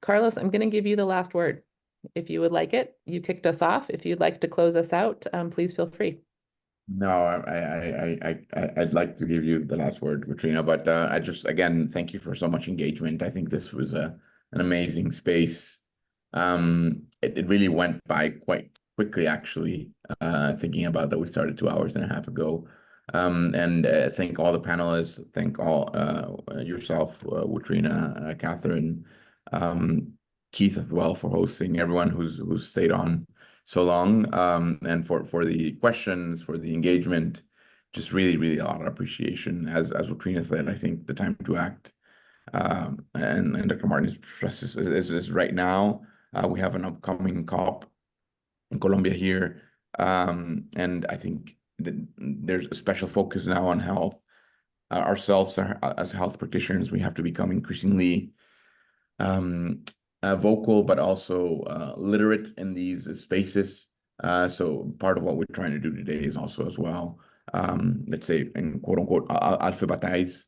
Carlos, I'm going to give you the last word. If you would like it, you kicked us off. If you'd like to close us out, please feel free. No, I'd like to give you the last word, Katrina, but I just, again, thank you for so much engagement. I think this was an amazing space. It really went by quite quickly, actually, thinking about that we started 2.5 hours ago. And thank all the panelists, thank all yourself, Katrina, Catherine, Keith as well for hosting, everyone who's stayed on so long, and for the questions, for the engagement. Just really a lot of appreciation. As Katrina said, I think the time to act, and Dr. Martin's stress is right now. We have an upcoming COP in Colombia here, and I think there's a special focus now on health. Ourselves as health practitioners, we have to become increasingly vocal, but also literate in these spaces. So part of what we're trying to do today is also as well, let's say, in quote unquote, alphabetize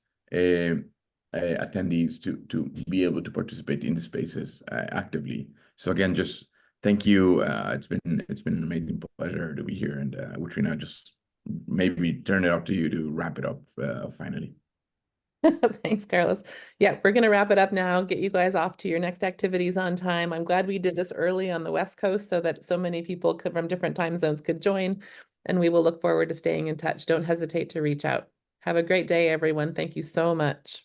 attendees to be able to participate in the spaces actively. So again, just thank you. It's been an amazing pleasure to be here, and Katrina, just maybe turn it up to you to wrap it up finally. Thanks, Carlos. Yeah, we're going to wrap it up now, get you guys off to your next activities on time. I'm glad we did this early on the West Coast so that so many people from different time zones could join, and we will look forward to staying in touch. Don't hesitate to reach out. Have a great day, everyone. Thank you so much.